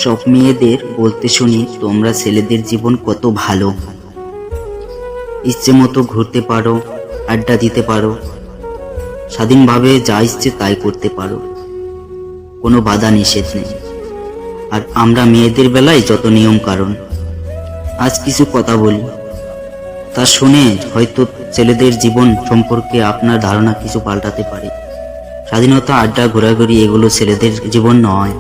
সব মেয়েদের বলতে শুনি তোমরা ছেলেদের জীবন কত ভালো, ইচ্ছে মতো ঘুরতে পারো, আড্ডা দিতে পারো, স্বাধীনভাবে যা ইচ্ছে তাই করতে পারো, কোনো বাধা নিষেধ নেই। আর আমরা মেয়েদের বেলায় যত নিয়ম কারণ। আজ কিছু কথা বলি, তা শুনে হয়তো ছেলেদের জীবন সম্পর্কে আপনার ধারণা কিছু পাল্টাতে পারে। স্বাধীনতা, আড্ডা, ঘোরাঘুরি এগুলো ছেলেদের জীবন নয়।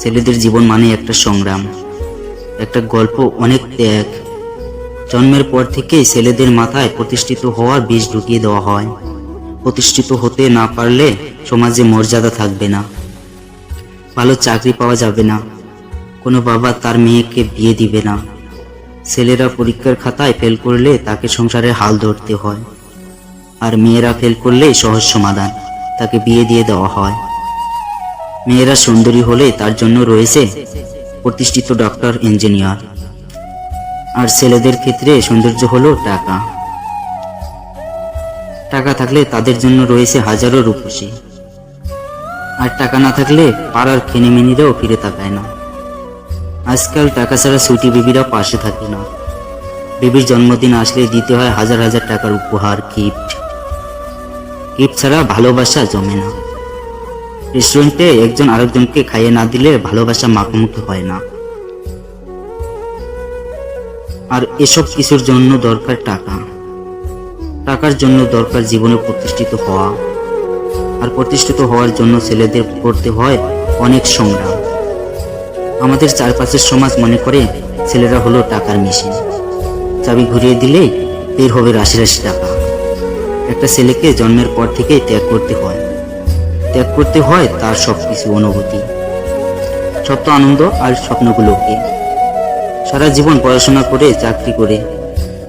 ছেলেদের জীবন মানে একটা সংগ্রাম, একটা গল্প, অনেক ত্যাগ। জন্মের পর থেকেই ছেলেদের মাথায় প্রতিষ্ঠিত হওয়ার বীজ ঢুকিয়ে দেওয়া হয়। প্রতিষ্ঠিত হতে না পারলে সমাজে মর্যাদা থাকবে না, ভালো চাকরি পাওয়া যাবে না, কোনো বাবা তার মেয়েকে বিয়ে দিবে না। ছেলেরা পরীক্ষার খাতায় ফেল করলে তাকে সংসারে হাল ধরতে হয়, আর মেয়েরা ফেল করলে সহজ সমাধান, তাকে বিয়ে দিয়ে দেওয়া হয়। মেয়েরা সুন্দরী হলে তার জন্য রয়েছে প্রতিষ্ঠিত ডক্টর, ইঞ্জিনিয়ার। আর ছেলেদের ক্ষেত্রে সৌন্দর্য হলো টাকা। টাকা থাকলে তাদের জন্য রয়েছে হাজারো রূপসী, আর টাকা না থাকলে পাড়ার খেনিমেনিরাও ফিরে তাকায় না। আজকাল টাকা ছাড়া সুটি বিবিরা পাশে থাকে না। বেবির জন্মদিন আসলে দিতে হয় হাজার হাজার টাকার উপহার, গিফট ছাড়া ভালোবাসা জমে না। রেস্টুরেন্টে একজন আরেকজনকে খাইয়ে না দিলে ভালোবাসা মাখামুখি হয় না। আর এসব কিছুর জন্য দরকার টাকা। টাকার জন্য দরকার জীবনে প্রতিষ্ঠিত হওয়া। আর প্রতিষ্ঠিত হওয়ার জন্য ছেলেদের করতে হয় অনেক সংগ্রাম। আমাদের চারপাশের সমাজ মনে করে ছেলেরা হলো টাকার মেশিন, চাবি ঘুরিয়ে দিলেই বের হবে রাশি রাশি টাকা। একটা ছেলেকে জন্মের পর থেকেই ত্যাগ করতে হয় তার সবকিছু, অনুভূতি, সপ্ত আনন্দ আর স্বপ্নগুলোকে। সারা জীবন পড়াশোনা করে, চাকরি করে,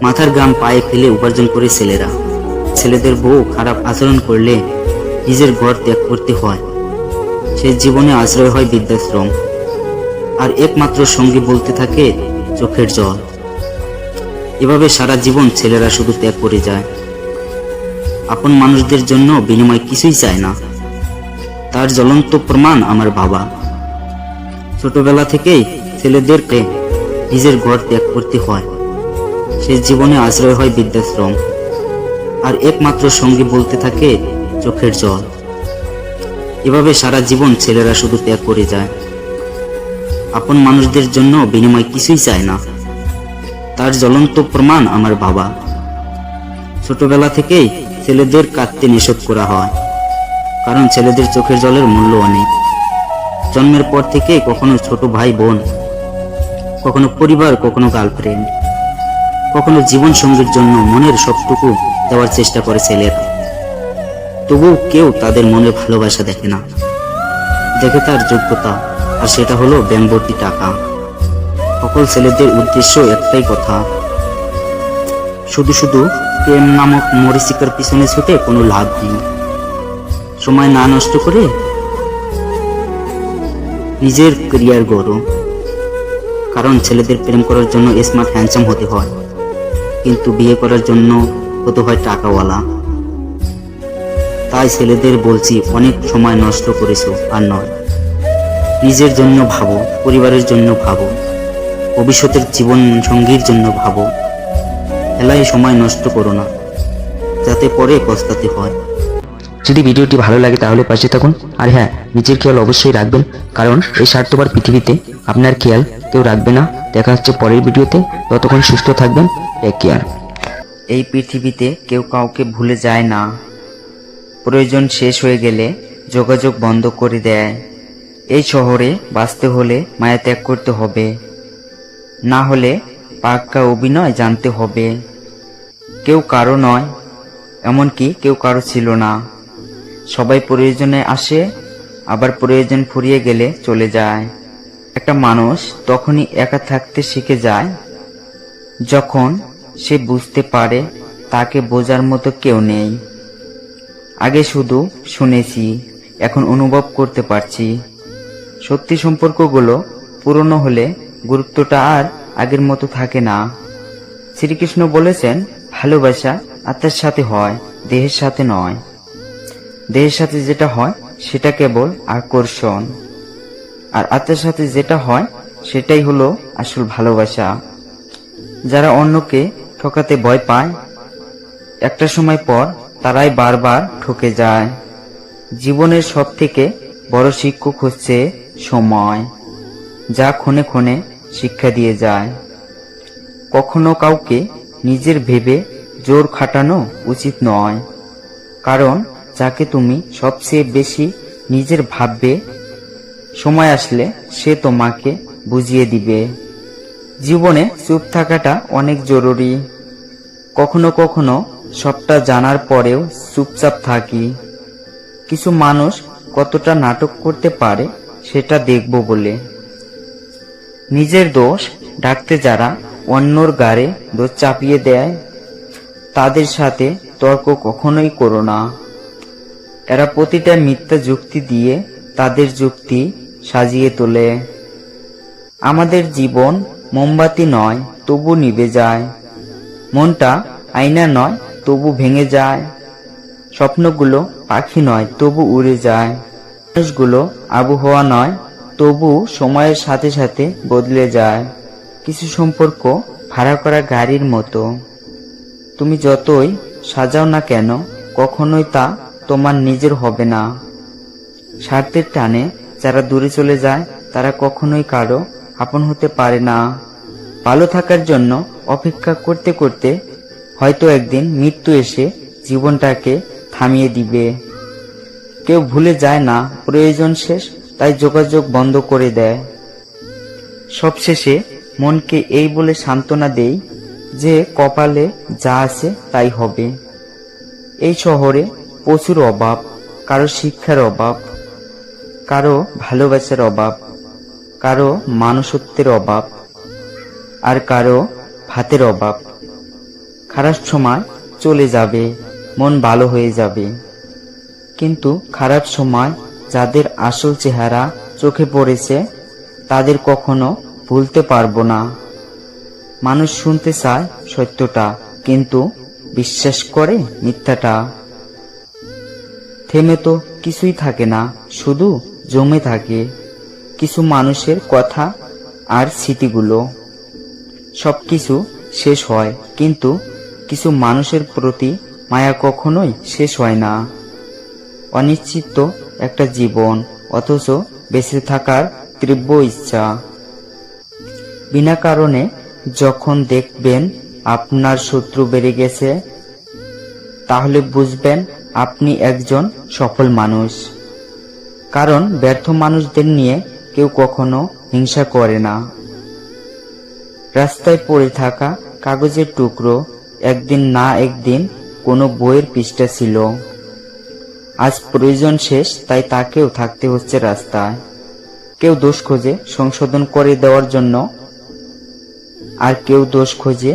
মাথার ঘাম পায়ে ফেলে উপার্জন করে ছেলেরা। ছেলেদের বউ খারাপ আচরণ করলে নিজের ঘর ত্যাগ করতে হয়। সে জীবনে আশ্রয় হয় বৃদ্ধাশ্রম, আর একমাত্র সঙ্গী বলতে থাকে চোখের জল। এভাবে সারা জীবন ছেলেরা শুধু ত্যাগ করে যায়। আপন মানুষদের জন্য বিনিময় কিছুই চায় না। তার জ্বলন্ত প্রমাণ আমার বাবা। ছোটবেলা থেকেই ছেলেদেরকে নিজের ঘর ত্যাগ করতে হয়। সে জীবনে আশ্রয় হয় বৃদ্ধাশ্রম, আর একমাত্র সঙ্গী বলতে থাকে চোখের জল। এভাবে সারা জীবন ছেলেরা শুধু ত্যাগ করে যায়। আপন মানুষদের জন্য বিনিময় কিছুই চায় না। তার জ্বলন্ত প্রমাণ আমার বাবা। ছোটবেলা থেকেই ছেলেদের কাঁদতে নিষেধ করা হয়, কারণ ছেলেদের চোখের জলের মূল্য অনেক। জন্মের পর থেকে কখনো ছোট ভাই বোন, কখনো পরিবার, কখনো গার্লফ্রেন্ড, কখনো জীবন সঙ্গীর জন্য মনের সবটুকু দেওয়ার চেষ্টা করে ছেলেরা। তবুও কেউ তাদের মনের ভালোবাসা দেখে না, দেখে তার যোগ্যতা, আর সেটা হলো ব্যাংভর্তি টাকা। সকল ছেলেদের উদ্দেশ্য একটাই কথা, শুধু শুধু প্রেম নামক মরীচিকার পিছনে ছুটে কোনো লাভ নেই। সময় না নষ্ট করে নিজের ক্যারিয়ার গড়ো। কারণ ছেলেদের প্রেম করার জন্য স্মার্ট, হ্যান্ডসাম হতে হয়, কিন্তু বিয়ে করার জন্য হতে হয় টাকাওয়ালা। তাই ছেলেদের বলছি, অনেক সময় নষ্ট করেছো, আর নয়। নিজের জন্য ভাবো, পরিবারের জন্য ভাবো, ভবিষ্যতের জীবন সঙ্গীর জন্য ভাবো। খেলায় সময় নষ্ট করো না, যাতে পরে পস্তাতে হয়। যদি ভিডিওটি ভালো লাগে তাহলে পাশে থাকুন। আর হ্যাঁ, নিজের খেয়াল অবশ্যই রাখবেন, কারণ এই স্বার্থপর পৃথিবীতে আপনার খেয়াল কেউ রাখবে না। দেখা হচ্ছে পরের ভিডিওতে। ততক্ষণ সুস্থ থাকবেন। Take care. এই পৃথিবীতে কেউ কাউকে ভুলে যায় না। প্রয়োজন শেষ হয়ে গেলে যোগাযোগ বন্ধ করে দেয়। এই শহরে বাঁচতে হলে মায়া ত্যাগ করতে হবে, না হলে পাক্কা অভিনয় জানতে হবে। কেউ কারো নয়, এমনকি কেউ কারো ছিল না। সবাই প্রয়োজনে আসে, আবার প্রয়োজন ফুরিয়ে গেলে চলে যায়। একটা মানুষ তখনই একা থাকতে শিখে যায় যখন সে বুঝতে পারে তাকে বোঝার মতো কেউ নেই। আগে শুধু শুনেছি, এখন অনুভব করতে পারছি। সত্যি সম্পর্কগুলো পুরনো হলে গুরুত্বটা আর আগের মতো থাকে না। শ্রীকৃষ্ণ বলেছেন, ভালোবাসা আত্মার সাথে হয়, দেহের সাথে নয়। দেহের সাথে যেটা হয় সেটা কেবল আকর্ষণ, আর আত্মার সাথে যেটা হয় সেটাই হলো আসল ভালোবাসা। যারা অন্যকে ঠকাতে ভয় পায়, একটা সময় পর তারাই বারবার ঠকে যায়। জীবনের সব থেকে বড় শিক্ষক হচ্ছে সময়, যা ক্ষণে ক্ষণে শিক্ষা দিয়ে যায়। কখনো কাউকে নিজের ভেবে জোর খাটানো উচিত নয়, কারণ যাকে তুমি সবচেয়ে বেশি নিজের ভাববে, সময় আসলে সে তোমাকে বুঝিয়ে দিবে। জীবনে চুপ থাকাটা অনেক জরুরি। কখনো কখনো সবটা জানার পরেও চুপচাপ থাকি। কিছু মানুষ কতটা নাটক করতে পারে সেটা দেখব বলে। নিজের দোষ ঢাকতে যারা অন্যর গাড়ে দোষ চাপিয়ে দেয়, তাদের সাথে তর্ক কখনোই করো না। এরা প্রতিটা মিথ্যা যুক্তি দিয়ে তাদের যুক্তি সাজিয়ে তোলে। আমাদের জীবন মোমবাতি নয়, তবু নিভে যায়। মনটা আয়না নয়, তবু ভেঙে যায়। স্বপ্নগুলো পাখি নয়, তবু উড়ে যায়। মানুষগুলো আবহাওয়া নয়, তবু সময়ের সাথে সাথে বদলে যায়। কিছু সম্পর্ক ভাড়া করা গাড়ির মতো, তুমি যতই সাজাও না কেন কখনোই তা তোমার নিজের হবে না। স্বার্থের টানে যারা দূরে চলে যায় তারা কখনোই কারো আপন হতে পারে না। ভালো থাকার জন্য অপেক্ষা করতে করতে হয়তো একদিন মৃত্যু এসে জীবনটাকে থামিয়ে দিবে। কেউ ভুলে যায় না প্রয়োজন শেষ, তাই যোগাযোগ বন্ধ করে দেয়। সবশেষে মনকে এই বলে সান্ত্বনা দেই যে কপালে যা আছে তাই হবে। এই শহরে প্রচুর অভাব, কারো শিক্ষার অভাব, কারো ভালোবাসার অভাব, কারো মানুষত্বের অভাব, আর কারো ভাতের অভাব। খারাপ সময় চলে যাবে, মন ভালো হয়ে যাবে, কিন্তু খারাপ সময় যাদের আসল চেহারা চোখে পড়েছে তাদের কখনো ভুলতে পারবো না। মানুষ শুনতে চায় সত্যটা, কিন্তু বিশ্বাস করে মিথ্যাটা। থেমে তো কিছুই থাকে না, শুধু জমে থাকে কিছু মানুষের কথা আর স্মৃতিগুলো। সবকিছু শেষ হয়, কিন্তু কিছু মানুষের প্রতি মায়া কখনোই শেষ হয় না। অনিশ্চিত একটা জীবন, অথচ বেঁচে থাকার তীব্র ইচ্ছা। বিনা কারণে যখন দেখবেন আপনার শত্রু বেড়ে গেছে, তাহলে বুঝবেন আপনি একজন সফল মানুষ। কারণ ব্যর্থ মানুষদের নিয়ে কেউ কখনো হিংসা করে না। রাস্তায় পড়ে থাকা কাগজের টুকরো একদিন না একদিন কোনো বইয়ের পৃষ্ঠা ছিল। আজ প্রয়োজন শেষ, তাই তাকেও থাকতে হচ্ছে রাস্তায়। কেউ দোষ খোঁজে সংশোধন করে দেওয়ার জন্য, আর কেউ দোষ খোঁজে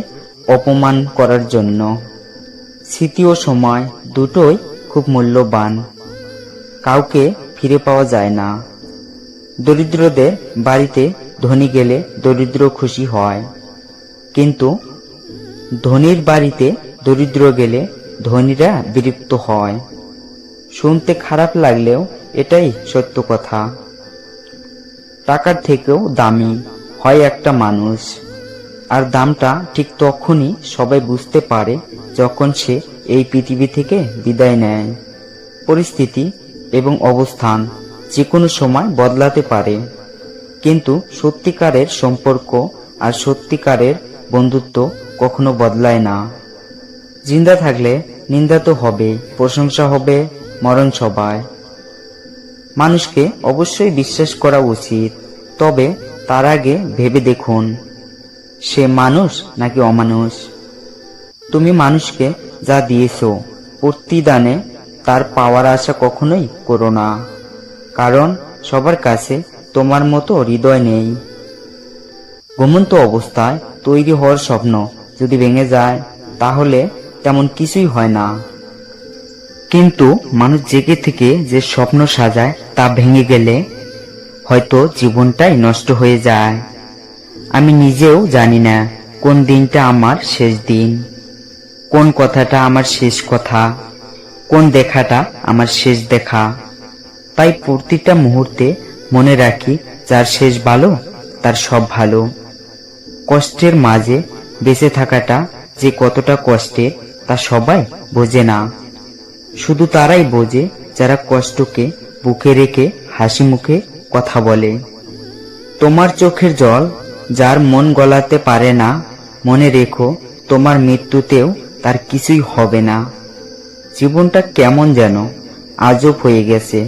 অপমান করার জন্য। স্মৃতি ও সময় দুটোই খুব মূল্যবান, কাউকে ফিরে পাওয়া যায় না। দরিদ্রদের বাড়িতে ধনী গেলে দরিদ্র খুশি হয়, কিন্তু ধনীর বাড়িতে দরিদ্র গেলে ধনীরা বিরক্ত হয়। শুনতে খারাপ লাগলেও এটাই সত্য কথা। টাকার থেকেও দামি হয় একটা মানুষ, আর দামটা ঠিক তখনই সবাই বুঝতে পারে যখন সে এই পৃথিবী থেকে বিদায় নেয়। পরিস্থিতি এবং অবস্থান যে কোনো সময় বদলাতে পারে, কিন্তু সত্যিকারের সম্পর্ক আর সত্যিকারের বন্ধুত্ব কখনো বদলায় না। জিন্দা থাকলে নিন্দা তো হবে, প্রশংসা হবে, মরণ সবায়। মানুষকে অবশ্যই বিশ্বাস করা উচিত, তবে তার আগে ভেবে দেখুন সে মানুষ নাকি অমানুষ। তুমি মানুষকে যা দিয়েছো প্রতিদানে তার পাওয়ার আশা কখনোই করো না, কারণ সবার কাছে তোমার মতো হৃদয় নেই। ঘুমন্ত অবস্থায় তৈরি হওয়ার স্বপ্ন যদি ভেঙে যায় তাহলে তেমন কিছুই হয় না, কিন্তু মানুষ জেগে থেকে যে স্বপ্ন সাজায় তা ভেঙে গেলে হয়তো জীবনটাই নষ্ট হয়ে যায়। আমি নিজেও জানি না কোন দিনটা আমার শেষ দিন, কোন কথাটা আমার শেষ কথা, কোন দেখাটা আমার শেষ দেখা। তাই প্রতিটা মুহূর্তে মনে রাখি, যার শেষ ভালো তার সব ভালো। কষ্টের মাঝে বেঁচে থাকাটা যে কতটা কষ্টের তা সবাই বোঝে না। শুধু তারাই বোঝে যারা কষ্টকে বুকে রেখে হাসি মুখে কথা বলে। তোমার চোখের জল যার মন গলাতে পারে না, মনে রেখো তোমার মৃত্যুতেও তার কিছুই হবে না। জীবনটা কেমন যেন আজব হয়ে গেছে।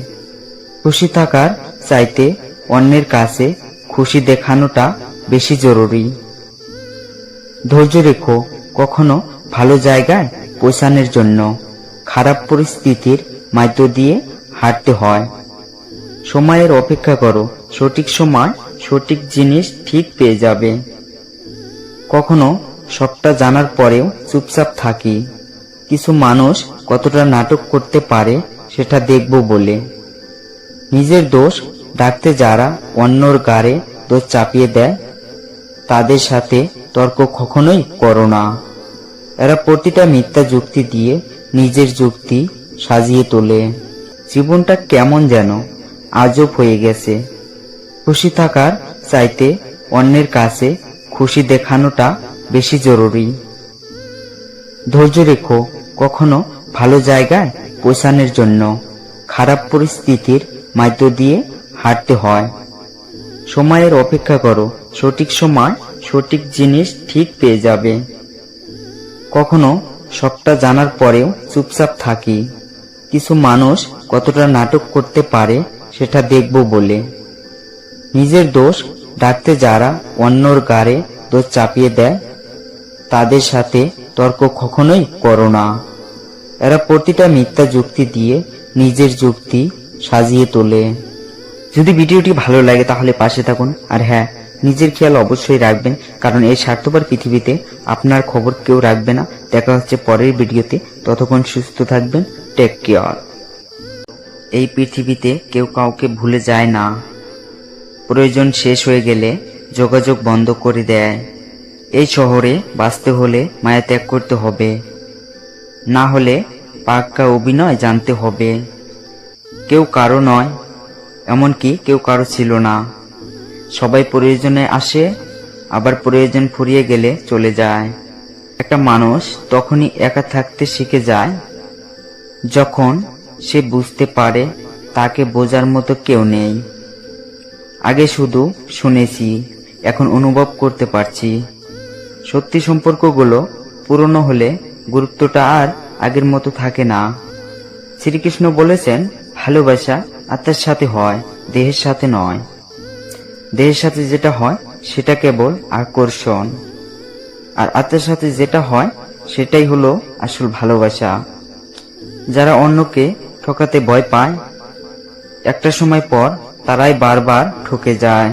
খুশি থাকার চাইতে অন্যের কাছে খুশি দেখানোটা বেশি জরুরি। ধৈর্য রেখো, কখনো ভালো জায়গায় পৌঁছানোর জন্য খারাপ পরিস্থিতির মধ্য দিয়ে হাঁটতে হয়। সময়ের অপেক্ষা করো, সঠিক সময় সঠিক জিনিস ঠিক পেয়ে যাবে। কখনো সবটা জানার পরেও চুপচাপ থাকি। কিছু মানুষ কতটা নাটক করতে পারে সেটা দেখব বলে। নিজের দোষ ঢাকতে যারা অন্যর গাড়ে দোষ চাপিয়ে দেয়, তাদের সাথে তর্ক কখনোই করো না। এরা প্রতিটা মিথ্যা যুক্তি দিয়ে নিজের যুক্তি সাজিয়ে তোলে। জীবনটা কেমন যেন আজব হয়ে গেছে। খুশি থাকার চাইতে অন্যের কাছে খুশি দেখানোটা বেশি জরুরি। ধৈর্য রেখো, কখনো ভালো জায়গায় পৌঁছানোর জন্য খারাপ পরিস্থিতির মধ্য দিয়ে হাঁটতে হয়। সময়ের অপেক্ষা করো, সঠিক সময় সঠিক জিনিস ঠিক পেয়ে যাবে। কখনো সবটা জানার পরেও চুপচাপ থাকি। কিছু মানুষ কতটা নাটক করতে পারে সেটা দেখব বলে। নিজের দোষ ঢাকতে যারা অন্যর গাড়ে দোষ চাপিয়ে দেয়, তাদের সাথে তর্ক কখনোই করো না। এরা প্রতিটা মিথ্যা যুক্তি দিয়ে নিজের যুক্তি সাজিয়ে তোলে। যদি ভিডিওটি ভালো লাগে তাহলে পাশে থাকুন, আর হ্যাঁ, নিজের খেয়াল অবশ্যই রাখবেন, কারণ এই স্বার্থপর পৃথিবীতে আপনার খবর কেউ রাখবে না। দেখা হচ্ছে পরের ভিডিওতে, ততক্ষণ সুস্থ থাকবেন। Take care. এই পৃথিবীতে কেউ কাউকে ভুলে যায় না। প্রয়োজন শেষ হয়ে গেলে যোগাযোগ বন্ধ করে দেয়। এই শহরে বাঁচতে হলে মায়া ত্যাগ করতে হবে, না হলে পাক্কা অভিনয় জানতে হবে। কেউ কারো নয়, এমনকি কেউ কারো ছিল না। সবাই প্রয়োজনে আসে, আবার প্রয়োজন ফুরিয়ে গেলে চলে যায়। একটা মানুষ তখনই একা থাকতে শিখে যায় যখন সে বুঝতে পারে তাকে বোঝার মতো কেউ নেই। আগে শুধু শুনেছি, এখন অনুভব করতে পারছি। সত্যি সম্পর্কগুলো পুরনো হলে গুরুত্বটা আর আগের মতো থাকে না। শ্রীকৃষ্ণ বলেছেন, ভালোবাসা আত্মার সাথে হয়, দেহের সাথে নয়। দেহের সাথে যেটা হয় সেটা কেবল আকর্ষণ, আর আত্মার সাথে যেটা হয় সেটাই হলো আসল ভালোবাসা। যারা অন্যকে ঠকাতে ভয় পায়, একটা সময় পর তারাই বারবার ঠকে যায়।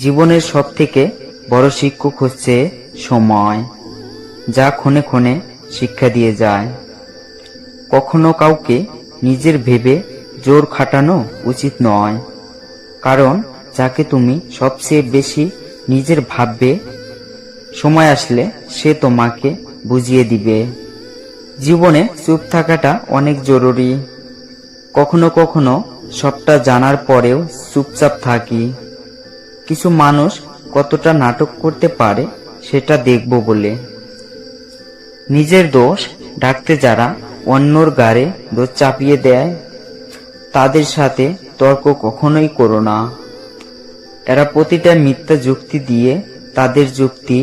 জীবনের সব থেকে বড় শিক্ষক হচ্ছে সময়, যা ক্ষণে ক্ষণে শিক্ষা দিয়ে যায়। কখনো কাউকে নিজের ভেবে জোর খাটানো উচিত নয়, কারণ যাকে তুমি সবচেয়ে বেশি নিজের ভাববে, সময় আসলে সে তোমাকে বুঝিয়ে দিবে। জীবনে চুপ থাকাটা অনেক জরুরি। কখনো কখনো সবটা জানার পরেও চুপচাপ থাকি। কিছু মানুষ কতটা নাটক করতে পারে সেটা দেখব বলে। নিজের দোষ ঢাকতে যারা অন্যর গাড়ে দোষ চাপিয়ে দেয়, তাদের সাথে তর্ক কখনোই করো না। এরা প্রতিটা মিথ্যা যুক্তি দিয়ে তাদের যুক্তি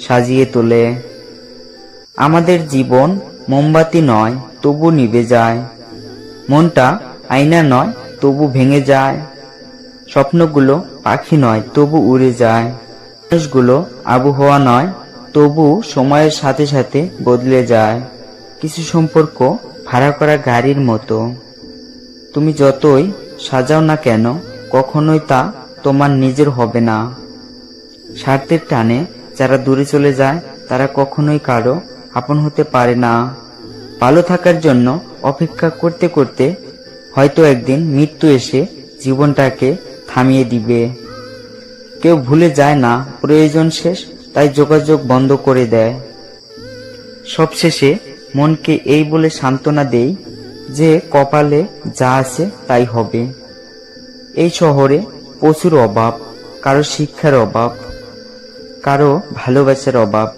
সাজিয়ে তোলে। আমাদের জীবন মোমবাতি নয়, তবু নিভে যায়। মনটা আয়না নয়, তবু ভেঙে যায়। স্বপ্নগুলো পাখি নয়, তবু উড়ে যায়। মানুষগুলো আবহাওয়া নয়, তবু সময়ের সাথে সাথে বদলে যায়। কিছু সম্পর্ক ভাড়া করা গাড়ির মতো, তুমি যতই সাজাও না কেন কখনোই তা তোমার নিজের হবে না। স্বার্থের টানে যারা দূরে চলে যায়, তারা কখনোই কারো আপন হতে পারে না। ভালো থাকার জন্য অপেক্ষা করতে করতে হয়তো একদিন মৃত্যু এসে জীবনটাকে থামিয়ে দিবে। কেউ ভুলে যায় না প্রয়োজন শেষ, তাই যোগাযোগ বন্ধ করে দেয়। সবশেষে মনকে এই বলে সান্ত্বনা দেই যে কপালে যা আছে তাই হবে। এই শহরে প্রচুর অভাব, কারো শিক্ষার অভাব, কারো ভালোবাসার অভাব,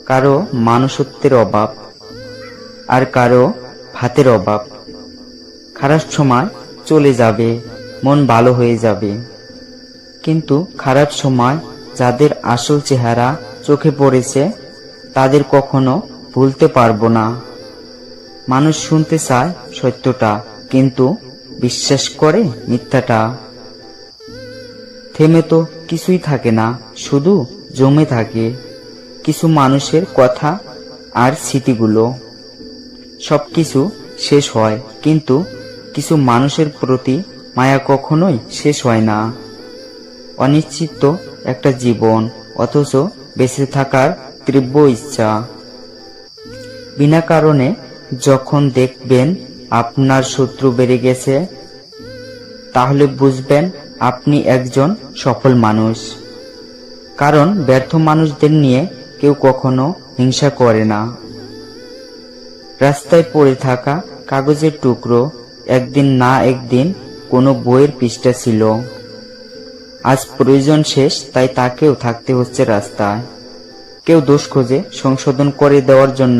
কারো মানুষত্বের অভাব, আর কারো ভাতের অভাব। খারাপ সময় চলে যাবে, মন ভালো হয়ে যাবে, কিন্তু খারাপ সময় যাদের আসল চেহারা চোখে পড়েছে তাদের কখনো ভুলতে পারবো না। মানুষ শুনতে চায় সত্যটা, কিন্তু বিশ্বাস করে মিথ্যাটা। থেমে তো কিছুই থাকে না, শুধু জমে থাকে কিছু মানুষের কথা আর স্মৃতিগুলো। সবকিছু শেষ হয়, কিন্তু কিছু মানুষের প্রতি মায়া কখনোই শেষ হয় না। অনিশ্চিত একটা জীবন, অথচ বেঁচে থাকার তীব্র ইচ্ছা। বিনা কারণে যখন দেখবেন আপনার শত্রু বেড়ে গেছে, তাহলে বুঝবেন আপনি একজন সফল মানুষ। কারণ ব্যর্থ মানুষদের নিয়ে কেউ কখনো হিংসা করে না। রাস্তায় পড়ে থাকা কাগজের টুকরো একদিন না একদিন কোনো বইয়ের পৃষ্ঠা ছিল। আজ প্রয়োজন শেষ, তাই তাকেও থাকতে হচ্ছে রাস্তায়। কেউ দোষ খোঁজে সংশোধন করে দেওয়ার জন্য,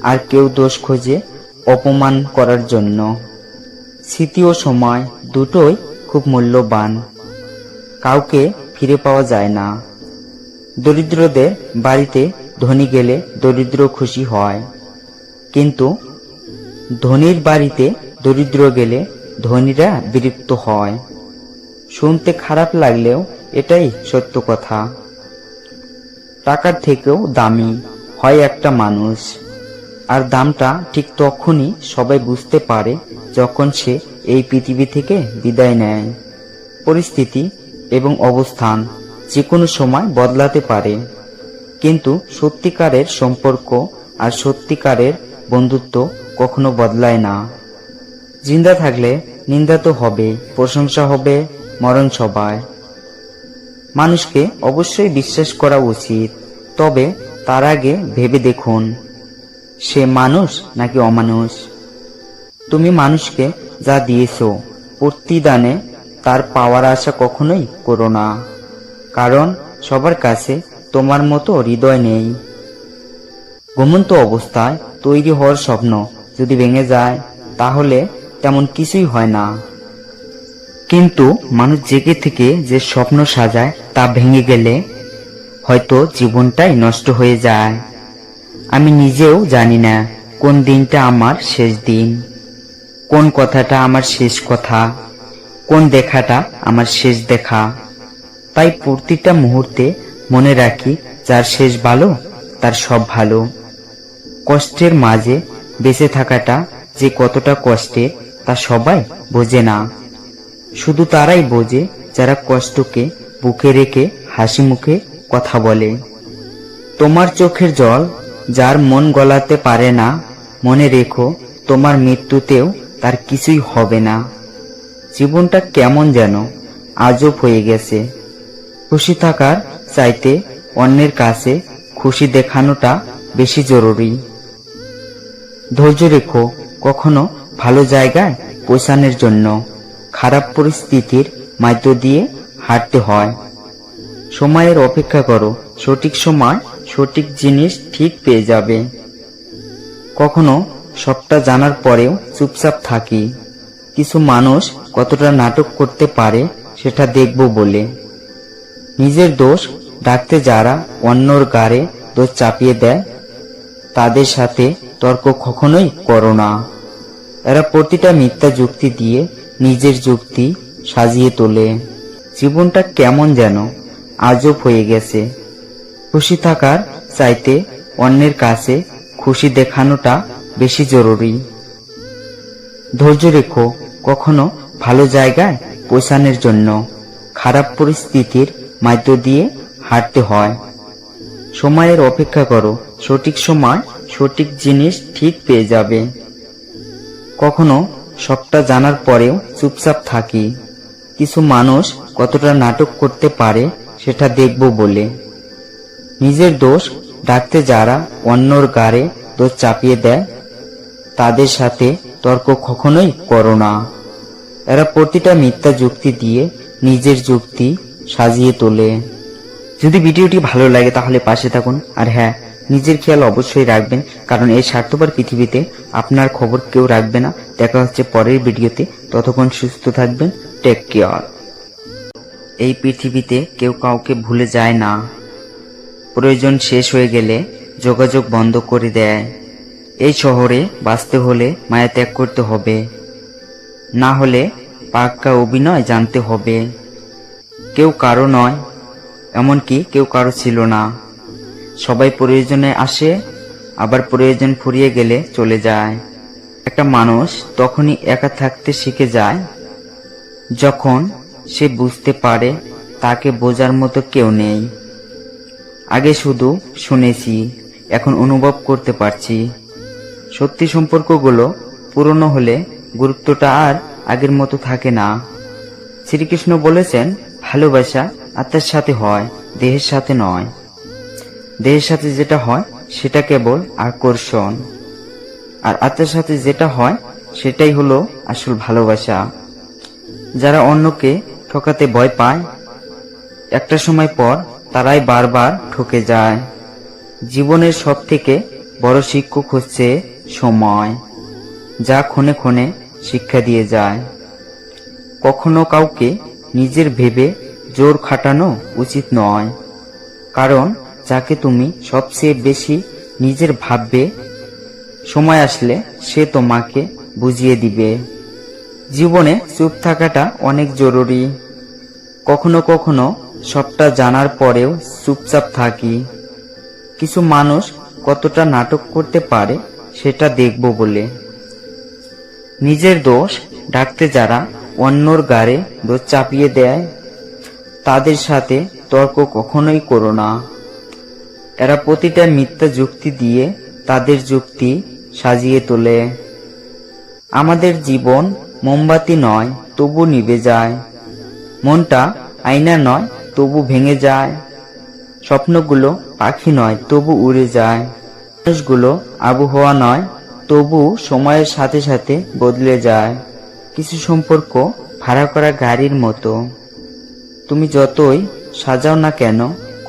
আর কেউ দোষ খোঁজে অপমান করার জন্য। স্মৃতি ও সময় দুটোই খুব মূল্যবান, কাউকে ফিরে পাওয়া যায় না। দরিদ্রদের বাড়িতে ধনী গেলে দরিদ্র খুশি হয়, কিন্তু ধনীর বাড়িতে দরিদ্র গেলে ধনীরা বিরক্ত হয়। শুনতে খারাপ লাগলেও এটাই সত্য কথা। টাকার থেকেও দামি হয় একটা মানুষ, আর দামটা ঠিক তখনই সবাই বুঝতে পারে যখন সে এই পৃথিবী থেকে বিদায় নেয়। পরিস্থিতি এবং অবস্থান যে কোনো সময় বদলাতে পারে, কিন্তু সত্যিকারের সম্পর্ক আর সত্যিকারের বন্ধুত্ব কখনো বদলায় না। জিন্দা থাকলে নিন্দা তো হবে, প্রশংসা হবে, মরণ সবাই। মানুষকে অবশ্যই বিশ্বাস করা উচিত, তবে তার আগে ভেবে দেখুন সে মানুষ নাকি অমানুষ। তুমি মানুষকে যা দিয়েছো, প্রতিদানে তার পাওয়ার আশা কখনোই করো না, কারণ সবার কাছে তোমার মতো হৃদয় নেই। ঘুমন্ত অবস্থায় তৈরি হওয়ার স্বপ্ন যদি ভেঙে যায়, তাহলে তেমন কিছুই হয় না। কিন্তু মানুষ জেগে থেকে যে স্বপ্ন সাজায় তা ভেঙে গেলে হয়তো জীবনটাই নষ্ট হয়ে যায়। আমি নিজেও জানি না কোন দিনটা আমার শেষ দিন, কোন কথাটা আমার শেষ কথা, কোন দেখাটা আমার শেষ দেখা। তাই প্রতিটা মুহূর্তে মনে রাখি, যার শেষ ভালো তার সব ভালো। কষ্টের মাঝে বেঁচে থাকাটা যে কতটা কষ্টের তা সবাই বোঝে না, শুধু তারাই বোঝে যারা কষ্টকে বুকে রেখে হাসি মুখে কথা বলে। তোমার চোখের জল যার মন গলাতে পারে না, মনে রেখো তোমার মৃত্যুতেও তার কিছুই হবে না। জীবনটা কেমন যেন আজব হয়ে গেছে। খুশি থাকার চাইতে অন্যের কাছে খুশি দেখানোটা বেশি জরুরি। ধৈর্য রেখো, কখনো ভালো জায়গায় পৌঁছানোর জন্য খারাপ পরিস্থিতির মধ্য দিয়ে হাঁটতে হয়। সময়ের অপেক্ষা করো, সঠিক সময় সঠিক জিনিস ঠিক পেয়ে যাবে। কখনো সবটা জানার পরেও চুপচাপ থাকি। কিছু মানুষ কতটা নাটক করতে পারে সেটা দেখব বলে। নিজের দোষ ঢাকতে যারা অন্যর গাড়ে দোষ চাপিয়ে দেয়, তাদের সাথে তর্ক কখনোই করো না। এরা প্রতিটা মিথ্যা যুক্তি দিয়ে নিজের যুক্তি সাজিয়ে তোলে। জীবনটা কেমন যেন আজব হয়ে গেছে। খুশি থাকার চাইতে অন্যের কাছে খুশি দেখানোটা বেশি জরুরি। ধৈর্য রেখো, কখনো ভালো জায়গায় পৌঁছানোর জন্য খারাপ পরিস্থিতির মধ্য দিয়ে হাঁটতে হয়। সময়ের অপেক্ষা করো, সঠিক সময় সঠিক জিনিস ঠিক পেয়ে যাবে। কখনো সবটা জানার পরেও চুপচাপ থাকি। কিছু মানুষ কতটা নাটক করতে পারে সেটা দেখব বলে। নিজের দোষ ঢাকতে যারা অন্যর গাড়ে দোষ চাপিয়ে দেয়, তাদের সাথে তর্ক কখনোই করো না। এরা প্রতিটা মিথ্যা যুক্তি দিয়ে নিজের যুক্তি সাজিয়ে তোলে। যদি ভিডিওটি ভালো লাগে তাহলে পাশে থাকুন, আর হ্যাঁ, নিজের খেয়াল অবশ্যই রাখবেন, কারণ এই স্বার্থপর পৃথিবীতে আপনার খবর কেউ রাখবে না। দেখা হচ্ছে পরের ভিডিওতে, ততক্ষণ সুস্থ থাকবেন। Take care. এই পৃথিবীতে কেউ কাউকে ভুলে যায় না, প্রয়োজন শেষ হয়ে গেলে যোগাযোগ বন্ধ করে দেয়। এই শহরে বাঁচতে হলে মায়া ত্যাগ করতে হবে, না হলে পাক্কা অভিনয় জানতে হবে। কেউ কারো নয়, এমনকি কেউ কারো ছিল না। সবাই প্রয়োজনে আসে, আবার প্রয়োজন ফুরিয়ে গেলে চলে যায়। একটা মানুষ তখনই একা থাকতে শিখে যায় যখন সে বুঝতে পারে তাকে বোঝার মতো কেউ নেই। আগে শুধু শুনেছি, এখন অনুভব করতে পারছি। সত্যি সম্পর্কগুলো পুরনো হলে গুরুত্বটা আর আগের মতো থাকে না। শ্রীকৃষ্ণ বলেছেন, ভালোবাসা আত্মার সাথে হয়, দেহের সাথে নয়। দেহের সাথে যেটা হয় সেটা কেবল আকর্ষণ, আর আত্মার সাথে যেটা হয় সেটাই হলো আসল ভালোবাসা। যারা অন্যকে ঠকাতে ভয় পায়, একটা সময় পর তারাই বারবার ঠকে যায়। জীবনের সব থেকে বড় শিক্ষক হচ্ছে সময়, যা ক্ষণে ক্ষণে শিক্ষা দিয়ে যায়। কখনো কাউকে নিজের ভেবে জোর খাটানো উচিত নয়, কারণ যাকে তুমি সবচেয়ে বেশি নিজের ভাববে, সময় আসলে সে তোমাকে বুঝিয়ে দিবে। জীবনে চুপ থাকাটা অনেক জরুরি। কখনো কখনো সবটা জানার পরেও চুপচাপ থাকি। কিছু মানুষ কতটা নাটক করতে পারে সেটা দেখব বলে। নিজের দোষ ঢাকতে যারা অন্যর গাড়ে দোষ চাপিয়ে দেয়, তাদের সাথে তর্ক কখনোই করো না। এরা প্রতিটা মিথ্যা যুক্তি দিয়ে তাদের যুক্তি সাজিয়ে তোলে। আমাদের জীবন মোমবাতি নয়, তবু নিভে যায়। মনটা আয়না নয়, তবু ভেঙে যায়। স্বপ্নগুলো পাখি নয়, তবু উড়ে যায়। মানুষগুলো আবহাওয়া নয়, তবু সময়ের সাথে সাথে বদলে যায়। কিছু সম্পর্ক ভাড়া করা গাড়ির মতো, তুমি যতই সাজাও না কেন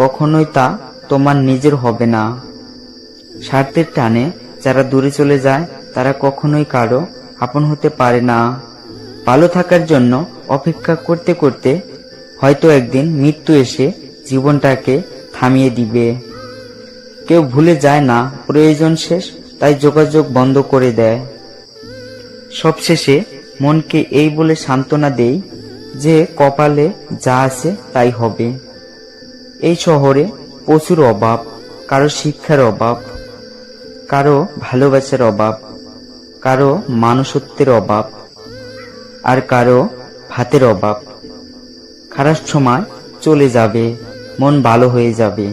কখনোই তা তোমার নিজের হবে না। স্বার্থের টানে যারা দূরে চলে যায়, তারা কখনোই কারো আপন হতে পারে না। ভালো থাকার জন্য অপেক্ষা করতে করতে হয়তো একদিন মৃত্যু এসে জীবনটাকে থামিয়ে দিবে। কেউ ভুলে যায় না প্রয়োজন শেষ, তাই যোগাযোগ বন্ধ করে দেয়। সবশেষে মনকে এই বলে সান্ত্বনা দেই যে কপালে যা আছে তাই হবে। এই শহরে প্রচুর অভাব, কারো শিক্ষার অভাব, কারো ভালোবাসার অভাব, কারো মানুষত্বের অভাব, আর কারো ভাতের অভাব। খারাপ সময় চলে যাবে, মন ভালো হয়ে যাবে,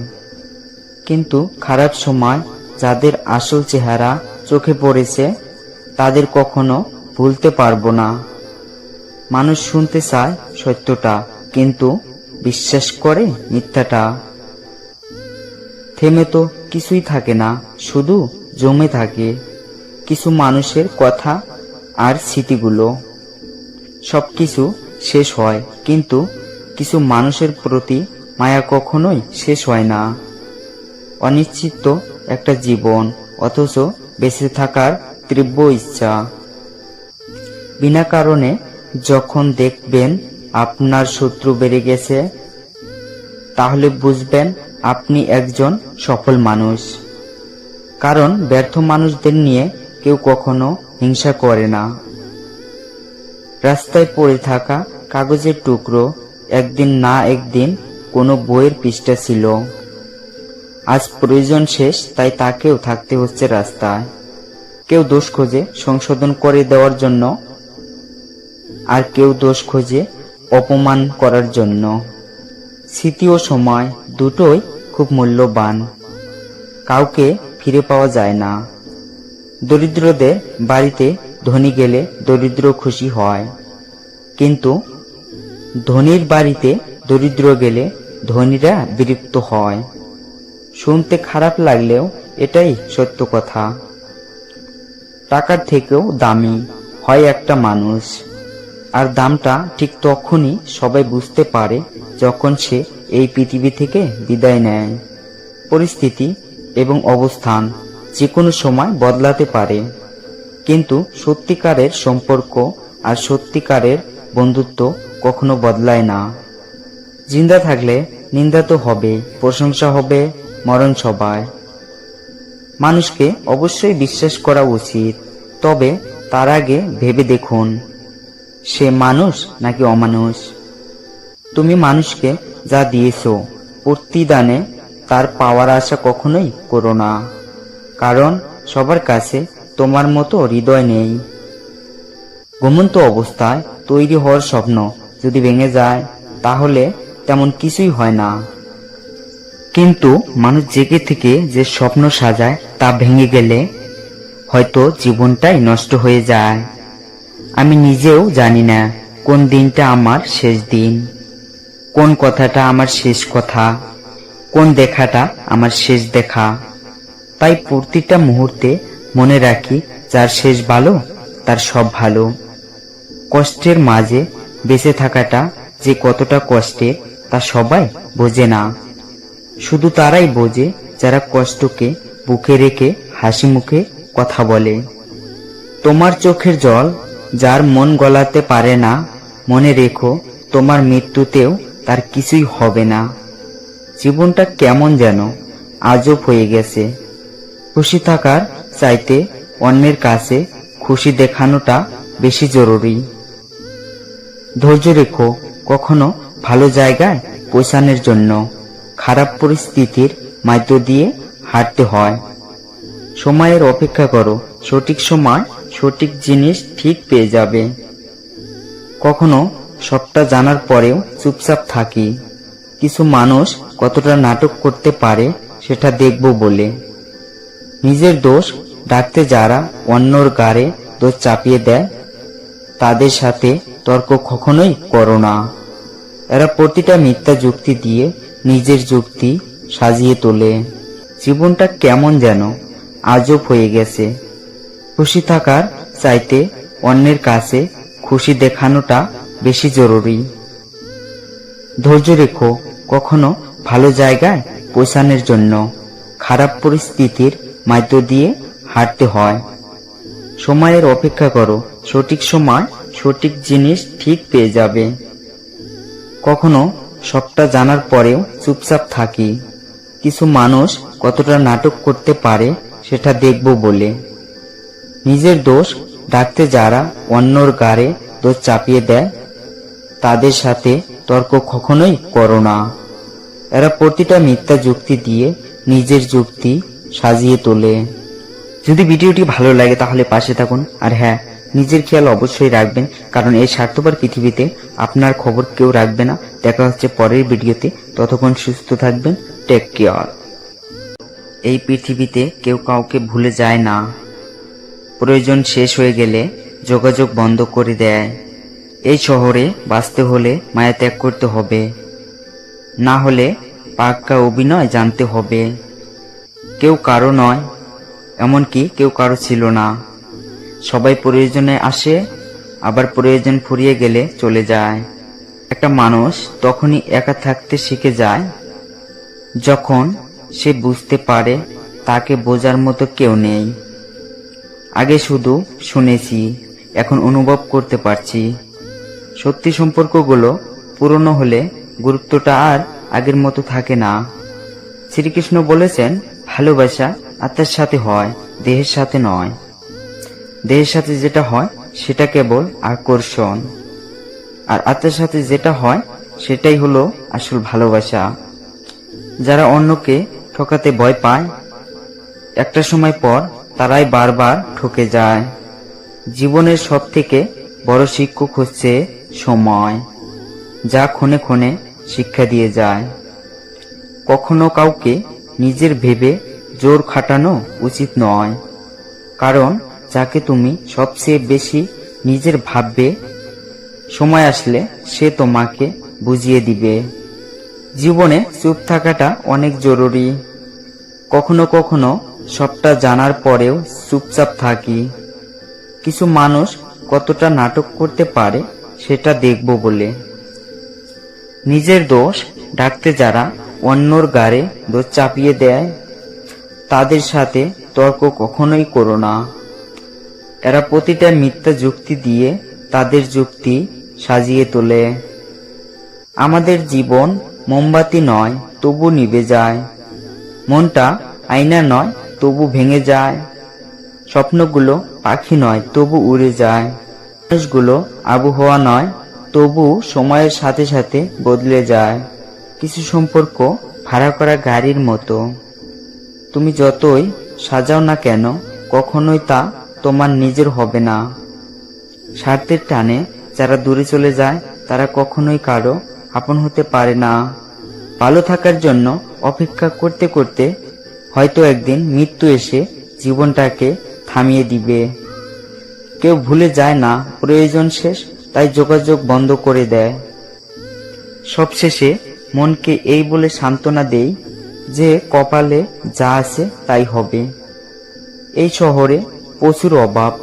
কিন্তু খারাপ সময় যাদের আসল চেহারা চোখে পড়েছে তাদের কখনো ভুলতে পারবো না। মানুষ শুনতে চায় সত্যটা, কিন্তু বিশ্বাস করে মিথ্যাটা। থেমে তো কিছুই থাকে না, শুধু জমে থাকে কিছু মানুষের কথা আর স্মৃতিগুলো। সবকিছু শেষ হয়, কিন্তু কিছু মানুষের প্রতি মায়া কখনোই শেষ হয় না। অনিশ্চিত একটা জীবন, অথচ বেঁচে থাকার তীব্র ইচ্ছা। বিনা কারণে যখন দেখবেন আপনার শত্রু বেড়ে গেছে, তাহলে বুঝবেন আপনি একজন সফল মানুষ। কারণ ব্যর্থ মানুষদের নিয়ে কেউ কখনো হিংসা করে না। রাস্তায় পড়ে থাকা কাগজের টুকরো একদিন না একদিন কোনো বইয়ের পৃষ্ঠা ছিল। আজ প্রয়োজন শেষ, তাই তাকেও থাকতে হচ্ছে রাস্তায়। কেউ দোষ খোঁজে সংশোধন করে দেওয়ার জন্য, আর কেউ দোষ খোঁজে অপমান করার জন্য। স্মৃতি ও সময় দুটোই খুব মূল্যবান, কাউকে ফিরে পাওয়া যায় না। দরিদ্রদের বাড়িতে ধনী গেলে দরিদ্র খুশি হয়, কিন্তু ধনীর বাড়িতে দরিদ্র গেলে ধনীরা বিরক্ত হয়। শুনতে খারাপ লাগলেও এটাই সত্য কথা। টাকার থেকেও দামি হয় একটা মানুষ, আর দামটা ঠিক তখনই সবাই বুঝতে পারে যখন সে এই পৃথিবী থেকে বিদায় নেয়। পরিস্থিতি এবং অবস্থান যে কোনো সময় বদলাতে পারে, কিন্তু সত্যিকারের সম্পর্ক আর সত্যিকারের বন্ধুত্ব কখনো বদলায় না। জিন্দা থাকলে নিন্দা তো হবে, প্রশংসা হবে মরণ সভায়। মানুষকে অবশ্যই বিশ্বাস করা উচিত, তবে তার আগে ভেবে দেখুন সে মানুষ নাকি অমানুষ। তুমি মানুষকে যা দিয়েছো প্রতিদানে তার পাওয়ার আশা কখনোই করো না, কারণ সবার কাছে তোমার মতো হৃদয় নেই। ঘুমন্ত অবস্থায় তৈরি হওয়ার স্বপ্ন যদি ভেঙে যায় তাহলে তেমন কিছুই হয় না, কিন্তু মানুষ জেগে থেকে যে স্বপ্ন সাজায় তা ভেঙে গেলে হয়তো জীবনটাই নষ্ট হয়ে যায়। আমি নিজেও জানি না কোন দিনটা আমার শেষ দিন, কোন কথাটা আমার শেষ কথা, কোন দেখাটা আমার শেষ দেখা। তাই প্রতিটা মুহূর্তে মনে রাখি যার শেষ ভালো তার সব ভালো। কষ্টের মাঝে বেঁচে থাকাটা যে কতটা কষ্টের তা সবাই বোঝে না, শুধু তারাই বোঝে যারা কষ্টকে বুকে রেখে হাসি মুখে কথা বলে। তোমার চোখের জল যার মন গলাতে পারে না, মনে রেখো তোমার মৃত্যুতেও তার কিছুই হবে না। জীবনটা কেমন যেন আজব হয়ে গেছে। খুশি থাকার চাইতে অন্যের কাছে খুশি দেখানোটা বেশি জরুরি। ধৈর্য রেখো, কখনো ভালো জায়গায় পৌঁছানোর জন্য খারাপ পরিস্থিতির মধ্য দিয়ে হাঁটতে হয়। সময়ের অপেক্ষা করো, সঠিক সময় সঠিক জিনিস ঠিক পেয়ে যাবে। কখনো সবটা জানার পরেও চুপচাপ থাকি। কিছু মানুষ কতটা নাটক করতে পারে সেটা দেখব বলে। নিজের দোষ ঢাকতে যারা অন্যর গাড়ে দোষ চাপিয়ে দেয় তাদের সাথে তর্ক কখনোই করো না। এরা প্রতিটা মিথ্যা যুক্তি দিয়ে নিজের যুক্তি সাজিয়ে তোলে। জীবনটা কেমন যেন আজব হয়ে গেছে। খুশি থাকার চাইতে অন্যের কাছে খুশি দেখানোটা বেশি জরুরি। ধৈর্য রেখো, কখনো ভালো জায়গায় পৌঁছানোর জন্য খারাপ পরিস্থিতির মধ্য দিয়ে হাঁটতে হয়। সময়ের অপেক্ষা করো, সঠিক সময় সঠিক জিনিস ঠিক পেয়ে যাবে। কখনো সবটা জানার পরেও চুপচাপ থাকি। কিছু মানুষ কতটা নাটক করতে পারে সেটা দেখব বলে। নিজের দোষ ঢাকতে যারা অন্যর গাড়ে দোষ চাপিয়ে দেয় তাদের সাথে তর্ক কখনোই করো না। এরা প্রতিটা মিথ্যা যুক্তি দিয়ে নিজের যুক্তি সাজিয়ে তোলে। যদি ভিডিওটি ভালো লাগে তাহলে পাশে থাকুন, আর হ্যাঁ, নিজের খেয়াল অবশ্যই রাখবেন, কারণ এই স্বার্থপর পৃথিবীতে আপনার খবর কেউ রাখবে না। দেখা হচ্ছে পরের ভিডিওতে, ততক্ষণ সুস্থ থাকবেন। Take care. এই পৃথিবীতে কেউ কাউকে ভুলে যায় না। প্রয়োজন শেষ হয়ে গেলে যোগাযোগ বন্ধ করে দেয়। এই শহরে বাঁচতে হলে মায়া ত্যাগ করতে হবে, না হলে পাক্কা অভিনয় জানতে হবে। কেউ কারো নয়, এমনকি কেউ কারো ছিল না। সবাই প্রয়োজনে আসে, আবার প্রয়োজন ফুরিয়ে গেলে চলে যায়। একটা মানুষ তখনই একা থাকতে শিখে যায় যখন সে বুঝতে পারে তাকে বোঝার মতো কেউ নেই। আগে শুধু শুনেছি, এখন অনুভব করতে পারছি। সত্যি সম্পর্কগুলো পুরনো হলে গুরুত্বটা আর আগের মতো থাকে না। শ্রীকৃষ্ণ বলেছেন, ভালোবাসা আত্মার সাথে হয়, দেহের সাথে নয়। দেহের সাথে যেটা হয় সেটা কেবল আকর্ষণ, আর আত্মার সাথে যেটা হয় সেটাই হলো আসল ভালোবাসা। যারা অন্যকে ঠকাতে ভয় পায়, একটা সময় পর তারাই বারবার ঠকে যায়। জীবনের সব থেকে বড় শিক্ষক হচ্ছে সময়, যা ক্ষণে ক্ষণে শিক্ষা দিয়ে যায়। কখনো কাউকে নিজের ভেবে জোর খাটানো উচিত নয়, কারণ যাকে তুমি সবচেয়ে বেশি নিজের ভাববে, সময় আসলে সে তোমাকে বুঝিয়ে দিবে। জীবনে চুপ থাকাটা অনেক জরুরি। কখনো কখনো সবটা জানার পরেও চুপচাপ থাকি। কিছু মানুষ কতটা নাটক করতে পারে সেটা দেখব বলে। নিজের দোষ ঢাকতে যারা অন্যর গাড়ে দোষ চাপিয়ে দেয়, তাদের সাথে তর্ক কখনোই করো না। এরা প্রতিটা মিথ্যা যুক্তি দিয়ে তাদের যুক্তি সাজিয়ে তোলে। আমাদের জীবন মোমবাতি নয়, তবু নিভে যায়। মনটা আয়না নয়, তবু ভেঙে যায়। স্বপ্নগুলো পাখি নয়, তবু উড়ে যায়। মানুষগুলো আবহাওয়া নয়, তবু সময়ের সাথে সাথে বদলে যায়। কিছু সম্পর্ক ভাড়া করা গাড়ির মতো, তুমি যতই সাজাও না কেন কখনোই তা তোমার নিজের হবে না। স্বার্থের টানে যারা দূরে চলে যায় তারা কখনোই কারো আপন হতে পারে না। ভালো থাকার জন্য অপেক্ষা করতে করতে হয়তো একদিন মৃত্যু এসে জীবনটাকে থামিয়ে দিবে। কেউ ভুলে যায় না প্রয়োজন শেষ, তাই যোগাযোগ বন্ধ করে দেয়। সবশেষে মনকে এই বলে সান্ত্বনা দেই যে কপালে যা আছে তাই হবে। এই শহরে প্রচুর অভাব,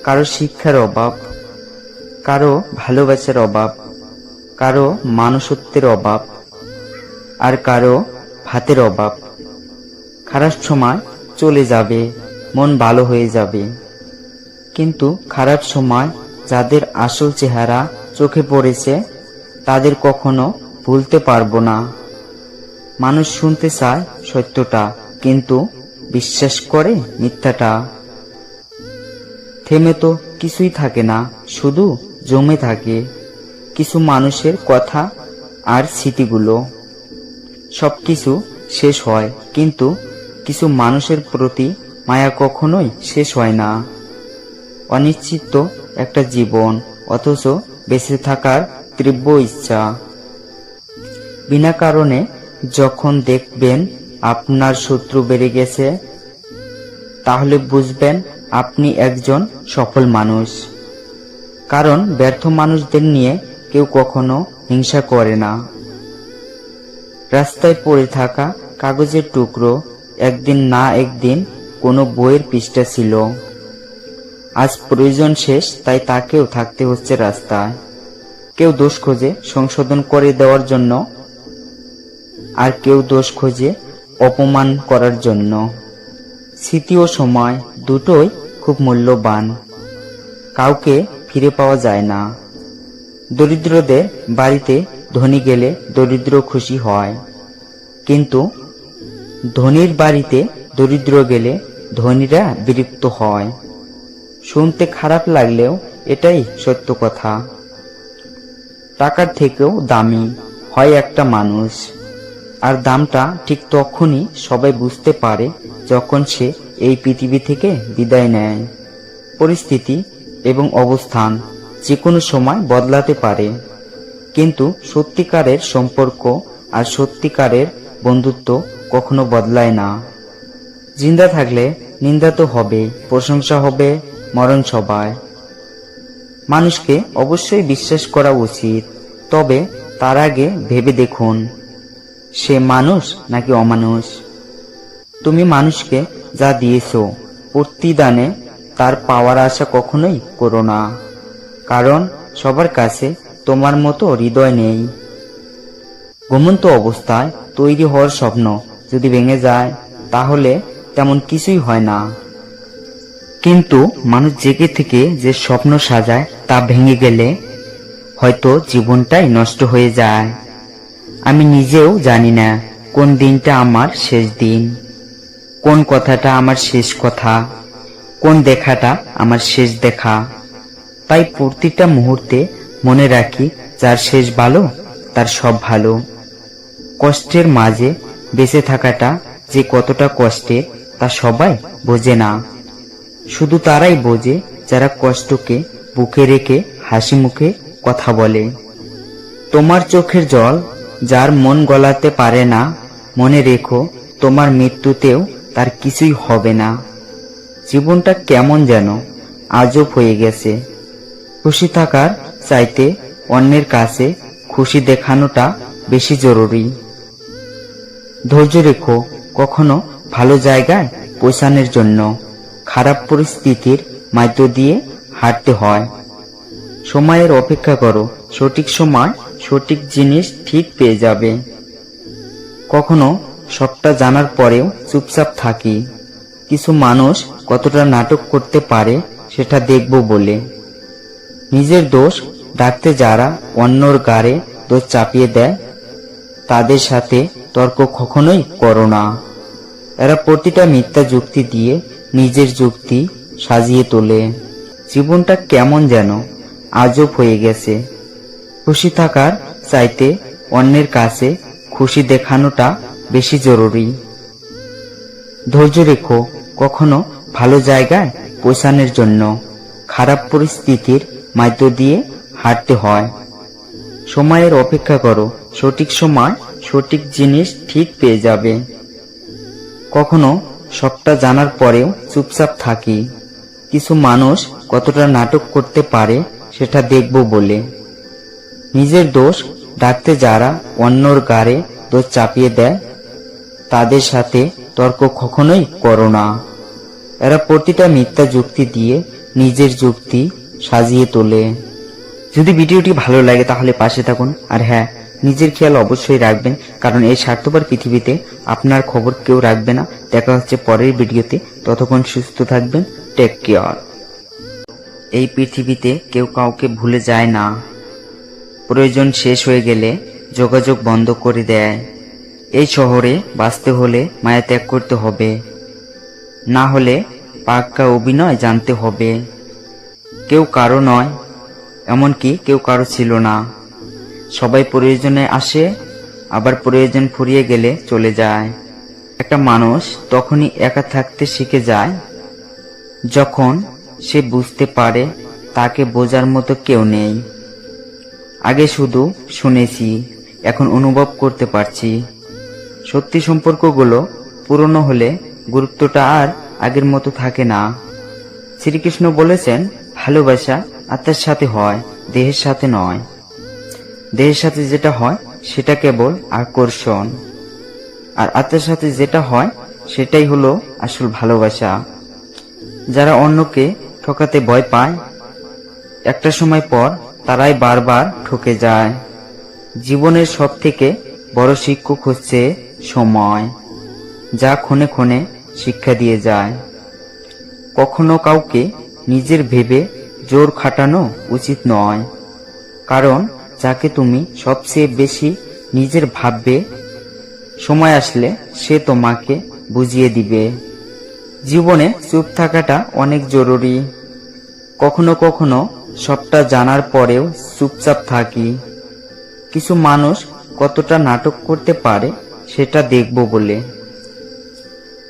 কারো শিক্ষার অভাব, কারো ভালোবাসার অভাব, কারো মানুষত্বের অভাব, আর কারো ভাতের অভাব। খারাপ সময় চলে যাবে, মন ভালো হয়ে যাবে। কিন্তু খারাপ সময় যাদের আসল চেহারা চোখে পড়েছে তাদের কখনো ভুলতে পারবো না। মানুষ শুনতে চায় সত্যটা, কিন্তু বিশ্বাস করে মিথ্যাটা। থেমে তো কিছুই থাকে না, শুধু জমে থাকে কিছু মানুষের কথা আর স্মৃতিগুলো। সবকিছু শেষ হয়, কিন্তু কিছু মানুষের প্রতি মায়া কখনোই শেষ হয় না। অনিশ্চিত একটা জীবন, অথচ বেঁচে থাকার তীব্র ইচ্ছা। বিনা কারণে যখন দেখবেন আপনার শত্রু বেড়ে গেছে, তাহলে বুঝবেন আপনি একজন সফল মানুষ। কারণ ব্যর্থ মানুষদের নিয়ে কেউ কখনো হিংসা করে না। রাস্তায় পড়ে থাকা কাগজের টুকরো একদিন না একদিন কোনো বইয়ের পৃষ্ঠা ছিল। আজ প্রয়োজন শেষ, তাই তাকেও থাকতে হচ্ছে রাস্তায়। কেউ দোষ খোঁজে সংশোধন করে দেওয়ার জন্য, আর কেউ দোষ খোঁজে অপমান করার জন্য। স্মৃতি ও সময় দুটোই খুব মূল্যবান, কাউকে ফিরে পাওয়া যায় না। দরিদ্রদের বাড়িতে ধনী গেলে দরিদ্র খুশি হয়, কিন্তু ধনীর বাড়িতে দরিদ্র গেলে ধনীরা বিরক্ত হয়। শুনতে খারাপ লাগলেও এটাই সত্য কথা। টাকার থেকেও দামি হয় একটা মানুষ, আর দামটা ঠিক তখনই সবাই বুঝতে পারে যখন সে এই পৃথিবী থেকে বিদায় নেয়। পরিস্থিতি এবং অবস্থান যে কোনো সময় বদলাতে পারে, কিন্তু সত্যিকারের সম্পর্ক আর সত্যিকারের বন্ধুত্ব কখনো বদলায় না। জিন্দা থাকলে নিন্দা তো হবে, প্রশংসা হবে, মরণ সবায়। মানুষকে অবশ্যই বিশ্বাস করা উচিত, তবে তার আগে ভেবে দেখুন সে মানুষ নাকি অমানুষ। তুমি মানুষকে যা দিয়েছো প্রতিদানে তার পাওয়ার আশা কখনোই করো না, কারণ সবার কাছে তোমার মতো হৃদয় নেই। ঘুমন্ত অবস্থায় তৈরি হওয়ার স্বপ্ন যদি ভেঙে যায় তাহলে তেমন কিছুই হয় না, কিন্তু মানুষ জেগে থেকে যে স্বপ্ন সাজায় তা ভেঙে গেলে হয়তো জীবনটাই নষ্ট হয়ে যায়। আমি নিজেও জানি না কোন দিনটা আমার শেষ দিন, কোন কথাটা আমার শেষ কথা, কোন দেখাটা আমার শেষ দেখা। তাই প্রতিটা মুহূর্তে মনে রাখি যার শেষ ভালো তার সব ভালো। কষ্টের মাঝে বেঁচে থাকাটা যে কতটা কষ্টের তা সবাই বোঝে না, শুধু তারাই বোঝে যারা কষ্টকে বুকে রেখে হাসি মুখে কথা বলে। তোমার চোখের জল যার মন গলাতে পারে না, মনে রেখো তোমার মৃত্যুতেও তার কিছুই হবে না। জীবনটা কেমন যেন আজব হয়ে গেছে। খুশি থাকার চাইতে অন্যের কাছে খুশি দেখানোটা বেশি জরুরি। ধৈর্য রেখো, কখনো ভালো জায়গায় পৌঁছানোর জন্য খারাপ পরিস্থিতির মধ্য দিয়ে হাঁটতে হয়। সময়ের অপেক্ষা করো, সঠিক সময় সঠিক জিনিস ঠিক পেয়ে যাবে। কখনো সবটা জানার পরেও চুপচাপ থাকি, কিছু মানুষ কতটা নাটক করতে পারে সেটা দেখব বলে। নিজের দোষ ঢাকতে যারা অন্যর গাড়ে দোষ চাপিয়ে দেয়, তাদের সাথে তর্ক কখনোই করো না। এরা প্রতিটা মিথ্যা যুক্তি দিয়ে নিজের যুক্তি সাজিয়ে তোলে। জীবনটা কেমন যেন আজব হয়ে গেছে। খুশি থাকার চাইতে অন্যের কাছে খুশি দেখানোটা বেশি জরুরি। ধৈর্য রেখো, কখনো ভালো জায়গায় পৌঁছানোর জন্য খারাপ পরিস্থিতির মধ্য দিয়ে হাঁটতে হয়। সময়ের অপেক্ষা করো, সঠিক সময় সঠিক জিনিস ঠিক পেয়ে যাবে। কখনো সবটা জানার পরেও চুপচাপ থাকি, কিছু মানুষ কতটা নাটক করতে পারে সেটা দেখব বলে। নিজের দোষ ঢাকতে যারা অন্যর গাড়ে দোষ চাপিয়ে দেয়, তাদের সাথে তর্ক কখনোই করো না। এরা প্রতিটা মিথ্যা যুক্তি দিয়ে নিজের যুক্তি সাজিয়ে তোলে। যদি ভিডিওটি ভালো লাগে তাহলে পাশে থাকুন, আর হ্যাঁ, নিজের খেয়াল অবশ্যই রাখবেন, কারণ এই স্বার্থপর পৃথিবীতে আপনার খবর কেউ রাখবে না। দেখা হচ্ছে পরের ভিডিওতে, ততক্ষণ সুস্থ থাকবেন। Take care. এই পৃথিবীতে কেউ কাউকে ভুলে যায় না, প্রয়োজন শেষ হয়ে গেলে যোগাযোগ বন্ধ করে দেয়। এই শহরে বাঁচতে হলে মায়া ত্যাগ করতে হবে, না হলে পাক্কা অভিনয় জানতে হবে। কেউ কারো নয়, এমনকি কেউ কারো ছিল না। সবাই প্রয়োজনে আসে, আবার প্রয়োজন ফুরিয়ে গেলে চলে যায়। একটা মানুষ তখনই একা থাকতে শিখে যায় যখন সে বুঝতে পারে তাকে বোঝার মতো কেউ নেই। আগে শুধু শুনেছি, এখন অনুভব করতে পারছি। সত্যি সম্পর্কগুলো পুরনো হলে গুরুত্বটা আর আগের মতো থাকে না। শ্রীকৃষ্ণ বলেছেন, ভালোবাসা আত্মার সাথে হয়, দেহের সাথে নয়। দেহের সাথে যেটা হয় সেটা কেবল আকর্ষণ, আর আত্মার সাথে যেটা হয় সেটাই হলো আসল ভালোবাসা। যারা অন্যকে ঠকাতে ভয় পায়, একটা সময় পর তারাই বারবার ঠকে যায়। জীবনের সব থেকে বড় শিক্ষক হচ্ছে সময়, যা ক্ষণে ক্ষণে শিক্ষা দিয়ে যায়। কখনো কাউকে নিজের ভেবে জোর খাটানো উচিত নয়, কারণ যাকে তুমি সবচেয়ে বেশি নিজের ভাববে, সময় আসলে সে তোমাকে বুঝিয়ে দিবে। জীবনে চুপ থাকাটা অনেক জরুরি। কখনো কখনো সবটা জানার পরেও চুপচাপ থাকি, কিছু মানুষ কতটা নাটক করতে পারে সেটা দেখব বলে।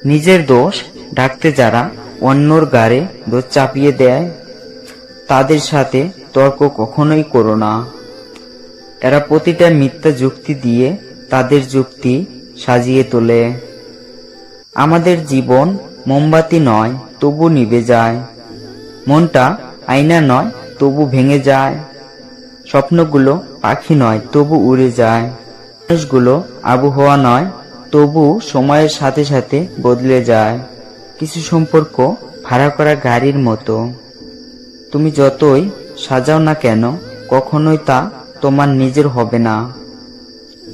নিজের দোষ ঢাকতে যারা অন্যর গাড়ে দোষ চাপিয়ে দেয়, তাদের সাথে তর্ক কখনোই করো না। এরা প্রতিটা মিথ্যা যুক্তি দিয়ে তাদের যুক্তি সাজিয়ে তোলে। আমাদের জীবন মোমবাতি নয়, তবু নিভে যায়। মনটা আয়না নয়, তবু ভেঙে যায়। স্বপ্নগুলো পাখি নয়, তবু উড়ে যায়। মানুষগুলো আবহাওয়া নয়, তবু সময়ের সাথে সাথে বদলে যায়। কিছু সম্পর্ক ভাড়া করা গাড়ির মতো, তুমি যতই সাজাও না কেন কখনোই তা তোমার নিজের হবে না।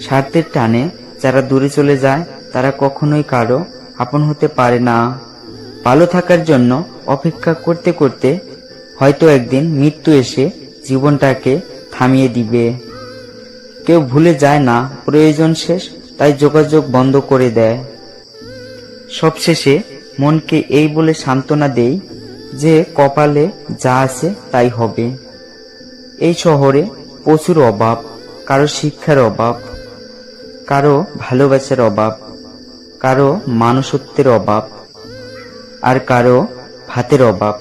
স্বার্থের টানে যারা দূরে চলে যায়, তারা কখনোই কারো আপন হতে পারে না। ভালো থাকার জন্য অপেক্ষা করতে করতে হয়তো একদিন মৃত্যু এসে জীবনটাকে থামিয়ে দিবে। কেউ ভুলে যায় না প্রয়োজন শেষ, তাই যোগাযোগ বন্ধ করে দেয়। সবশেষে মনকে এই বলে সান্ত্বনা দেই যে কপালে যা আছে তাই হবে। এই শহরে প্রচুর অভাব, কারো শিক্ষার অভাব, কারো ভালোবাসার অভাব, কারো মানুষত্বের অভাব, আর কারো ভাতের অভাব।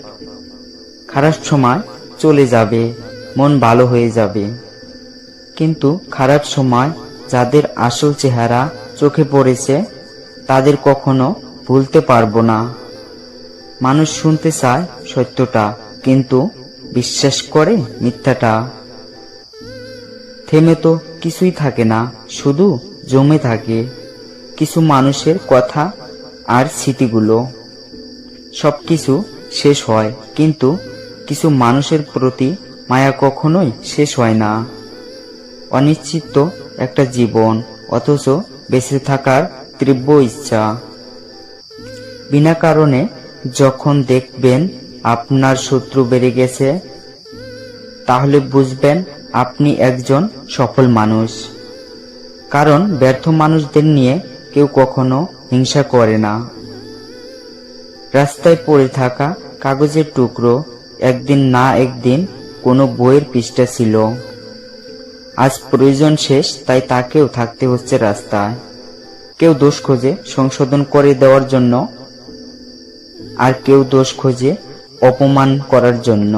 খারাপ সময় চলে যাবে, মন ভালো হয়ে যাবে, কিন্তু খারাপ সময় যাদের আসল চেহারা চোখে পড়েছে তাদের কখনো ভুলতে পারবো না। মানুষ শুনতে চায় সত্যটা, কিন্তু বিশ্বাস করে মিথ্যাটা। থেমে তো কিছুই থাকে না, শুধু জমে থাকে কিছু মানুষের কথা আর স্মৃতিগুলো। সবকিছু শেষ হয়, কিন্তু কিছু মানুষের প্রতি মায়া কখনোই শেষ হয় না। অনিশ্চিত একটা জীবন, অথচ বেঁচে থাকার তীব্র ইচ্ছা। বিনা কারণে যখন দেখবেন আপনার শত্রু বেড়ে গেছে, তাহলে বুঝবেন আপনি একজন সফল মানুষ। কারণ ব্যর্থ মানুষদের নিয়ে কেউ কখনো হিংসা করে না। রাস্তায় পড়ে থাকা কাগজের টুকরো একদিন না একদিন কোনো বইয়ের পৃষ্ঠা ছিল। আজ প্রয়োজন শেষ, তাই তাকেও থাকতে হচ্ছে রাস্তায়। কেউ দোষ খোঁজে সংশোধন করে দেওয়ার জন্য, আর কেউ দোষ খোঁজে অপমান করার জন্য।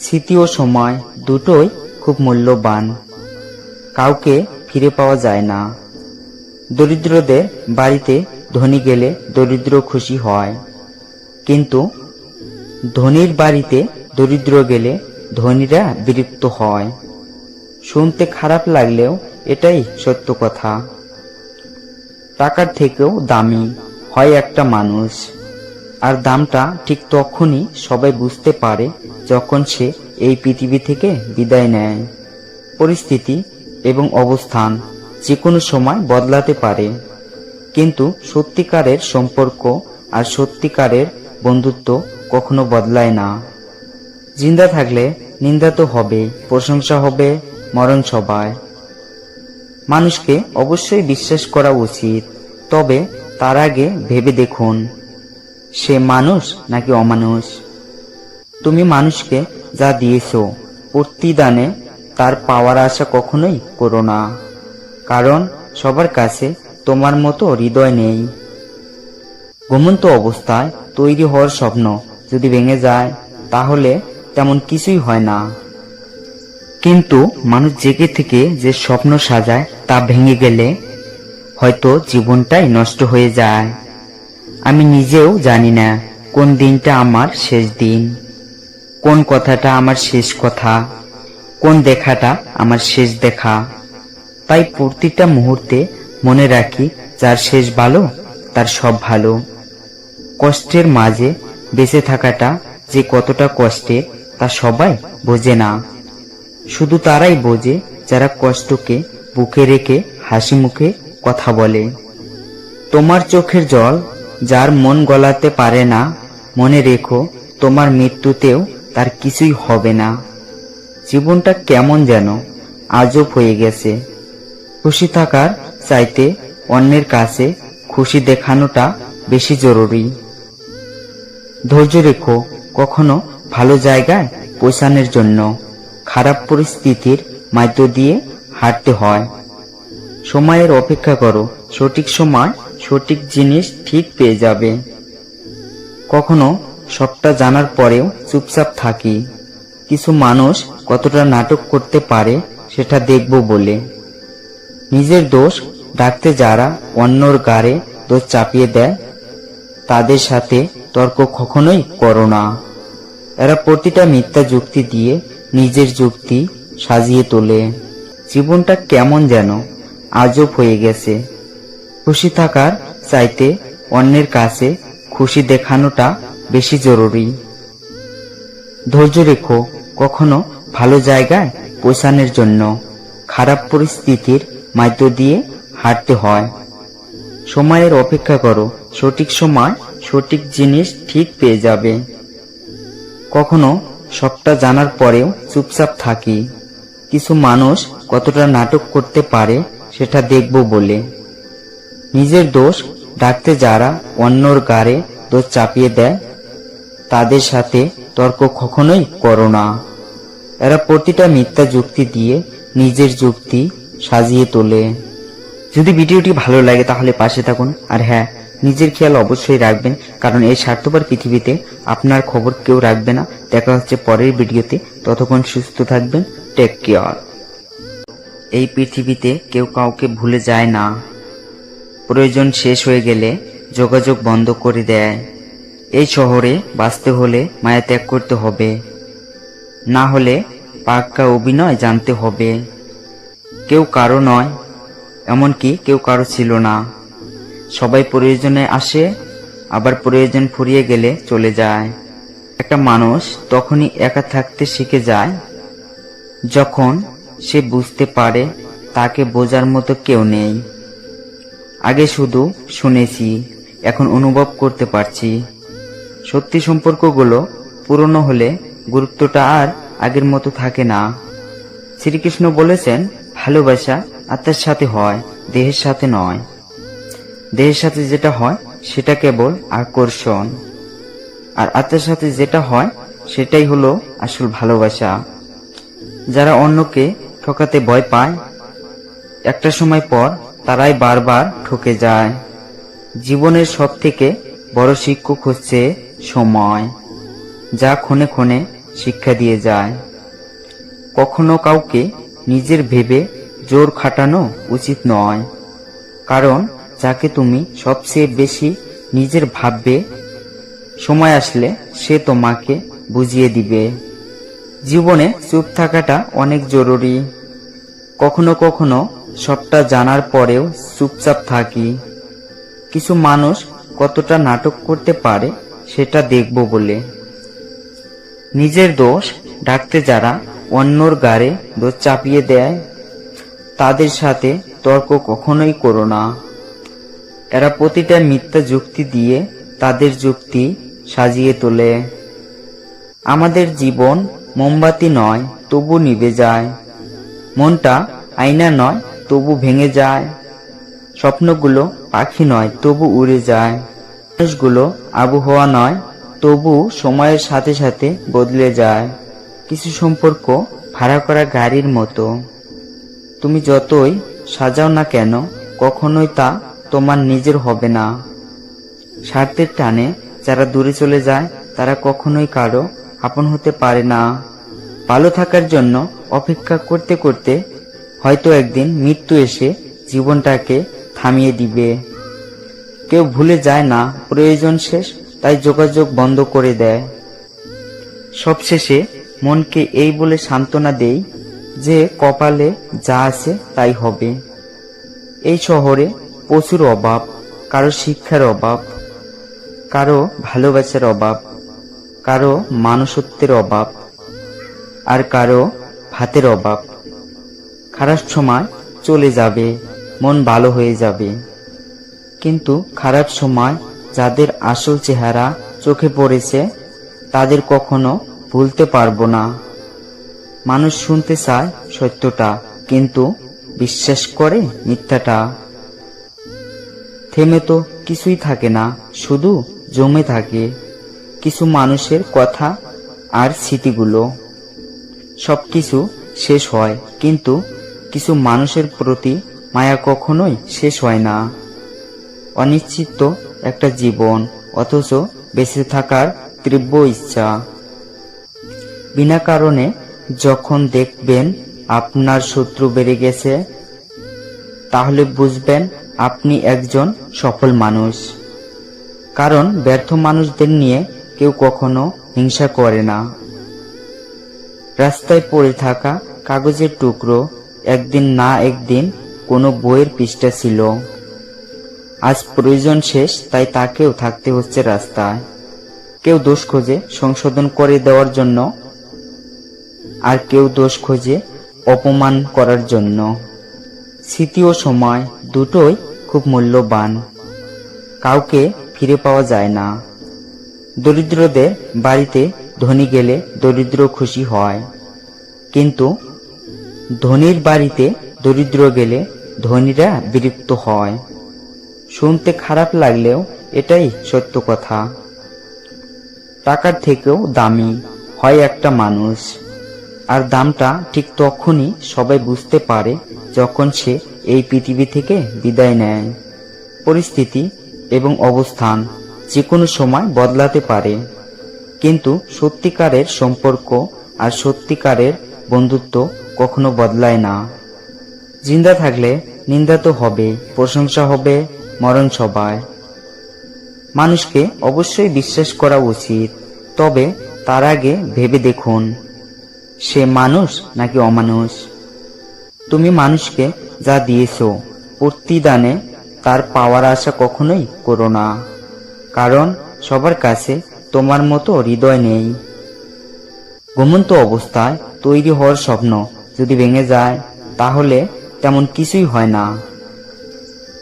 স্মৃতি ও সময় দুটোই খুব মূল্যবান, কাউকে ফিরে পাওয়া যায় না। দরিদ্রদের বাড়িতে ধনী গেলে দরিদ্র খুশি হয়, কিন্তু ধনীর বাড়িতে দরিদ্র গেলে ধনীরা বিরক্ত হয়। শুনতে খারাপ লাগলেও এটাই সত্য কথা। টাকার থেকেও দামি হয় একটা মানুষ, আর দামটা ঠিক তখনই সবাই বুঝতে পারে যখন সে এই পৃথিবী থেকে বিদায় নেয়। পরিস্থিতি এবং অবস্থান যে কোনো সময় বদলাতে পারে, কিন্তু সত্যিকারের সম্পর্ক আর সত্যিকারের বন্ধুত্ব কখনো বদলায় না। জিন্দা থাকলে নিন্দা তো হবে, প্রশংসা হবে, মরণ সবাই। মানুষকে অবশ্যই বিশ্বাস করা উচিত, তবে তার আগে ভেবে দেখুন সে মানুষ নাকি অমানুষ। তুমি মানুষকে যা দিয়েছো, প্রতিদানে তার পাওয়ার আশা কখনোই করো না, কারণ সবার কাছে তোমার মতো হৃদয় নেই। ঘুমন্ত অবস্থায় তৈরি হওয়ার স্বপ্ন যদি ভেঙে যায়, তাহলে তেমন কিছুই হয় না। কিন্তু মানুষ জেগে থেকে যে স্বপ্ন সাজায় তা ভেঙে গেলে হয়তো জীবনটাই নষ্ট হয়ে যায়। আমি নিজেও জানি না কোন দিনটা আমার শেষ দিন, কোন কথাটা আমার শেষ কথা, কোন দেখাটা আমার শেষ দেখা। তাই প্রতিটা মুহূর্তে মনে রাখি, যার শেষ ভালো তার সব ভালো। কষ্টের মাঝে বেঁচে থাকাটা যে কতটা কষ্টের তা সবাই বোঝে না। শুধু তারাই বোঝে যারা কষ্টকে বুকে রেখে হাসি মুখে কথা বলে। তোমার চোখের জল যার মন গলাতে পারে না, মনে রেখো তোমার মৃত্যুতেও তার কিছুই হবে না। জীবনটা কেমন যেন আজব হয়ে গেছে। খুশি থাকার চাইতে অন্যের কাছে খুশি দেখানোটা বেশি জরুরি। ধৈর্য রেখো, কখনো ভালো জায়গায় পৌঁছানোর জন্য খারাপ পরিস্থিতির মধ্য দিয়ে হাঁটতে হয়। সময়ের অপেক্ষা করো, সঠিক সময় সঠিক জিনিস ঠিক পেয়ে যাবে। কখনো সবটা জানার পরেও চুপচাপ থাকি। কিছু মানুষ কতটা নাটক করতে পারে সেটা দেখব বলে। নিজের দোষ ঢাকতে যারা অন্যর গাড়ে দোষ চাপিয়ে দেয়, তাদের সাথে তর্ক কখনোই করো না। এরা প্রতিটা মিথ্যা যুক্তি দিয়ে নিজের যুক্তি সাজিয়ে তোলে। জীবনটা কেমন যেন আজব হয়ে গেছে। খুশি থাকার চাইতে অন্যের কাছে খুশি দেখানোটা বেশি জরুরি। ধৈর্য রেখো, কখনো ভালো জায়গায় পৌঁছানোর জন্য খারাপ পরিস্থিতির মধ্য দিয়ে হাঁটতে হয়। সময়ের অপেক্ষা করো, সঠিক সময় সঠিক জিনিস ঠিক পেয়ে যাবে। কখনো সবটা জানার পরেও চুপচাপ থাকি। কিছু মানুষ কতটা নাটক করতে পারে সেটা দেখব বলে। নিজের দোষ ঢাকতে যারা অন্যর গাড়ে দোষ চাপিয়ে দেয়, তাদের সাথে তর্ক কখনোই করো না। এরা প্রতিটা মিথ্যা যুক্তি দিয়ে নিজের যুক্তি সাজিয়ে তোলে। যদি ভিডিওটি ভালো লাগে তাহলে পাশে থাকুন, আর হ্যাঁ, নিজের খেয়াল অবশ্যই রাখবেন, কারণ এই স্বার্থপর পৃথিবীতে আপনার খবর কেউ রাখবে না। দেখা হচ্ছে পরের ভিডিওতে, ততক্ষণ সুস্থ থাকবেন। Take care. এই পৃথিবীতে কেউ কাউকে ভুলে যায় না। প্রয়োজন শেষ হয়ে গেলে যোগাযোগ বন্ধ করে দেয়। এই শহরে বাঁচতে হলে মায়া ত্যাগ করতে হবে, না হলে পাক্কা অভিনয় জানতে হবে। কেউ কারো নয়, এমনকি কেউ কারো ছিল না। সবাই প্রয়োজনে আসে, আবার প্রয়োজন ফুরিয়ে গেলে চলে যায়। একটা মানুষ তখনই একা থাকতে শিখে যায় যখন সে বুঝতে পারে তাকে বোঝার মতো কেউ নেই। আগে শুধু শুনেছি, এখন অনুভব করতে পারছি। সত্যি সম্পর্কগুলো পুরনো হলে গুরুত্বটা আর আগের মতো থাকে না। শ্রীকৃষ্ণ বলেছেন, ভালোবাসা আত্মার সাথে হয়, দেহের সাথে নয়। দেহের সাথে যেটা হয় সেটা কেবল আকর্ষণ, আর আত্মার সাথে যেটা হয় সেটাই হলো আসল ভালোবাসা। যারা অন্যকে ঠকাতে ভয় পায়, একটা সময় পর তারাই বারবার ঠকে যায়। জীবনের সব থেকে বড় শিক্ষক হচ্ছে সময়, যা ক্ষণে ক্ষণে শিক্ষা দিয়ে যায়। কখনো কাউকে নিজের ভেবে জোর খাটানো উচিত নয়, কারণ যাকে তুমি সবচেয়ে বেশি নিজের ভাববে, সময় আসলে সে তোমাকে বুঝিয়ে দিবে। জীবনে চুপ থাকাটা অনেক জরুরি। কখনো কখনো সবটা জানার পরেও চুপচাপ থাকি। কিছু মানুষ কতটা নাটক করতে পারে সেটা দেখব বলে। নিজের দোষ ঢাকতে যারা অন্যর গাড়ে দোষ চাপিয়ে দেয়, তাদের সাথে তর্ক কখনোই করো না। এরা প্রতিটা মিথ্যা যুক্তি দিয়ে তাদের যুক্তি সাজিয়ে তোলে। আমাদের জীবন মোমবাতি নয়, তবু নিভে যায়। মনটা আয়না নয়, তবু ভেঙে যায়। স্বপ্নগুলো পাখি নয়, তবু উড়ে যায়। মানুষগুলো আবহাওয়া নয়, তবু সময়ের সাথে সাথে বদলে যায়। কিছু সম্পর্ক ভাড়া করা গাড়ির মতো, তুমি যতই সাজাও না কেন কখনোই তা তোমার নিজের হবে না। স্বার্থের টানে যারা দূরে চলে যায় তারা কখনোই কারো আপন হতে পারে না। ভালো থাকার জন্য অপেক্ষা করতে করতে হয়তো একদিন মৃত্যু এসে জীবনটাকে থামিয়ে দিবে। কেউ ভুলে যায় না প্রয়োজন শেষ, তাই যোগাযোগ বন্ধ করে দেয়। সবশেষে মনকে এই বলে সান্ত্বনা দেই যে কপালে যা আছে তাই হবে। এই শহরে প্রচুর অভাব, কারো শিক্ষার অভাব, কারো ভালোবাসার অভাব, কারো মানুষত্বের অভাব, আর কারো ভাতের অভাব। খারাপ সময় চলে যাবে, মন ভালো হয়ে যাবে, কিন্তু খারাপ সময় যাদের আসল চেহারা চোখে পড়েছে তাদের কখনো ভুলতে পারবো না। মানুষ শুনতে চায় সত্যটা, কিন্তু বিশ্বাস করে মিথ্যাটা। থেমে তো কিছুই থাকে না, শুধু জমে থাকে কিছু মানুষের কথা আর স্মৃতিগুলো। সবকিছু শেষ হয়, কিন্তু কিছু মানুষের প্রতি মায়া কখনোই শেষ হয় না। অনিশ্চিত একটা জীবন, অথচ বেঁচে থাকার তীব্র ইচ্ছা। বিনা কারণে যখন দেখবেন আপনার শত্রু বেড়ে গেছে, তাহলে বুঝবেন আপনি একজন সফল মানুষ। কারণ ব্যর্থ মানুষদের নিয়ে কেউ কখনো হিংসা করে না। রাস্তায় পড়ে থাকা কাগজের টুকরো একদিন না একদিন কোনো বইয়ের পৃষ্ঠা ছিল। আজ প্রয়োজন শেষ, তাই তাকেও থাকতে হচ্ছে রাস্তায়। কেউ দোষ খোঁজে সংশোধন করে দেওয়ার জন্য, আর কেউ দোষ খোঁজে অপমান করার জন্য। স্মৃতি ও সময় দুটোই খুব মূল্যবান, কাউকে ফিরে পাওয়া যায় না। দরিদ্রদের বাড়িতে ধনী গেলে দরিদ্র খুশি হয়, কিন্তু ধনীর বাড়িতে দরিদ্র গেলে ধনীরা বিরক্ত হয়। শুনতে খারাপ লাগলেও এটাই সত্য কথা। টাকার থেকেও দামি হয় একটা মানুষ, আর দামটা ঠিক তখনই সবাই বুঝতে পারে যখন সে এই পৃথিবী থেকে বিদায় নেয়। পরিস্থিতি এবং অবস্থান যে কোনো সময় বদলাতে পারে, কিন্তু সত্যিকারের সম্পর্ক আর সত্যিকারের বন্ধুত্ব কখনো বদলায় না। জিন্দা থাকলে নিন্দা তো হবে, প্রশংসা হবে মরণ সভায়। মানুষকে অবশ্যই বিশ্বাস করা উচিত, তবে তার আগে ভেবে দেখুন সে মানুষ নাকি অমানুষ। তুমি মানুষকে যা দিয়েছো প্রতিদানে তার পাওয়ার আশা কখনোই করো না, কারণ সবার কাছে তোমার মতো হৃদয় নেই। ঘুমন্ত অবস্থায় তৈরি হওয়ার স্বপ্ন যদি ভেঙে যায় তাহলে তেমন কিছুই হয় না,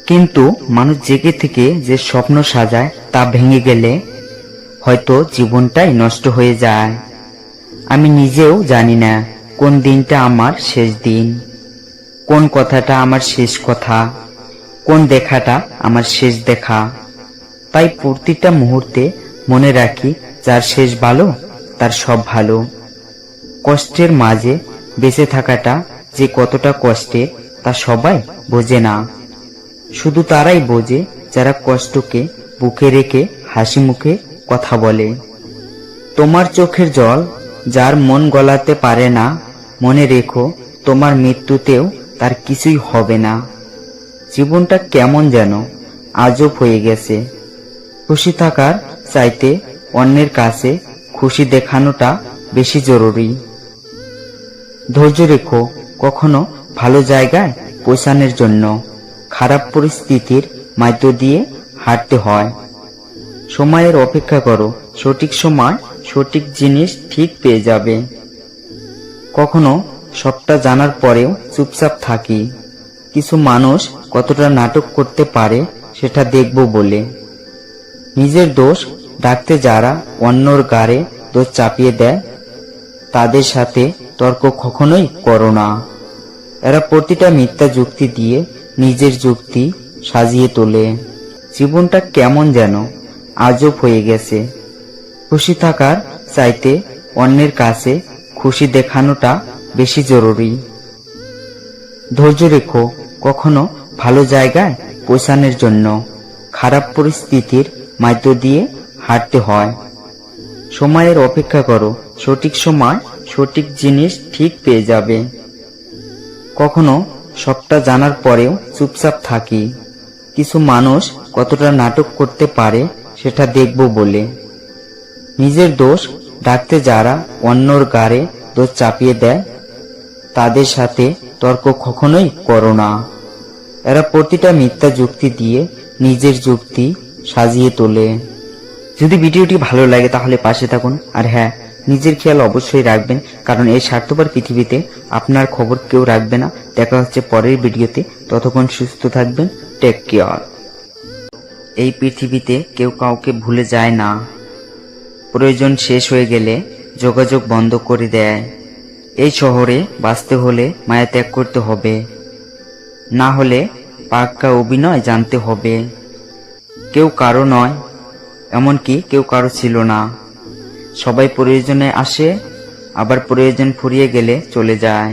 কিন্তু মানুষ জেগে থেকে যে স্বপ্ন সাজায় তা ভেঙে গেলে হয়তো জীবনটাই নষ্ট হয়ে যায়। আমি নিজেও জানি না কোন দিনটা আমার শেষ দিন, কোন কথাটা আমার শেষ কথা, কোন দেখাটা আমার শেষ দেখা। তাই প্রতিটা মুহূর্তে মনে রাখি, যার শেষ ভালো তার সব ভালো। কষ্টের মাঝে বেঁচে থাকাটা যে কতটা কষ্টের তা সবাই বোঝে না, শুধু তারাই বোঝে যারা কষ্টকে বুকে রেখে হাসি মুখে কথা বলে। তোমার চোখের জল যার মন গলাতে পারে না, মনে রেখো তোমার মৃত্যুতেও তার কিছুই হবে না। জীবনটা কেমন যেন আজব হয়ে গেছে। খুশি থাকার চাইতে অন্যের কাছে খুশি দেখানোটা বেশি জরুরি। ধৈর্য রেখো, কখনো ভালো জায়গায় পৌঁছানোর জন্য খারাপ পরিস্থিতির মধ্য দিয়ে হাঁটতে হয়। সময়ের অপেক্ষা করো, সঠিক সময় সঠিক জিনিস ঠিক পেয়ে যাবে। কখনো সবটা জানার পরেও চুপচাপ থাকি। কিছু মানুষ কতটা নাটক করতে পারে সেটা দেখব বলে। নিজের দোষ ঢাকতে যারা অন্যর ঘাড়ে দোষ চাপিয়ে দেয় তাদের সাথে তর্ক কখনোই করো না। এরা প্রতিটা মিথ্যা যুক্তি দিয়ে নিজের যুক্তি সাজিয়ে তোলে। জীবনটা কেমন যেন আজব হয়ে গেছে। খুশি থাকার চাইতে অন্যের কাছে খুশি দেখানোটা বেশি জরুরি। ধৈর্য রেখো, কখনো ভালো জায়গায় পৌঁছানোর জন্য খারাপ পরিস্থিতির মধ্য দিয়ে হাঁটতে হয়। সময়ের অপেক্ষা করো, সঠিক সময় সঠিক জিনিস ঠিক পেয়ে যাবে। কখনো সবটা জানার পরেও চুপচাপ থাকি। কিছু মানুষ কতটা নাটক করতে পারে সেটা দেখব বলে। নিজের দোষ ঢাকতে যারা অন্যর ঘাড়ে দোষ চাপিয়ে দেয় তাদের সাথে তর্ক কখনোই করো না। এরা প্রতিটা মিথ্যা যুক্তি দিয়ে নিজের যুক্তি সাজিয়ে তোলে। যদি ভিডিওটি ভালো লাগে তাহলে পাশে থাকুন, আর হ্যাঁ, নিজের খেয়াল অবশ্যই রাখবেন, কারণ এই স্বার্থপর পৃথিবীতে আপনার খবর কেউ রাখবে না। দেখা হচ্ছে পরের ভিডিওতে, ততক্ষণ সুস্থ থাকবেন। Take care. এই পৃথিবীতে কেউ কাউকে ভুলে যায় না। প্রয়োজন শেষ হয়ে গেলে যোগাযোগ বন্ধ করে দেয়। এই শহরে বাঁচতে হলে মায়া ত্যাগ করতে হবে, না হলে পাক্কা অভিনয় জানতে হবে। কেউ কারো নয়, এমনকি কেউ কারো ছিল না। সবাই প্রয়োজনে আসে, আবার প্রয়োজন ফুরিয়ে গেলে চলে যায়।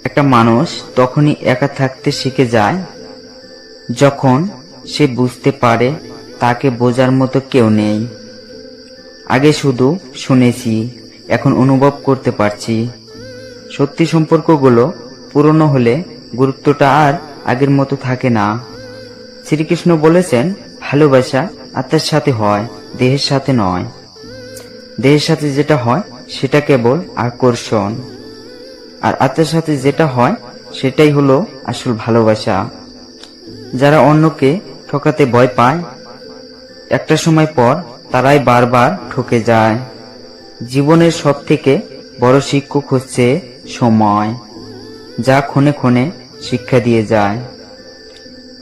একটা মানুষ তখনই একা থাকতে শিখে যায় যখন সে বুঝতে পারে তাকে বোঝার মতো কেউ নেই। আগে শুধু শুনেছি, এখন অনুভব করতে পারছি। সত্যি সম্পর্কগুলো পুরনো হলে গুরুত্বটা আর আগের মতো থাকে না। শ্রীকৃষ্ণ বলেছেন, ভালোবাসা আত্মার সাথে হয়, দেহের সাথে নয়। দেহের সাথে যেটা হয় সেটা কেবল আকর্ষণ, আর আত্মার সাথে যেটা হয় সেটাই হলো আসল ভালোবাসা। যারা অন্যকে ঠকাতে ভয় পায়, একটা সময় পর তারাই বারবার ঠকে যায়। জীবনের সব থেকে বড় শিক্ষক হচ্ছে সময়, যা ক্ষণে ক্ষণে শিক্ষা দিয়ে যায়।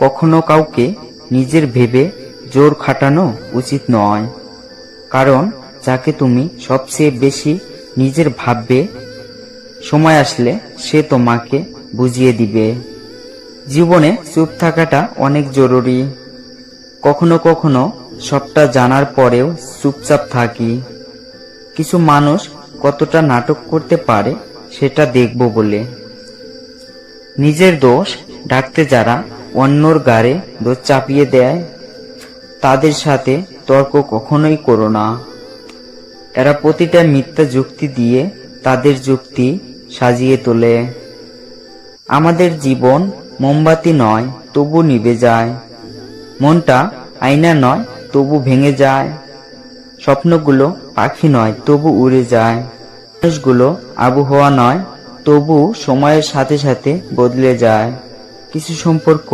কখনো কাউকে নিজের ভেবে জোর খাটানো উচিত নয়, কারণ যাকে তুমি সবচেয়ে বেশি নিজের ভাববে, সময় আসলে সে তোমাকে বুঝিয়ে দিবে। জীবনে চুপ থাকাটা অনেক জরুরি। কখনো কখনো সবটা জানার পরেও চুপচাপ থাকি। কিছু মানুষ কতটা নাটক করতে পারে সেটা দেখব বলে। নিজের দোষ ঢাকতে যারা অন্যর ঘাড়ে দোষ চাপিয়ে দেয় তাদের সাথে তর্ক কখনোই করো না। এরা প্রতিটা মিথ্যা যুক্তি দিয়ে তাদের যুক্তি সাজিয়ে তোলে। আমাদের জীবন মোমবাতি নয়, তবু নিভে যায়। মনটা আয়না নয়, তবু ভেঙে যায়। স্বপ্নগুলো পাখি নয়, তবু উড়ে যায়। মানুষগুলো আবহাওয়া নয়, তবু সময়ের সাথে সাথে বদলে যায়। কিছু সম্পর্ক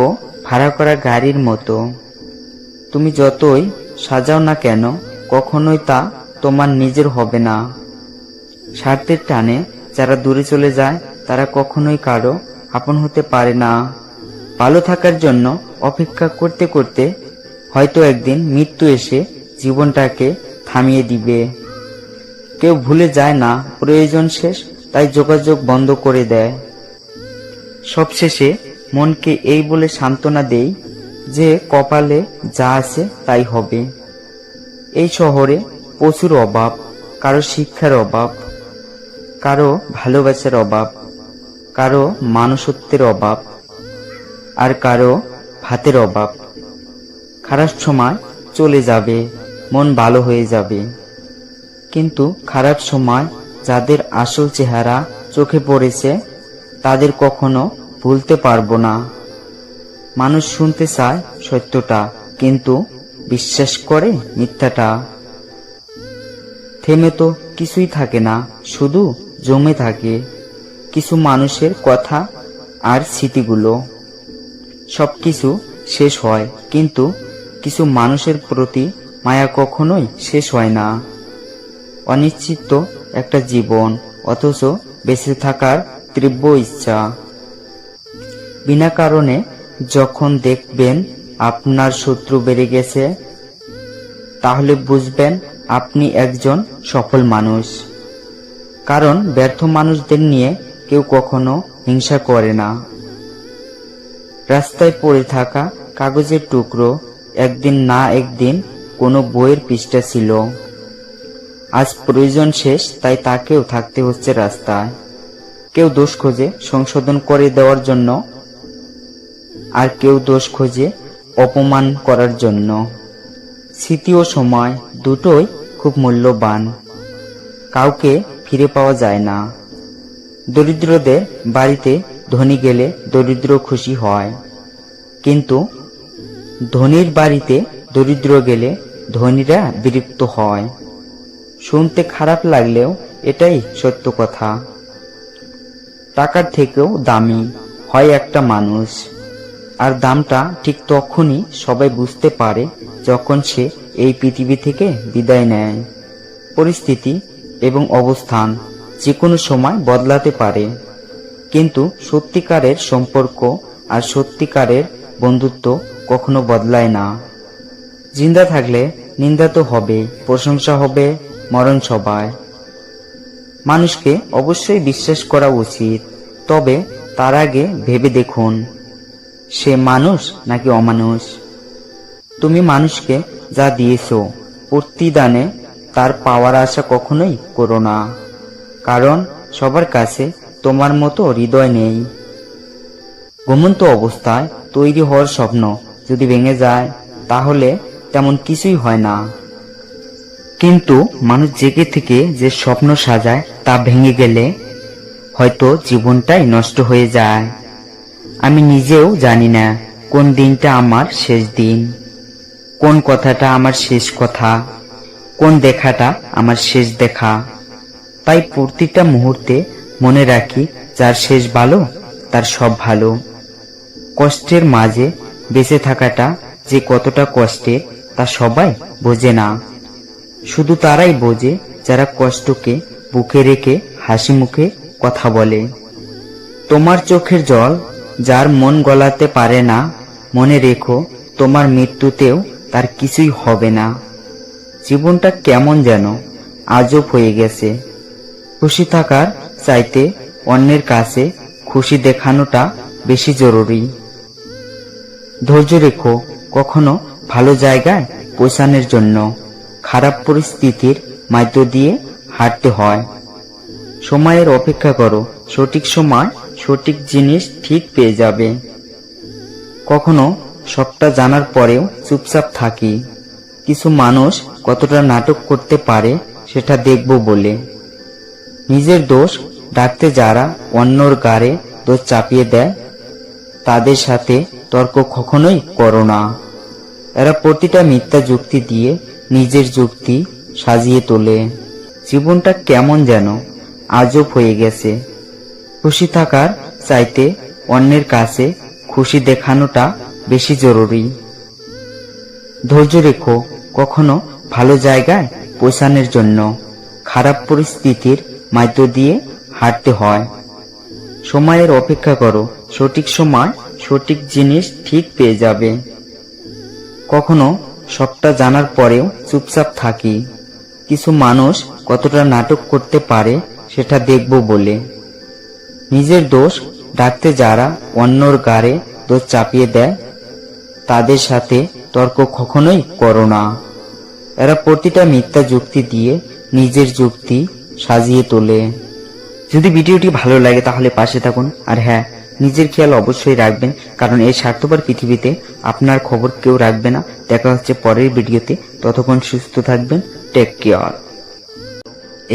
ভাড়া করা গাড়ির মতো, তুমি যতই সাজাও না কেন কখনোই তা তোমার নিজের হবে না। স্বার্থের টানে যারা দূরে চলে যায় তারা কখনোই কারো আপন হতে পারে না। ভালো থাকার জন্য অপেক্ষা করতে করতে হয়তো একদিন মৃত্যু এসে জীবনটাকে থামিয়ে দিবে। কেউ ভুলে যায় না প্রয়োজন শেষ, তাই যোগাযোগ বন্ধ করে দেয়। সবশেষে মনকে এই বলে সান্ত্বনা দেই যে কপালে যা আছে তাই হবে। এই শহরে প্রচুর অভাব, কারো শিক্ষার অভাব, কারো ভালোবাসার অভাব, কারো মানুষত্বের অভাব, আর কারো ভাতের অভাব। খারাপ সময় চলে যাবে, মন ভালো হয়ে যাবে, কিন্তু খারাপ সময় যাদের আসল চেহারা চোখে পড়েছে তাদের কখনো ভুলতে পারবো না। মানুষ শুনতে চায় সত্যটা, কিন্তু বিশ্বাস করে মিথ্যাটা। থেমে তো কিছুই থাকে না, শুধু জমে থাকে কিছু মানুষের কথা আর স্মৃতিগুলো। সবকিছু শেষ হয়, কিন্তু কিছু মানুষের প্রতি মায়া কখনোই শেষ হয় না। অনিশ্চিত একটা জীবন, অথচ বেঁচে থাকার তীব্র ইচ্ছা। বিনা কারণে যখন দেখবেন আপনার শত্রু বেড়ে গেছে, তাহলে বুঝবেন আপনি একজন সফল মানুষ। কারণ ব্যর্থ মানুষদের নিয়ে কেউ কখনো হিংসা করে না। রাস্তায় পড়ে থাকা কাগজের টুকরো একদিন না একদিন কোনো বইয়ের পৃষ্ঠা ছিল। আজ প্রয়োজন শেষ, তাই তাকেও থাকতে হচ্ছে রাস্তায়। কেউ দোষ খোঁজে সংশোধন করে দেওয়ার জন্য, আর কেউ দোষ খোঁজে অপমান করার জন্য। স্মৃতি ও সময় দুটোই খুব মূল্যবান, কাউকে ফিরে পাওয়া যায় না। দরিদ্রদের বাড়িতে ধনী গেলে দরিদ্র খুশি হয়, কিন্তু ধনীর বাড়িতে দরিদ্র গেলে ধনীরা বিরক্ত হয়। শুনতে খারাপ লাগলেও এটাই সত্য কথা। টাকার থেকেও দামি হয় একটা মানুষ, আর দামটা ঠিক তখনই সবাই বুঝতে পারে যখন সে এই পৃথিবী থেকে বিদায় নেয়। পরিস্থিতি এবং অবস্থান যে কোনো সময় বদলাতে পারে, কিন্তু সত্যিকারের সম্পর্ক আর সত্যিকারের বন্ধুত্ব কখনো বদলায় না। জিন্দা থাকলে নিন্দা তো হবে, প্রশংসা হবে মরণ সভায়। মানুষকে অবশ্যই বিশ্বাস করা উচিত, তবে তার আগে ভেবে দেখুন সে মানুষ নাকি অমানুষ। তুমি মানুষকে যা দিয়েছো প্রতিদানে তার পাওয়ার আশা কখনোই করো না, কারণ সবার কাছে তোমার মতো হৃদয় নেই। ঘুমন্ত অবস্থায় তৈরি হওয়ার স্বপ্ন যদি ভেঙে যায় তাহলে তেমন কিছুই হয় না, কিন্তু মানুষ জেগে থেকে যে স্বপ্ন সাজায় তা ভেঙে গেলে হয়তো জীবনটাই নষ্ট হয়ে যায়। আমি নিজেও জানি না কোন দিনটা আমার শেষ দিন, কোন কথাটা আমার শেষ কথা, কোন দেখাটা আমার শেষ দেখা। তাই প্রতিটা মুহূর্তে মনে রাখি যার শেষ ভালো তার সব ভালো। কষ্টের মাঝে বেঁচে থাকাটা যে কতটা কষ্টের তা সবাই বোঝে না, শুধু তারাই বোঝে যারা কষ্টকে বুকে রেখে হাসি মুখে কথা বলে। তোমার চোখের জল যার মন গলাতে পারে না, মনে রেখো তোমার মৃত্যুতেও তার কিছুই হবে না। জীবনটা কেমন যেন আজব হয়ে গেছে। খুশি থাকার চাইতে অন্যের কাছে খুশি দেখানোটা বেশি জরুরি। ধৈর্য রেখো, কখনো ভালো জায়গায় পৌঁছানোর জন্য খারাপ পরিস্থিতির মধ্য দিয়ে হাঁটতে হয়। সময়ের অপেক্ষা করো, সঠিক সময় সঠিক জিনিস ঠিক পেয়ে যাবে। কখনো সবটা জানার পরেও চুপচাপ থাকি। কিছু মানুষ কতটা নাটক করতে পারে সেটা দেখব বলে। নিজের দোষ ডাকতে যারা অন্যর গাড়ে দোষ চাপিয়ে দেয় তাদের সাথে তর্ক কখনোই করো না। এরা প্রতিটা মিথ্যা যুক্তি দিয়ে নিজের যুক্তি সাজিয়ে তোলে। জীবনটা কেমন যেন আজব হয়ে গেছে। খুশি থাকার চাইতে অন্যের কাছে খুশি দেখানোটা বেশি জরুরি। ধৈর্য রেখো, কখনো ভালো জায়গায় পৌঁছানোর জন্য খারাপ পরিস্থিতির মধ্য দিয়ে হাঁটতে হয়। সময়ের অপেক্ষা করো, সঠিক সময় সঠিক জিনিস ঠিক পেয়ে যাবে। কখনো সবটা জানার পরেও চুপচাপ থাকি। কিছু মানুষ কতটা নাটক করতে পারে সেটা দেখব বলে। নিজের দোষ ঢাকতে যারা অন্যর ঘাড়ে দোষ চাপিয়ে দেয়, তাদের সাথে তর্ক কখনোই করো না। এরা প্রতিটা মিথ্যা যুক্তি দিয়ে নিজের যুক্তি সাজিয়ে তোলে। যদি ভিডিওটি ভালো লাগে তাহলে পাশে থাকুন, আর হ্যাঁ, নিজের খেয়াল অবশ্যই রাখবেন, কারণ এই স্বার্থপর পৃথিবীতে আপনার খবর কেউ রাখবে না। দেখা হচ্ছে পরের ভিডিওতে, ততক্ষণ সুস্থ থাকবেন। Take care.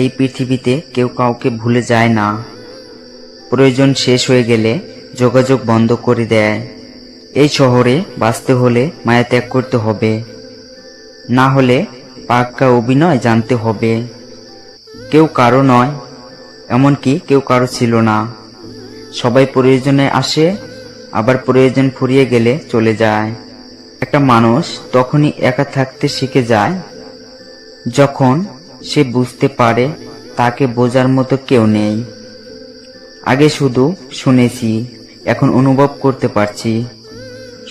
এই পৃথিবীতে কেউ কাউকে ভুলে যায় না। প্রয়োজন শেষ হয়ে গেলে যোগাযোগ বন্ধ করে দেয়। এই শহরে বাঁচতে হলে মায়া ত্যাগ করতে হবে, না হলে পাক্কা অভিনয় জানতে হবে। কেউ কারো নয়, এমনকি কেউ কারো ছিল না। সবাই প্রয়োজনে আসে, আবার প্রয়োজন ফুরিয়ে গেলে চলে যায়। একটা মানুষ তখনই একা থাকতে শিখে যায় যখন সে বুঝতে পারে তাকে বোঝার মতো কেউ নেই। আগে শুধু শুনেছি, এখন অনুভব করতে পারছি।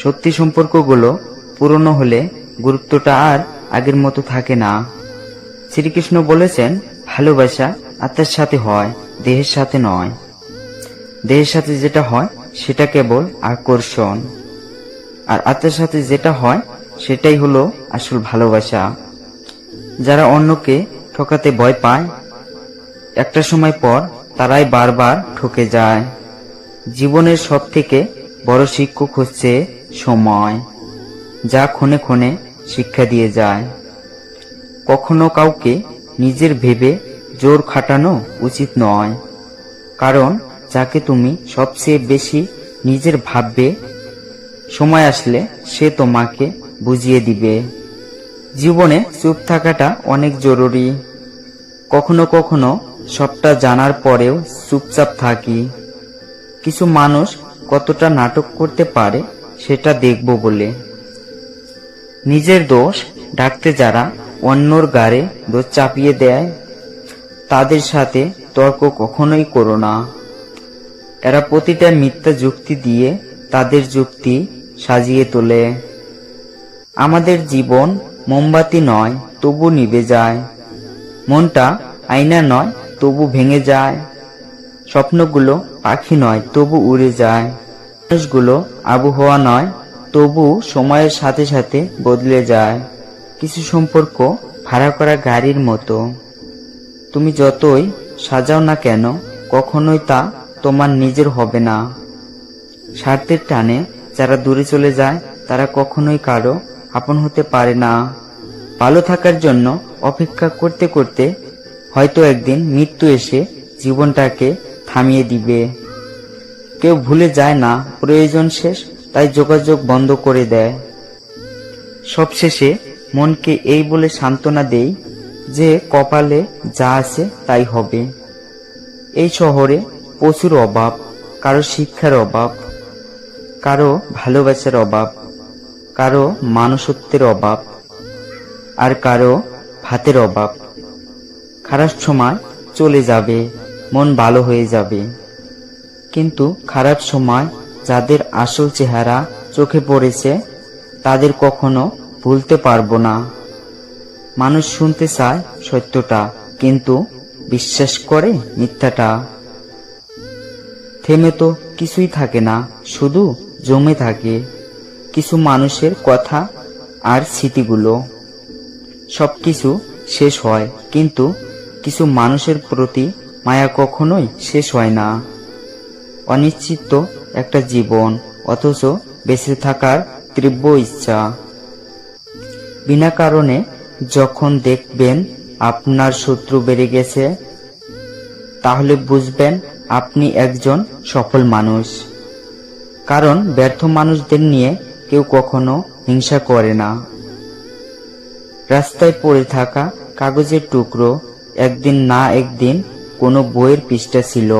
সত্যি সম্পর্কগুলো পুরনো হলে গুরুত্বটা আর আগের মতো থাকে না। শ্রীকৃষ্ণ বলেছেন, ভালোবাসা আত্মার সাথে হয়, দেহের সাথে নয়। দেহের সাথে যেটা হয় সেটা কেবল আকর্ষণ, আর আত্মার সাথে যেটা হয় সেটাই হলো আসল ভালোবাসা। যারা অন্যকে ঠকাতে ভয় পায়, একটা সময় পর তারাই বারবার ঠকে যায়। জীবনের সব থেকে বড় শিক্ষক হচ্ছে সময়, যা ক্ষণে ক্ষণে শিক্ষা দিয়ে যায়। কখনো কাউকে নিজের ভেবে জোর খাটানো উচিত নয়, কারণ যাকে তুমি সবচেয়ে বেশি নিজের ভাববে, সময় আসলে সে তোমাকে বুঝিয়ে দিবে। জীবনে চুপ থাকাটা অনেক জরুরি। কখনো কখনো সবটা জানার পরেও চুপচাপ থাকি। কিছু মানুষ কতটা নাটক করতে পারে সেটা দেখব বলে। নিজের দোষ ঢাকতে যারা অন্যর ঘাড়ে দোষ চাপিয়ে দেয়, তাদের সাথে তর্ক কখনোই করো না। এরা প্রতিটা মিথ্যা যুক্তি দিয়ে তাদের যুক্তি সাজিয়ে তোলে। আমাদের জীবন মোমবাতি নয়, তবু নিভে যায়। মনটা আয়না নয়, তবু ভেঙে যায়। স্বপ্নগুলো পাখি নয়, তবু উড়ে যায়। মানুষগুলো আবহাওয়া নয়, তবু সময়ের সাথে সাথে বদলে যায়। কিছু সম্পর্ক ভাড়া করা গাড়ির মতো, তুমি যতই সাজাও না কেন কখনোই তা তোমার নিজের হবে না। স্বার্থের টানে যারা দূরে চলে যায়, তারা কখনোই কারো আপন হতে পারে না। ভালো থাকার জন্য অপেক্ষা করতে করতে হয়তো একদিন মৃত্যু এসে জীবনটাকে থামিয়ে দিবে। কেউ ভুলে যায় না প্রয়োজন শেষ, তাই যোগাযোগ বন্ধ করে দেয়। সবশেষে মনকে এই বলে সান্ত্বনা দেই যে কপালে যা আছে তাই হবে। এই শহরে প্রচুর অভাব, কারো শিক্ষার অভাব, কারো ভালোবাসার অভাব, কারো মানুষত্বের অভাব, আর কারো ভাতের অভাব। খারাপ সময় চলে যাবে, মন ভালো হয়ে যাবে, কিন্তু খারাপ সময় যাদের আসল চেহারা চোখে পড়েছে তাদের কখনো ভুলতে পারবো না। মানুষ শুনতে চায় সত্যটা, কিন্তু বিশ্বাস করে মিথ্যাটা। থেমে তো কিছুই থাকে না, শুধু জমে থাকে কিছু মানুষের কথা আর স্মৃতিগুলো। সবকিছু শেষ হয়, কিন্তু কিছু মানুষের প্রতি মায়া কখনোই শেষ হয় না। অনিশ্চিত একটা জীবন, অথচ বেঁচে থাকার তীব্র ইচ্ছা। বিনা কারণে যখন দেখবেন আপনার শত্রু বেড়ে গেছে, তাহলে বুঝবেন আপনি একজন সফল মানুষ। কারণ ব্যর্থ মানুষদের নিয়ে কেউ কখনো হিংসা করে না। রাস্তায় পড়ে থাকা কাগজের টুকরো একদিন না একদিন কোনো বইয়ের পৃষ্ঠা ছিল।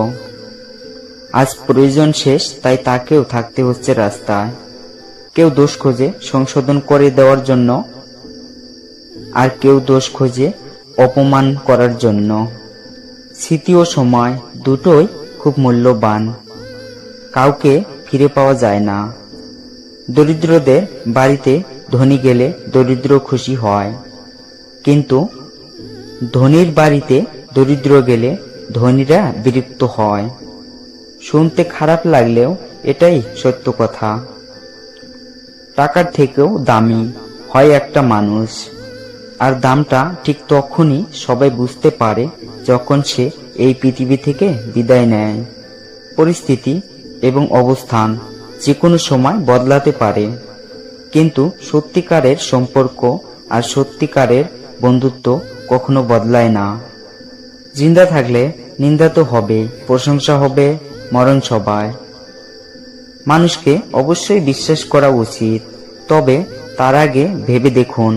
আজ প্রয়োজন শেষ, তাই তাকেও থাকতে হচ্ছে রাস্তায়। কেউ দোষ খোঁজে সংশোধন করে দেওয়ার জন্য, আর কেউ দোষ খোঁজে অপমান করার জন্য। স্মৃতি ও সময় দুটোই খুব মূল্যবান, কাউকে ফিরে পাওয়া যায় না। দরিদ্রদের বাড়িতে ধনী গেলে দরিদ্র খুশি হয়, কিন্তু ধনীর বাড়িতে দরিদ্র গেলে ধনীরা বিরক্ত হয়। শুনতে খারাপ লাগলেও এটাই সত্য কথা। টাকার থেকেও দামি হয় একটা মানুষ, আর দামটা ঠিক তখনই সবাই বুঝতে পারে যখন সে এই পৃথিবী থেকে বিদায় নেয়। পরিস্থিতি এবং অবস্থান যে কোনো সময় বদলাতে পারে, কিন্তু সত্যিকারের সম্পর্ক আর সত্যিকারের বন্ধুত্ব কখনো বদলায় না। জিন্দা থাকলে নিন্দা তো হবে, প্রশংসা হবে, মরণ সবাই। মানুষকে অবশ্যই বিশ্বাস করা উচিত, তবে তার আগে ভেবে দেখুন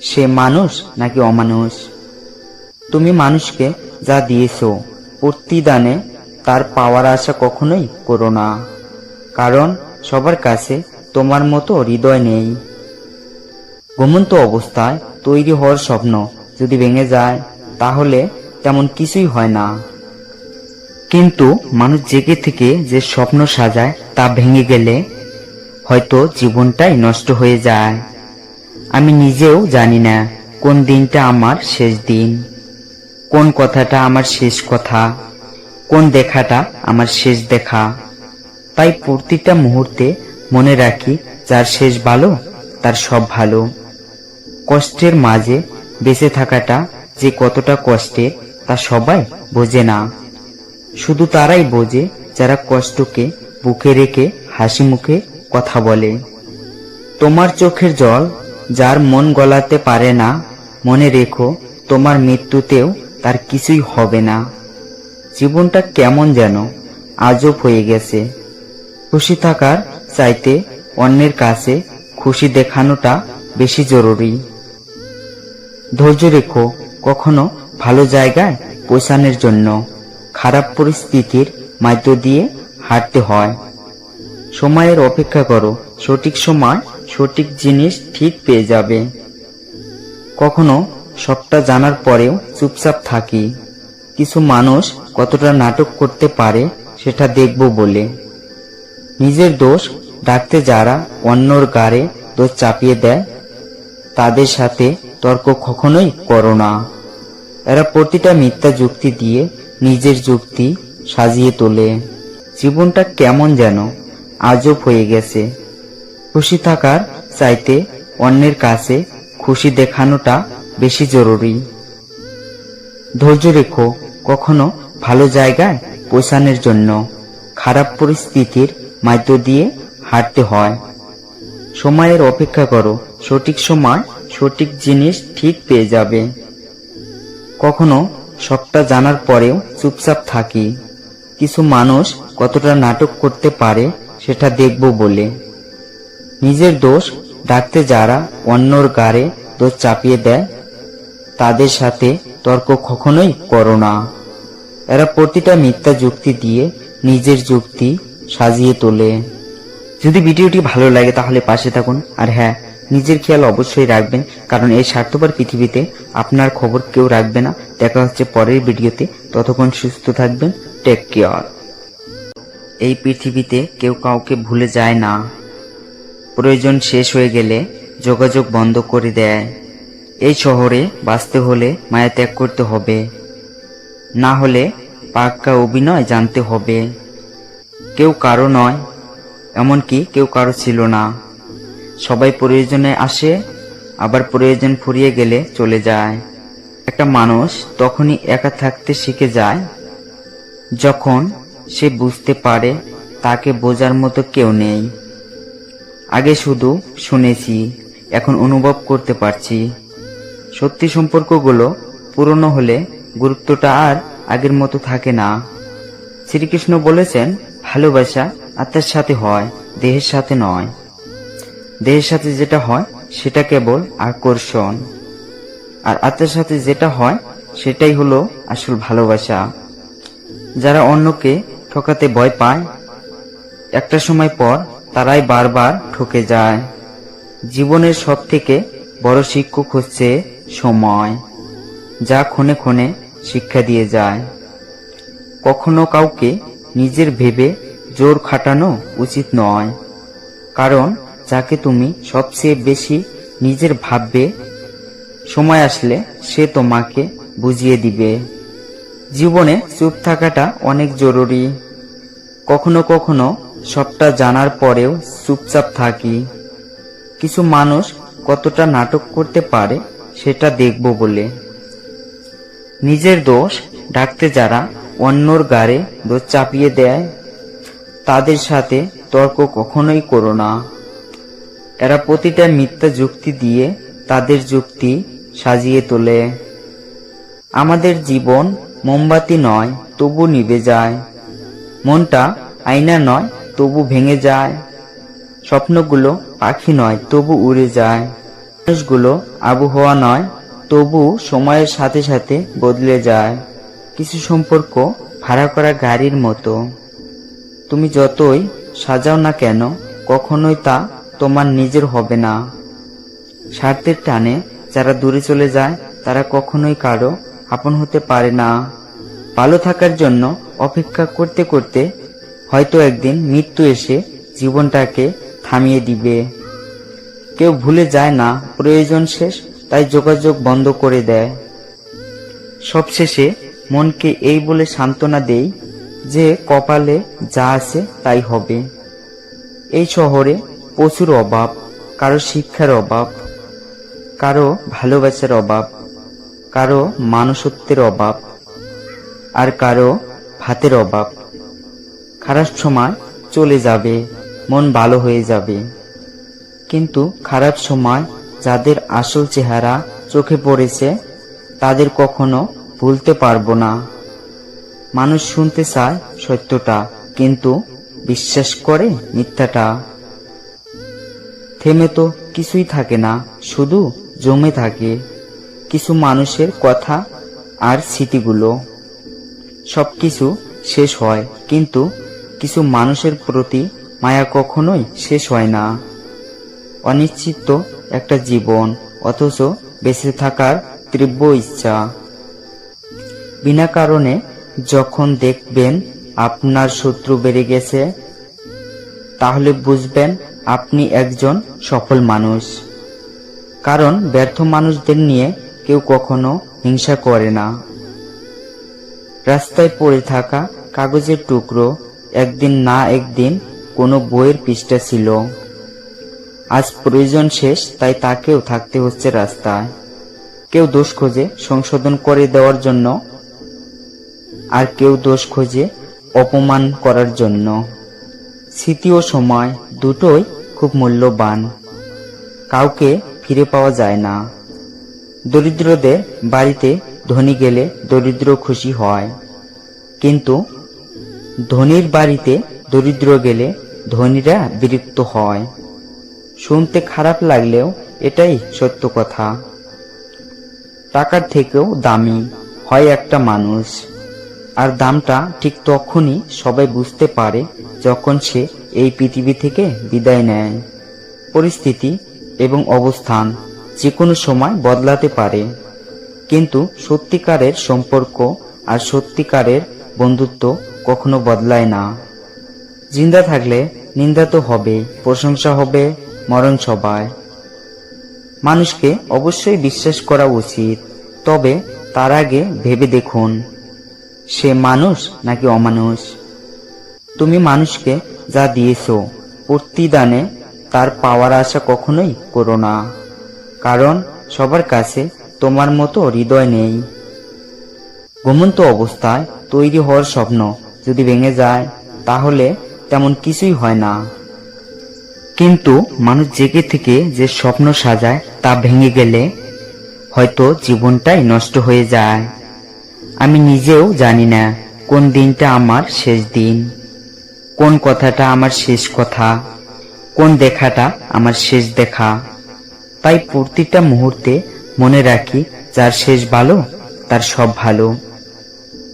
সে মানুষ নাকি অমানুষ। তুমি মানুষকে যা দিয়েছো প্রতিদানে তার পাওয়ার আশা কখনোই করো না, কারণ সবার কাছে তোমার মতো হৃদয় নেই। ঘুমন্ত অবস্থায় তৈরি হওয়ার স্বপ্ন যদি ভেঙে যায় তাহলে তেমন কিছুই হয় না, কিন্তু মানুষ জেগে থেকে যে স্বপ্ন সাজায় তা ভেঙে গেলে হয়তো জীবনটাই নষ্ট হয়ে যায়। আমি নিজেও জানি না কোন দিনটা আমার শেষ দিন, কোন কথাটা আমার শেষ কথা, কোন দেখাটা আমার শেষ দেখা। তাই প্রতিটা মুহূর্তে মনে রাখি যার শেষ ভালো তার সব ভালো। কষ্টের মাঝে বেঁচে থাকাটা যে কতটা কষ্টের তা সবাই বোঝে না, শুধু তারাই বোঝে যারা কষ্টকে বুকে রেখে হাসি মুখে কথা বলে। তোমার চোখের জল যার মন গলাতে পারে না, মনে রেখো তোমার মৃত্যুতেও তার কিছুই হবে না। জীবনটা কেমন যেন আজব হয়ে গেছে। খুশি থাকার চাইতে অন্যের কাছে খুশি দেখানোটা বেশি জরুরি। ধৈর্য রেখো, কখনো ভালো জায়গায় পৌঁছানোর জন্য খারাপ পরিস্থিতির মধ্য দিয়ে হাঁটতে হয়। সময়ের অপেক্ষা করো, সঠিক সময় সঠিক জিনিস ঠিক পেয়ে যাবে। কখনো সবটা জানার পরেও চুপচাপ থাকি। কিছু মানুষ কতটা নাটক করতে পারে সেটা দেখব বলে। নিজের দোষ ঢাকতে যারা অন্যর গাড়ে দোষ চাপিয়ে দেয় তাদের সাথে তর্ক কখনোই করো না। এরা প্রতিটা মিথ্যা যুক্তি দিয়ে নিজের যুক্তি সাজিয়ে তোলে। জীবনটা কেমন যেন আজব হয়ে গেছে। খুশি থাকার চাইতে অন্যের কাছে খুশি দেখানোটা বেশি জরুরি। ধৈর্য রেখো, কখনো ভালো জায়গায় পৌঁছানোর জন্য খারাপ পরিস্থিতির মধ্য দিয়ে হাঁটতে হয়। সময়ের অপেক্ষা করো, সঠিক সময় সঠিক জিনিস ঠিক পেয়ে যাবে। কখনো সবটা জানার পরেও চুপচাপ থাকি। কিছু মানুষ কতটা নাটক করতে পারে সেটা দেখব বলে। নিজের দোষ ঢাকতে যারা অন্যর গাড়ে দোষ চাপিয়ে দেয় তাদের সাথে তর্ক কখনোই করো না। এরা প্রতিটা মিথ্যা যুক্তি দিয়ে নিজের যুক্তি সাজিয়ে তোলে। যদি ভিডিওটি ভালো লাগে তাহলে পাশে থাকুন, আর হ্যাঁ, নিজের খেয়াল অবশ্যই রাখবেন, কারণ এই স্বার্থপর পৃথিবীতে আপনার খবর কেউ রাখবে না। দেখা হচ্ছে পরের ভিডিওতে, ততক্ষণ সুস্থ থাকবেন। Take care. এই পৃথিবীতে কেউ কাউকে ভুলে যায় না। প্রয়োজন শেষ হয়ে গেলে যোগাযোগ বন্ধ করে দেয়। এই শহরে বাঁচতে হলে মায়া ত্যাগ করতে হবে, না হলে পাক্কা অভিনয় জানতে হবে। কেউ কারো নয়, এমনকি কেউ কারো ছিল না। সবাই প্রয়োজনে আসে, আবার প্রয়োজন ফুরিয়ে গেলে চলে যায়। একটা মানুষ তখনই একা থাকতে শিখে যায় যখন সে বুঝতে পারে তাকে বোঝার মতো কেউ নেই। আগে শুধু শুনেছি, এখন অনুভব করতে পারছি। সত্যি সম্পর্কগুলো পুরনো হলে গুরুত্বটা আর আগের মতো থাকে না। শ্রীকৃষ্ণ বলেছেন, ভালোবাসা আত্মার সাথে হয়, দেহের সাথে নয়। দেহের সাথে যেটা হয় সেটা কেবল আকর্ষণ, আর আত্মার সাথে যেটা হয় সেটাই হলো আসল ভালোবাসা। যারা অন্যকে ঠকাতে ভয় পায়, একটা সময় পর তারাই বারবার ঠকে যায়। জীবনের সব থেকে বড় শিক্ষক হচ্ছে সময়। যা ক্ষণে ক্ষণে শিক্ষা দিয়ে যায়। কখনো কাউকে নিজের ভেবে জোর খাটানো উচিত নয়, কারণ যাকে তুমি সবচেয়ে বেশি নিজের ভাববে, সময় আসলে সে তোমাকে বুঝিয়ে দিবে। জীবনে চুপ থাকাটা অনেক জরুরি। কখনো কখনো সবটা জানার পরেও চুপচাপ থাকি। কিছু মানুষ কতটা নাটক করতে পারে সেটা দেখব বলে। নিজের দোষ ঢাকতে যারা অন্যর গাড়ে দোষ চাপিয়ে দেয়, তাদের সাথে তর্ক কখনোই করো না। এরা প্রতিটা মিথ্যা যুক্তি দিয়ে তাদের যুক্তি সাজিয়ে তোলে। আমাদের জীবন মোমবাতি নয়, তবু নিভে যায়। মনটা আয়না নয়, তবু ভেঙে যায়। স্বপ্নগুলো পাখি নয়, তবু উড়ে যায়। মানুষগুলো আবহাওয়া নয়, তবু সময়ের সাথে সাথে বদলে যায়। কিছু সম্পর্ক ভাড়া করা গাড়ির মতো। তুমি যতই সাজাও না কেন, কখনোই তা তোমার নিজের হবে না। স্বার্থের টানে যারা দূরে চলে যায়, তারা কখনোই কারো আপন হতে পারে না। ভালো থাকার জন্য অপেক্ষা করতে করতে হয়তো একদিন মৃত্যু এসে জীবনটাকে থামিয়ে দিবে। কেউ ভুলে যায় না প্রয়োজন শেষ, তাই যোগাযোগ বন্ধ করে দেয়। সবশেষে মনকে এই বলে সান্ত্বনা দেই যে কপালে যা আছে তাই হবে। এই শহরে প্রচুর অভাব, কারো শিক্ষার অভাব, কারো ভালোবাসার অভাব, কারো মানুষত্বের অভাব, আর কারো ভাতের অভাব। খারাপ সময় চলে যাবে, মন ভালো হয়ে যাবে, কিন্তু খারাপ সময় যাদের আসল চেহারা চোখে পড়েছে, তাদের কখনো ভুলতে পারবো না। মানুষ শুনতে চায় সত্যটা, কিন্তু বিশ্বাস করে মিথ্যাটা। থেমে তো কিছুই থাকে না, শুধু জমে থাকে কিছু মানুষের কথা আর স্মৃতিগুলো। সবকিছু শেষ হয়, কিন্তু কিছু মানুষের প্রতি মায়া কখনোই শেষ হয় না। অনিশ্চিত একটা জীবন, অথচ বেঁচে থাকার তীব্র ইচ্ছা। বিনা কারণে যখন দেখবেন আপনার শত্রু বেড়ে গেছে, তাহলে বুঝবেন আপনি একজন সফল মানুষ। কারণ ব্যর্থ মানুষদের নিয়ে কেউ কখনো হিংসা করে না। রাস্তায় পড়ে থাকা কাগজের টুকরো একদিন না একদিন কোনো বইয়ের পৃষ্ঠা ছিল। আজ প্রয়োজন শেষ, তাই তাকেও থাকতে হচ্ছে রাস্তায়। কেউ দোষ খোঁজে সংশোধন করে দেওয়ার জন্য, আর কেউ দোষ খোঁজে অপমান করার জন্য। স্মৃতি ও সময় দুটোই খুব মূল্যবান, কাউকে ফিরে পাওয়া যায় না। দরিদ্রদের বাড়িতে ধনী গেলে দরিদ্র খুশি হয়, কিন্তু ধনীর বাড়িতে দরিদ্র গেলে ধনীরা বিরক্ত হয়। শুনতে খারাপ লাগলেও এটাই সত্য কথা। টাকার থেকেও দামি হয় একটা মানুষ, আর দামটা ঠিক তখনই সবাই বুঝতে পারে যখন সে এই পৃথিবী থেকে বিদায় নেয়। পরিস্থিতি এবং অবস্থান যে কোনো সময় বদলাতে পারে, কিন্তু সত্যিকারের সম্পর্ক আর সত্যিকারের বন্ধুত্ব কখনো বদলায় না। জিন্দা থাকলে নিন্দা তো হবে, প্রশংসা হবে মরণ সভায়। মানুষকে অবশ্যই বিশ্বাস করা উচিত, তবে তার আগে ভেবে দেখুন সে মানুষ নাকি অমানুষ। তুমি মানুষকে যা দিয়েছো, প্রতিদানে তার পাওয়ার আশা কখনোই করো না, কারণ সবার কাছে তোমার মতো হৃদয় নেই। ঘুমন্ত অবস্থায় তৈরি হওয়ার স্বপ্ন যদি ভেঙে যায়, তাহলে তেমন কিছুই হয় না। কিন্তু মানুষ জেগে থেকে যে স্বপ্ন সাজায়, তা ভেঙে গেলে হয়তো জীবনটাই নষ্ট হয়ে যায়। আমি নিজেও জানি না কোন দিনটা আমার শেষ দিন, কোন কথাটা আমার শেষ কথা, কোন দেখাটা আমার শেষ দেখা। তাই প্রতিটা মুহূর্তে মনে রাখি, যার শেষ ভালো তার সব ভালো।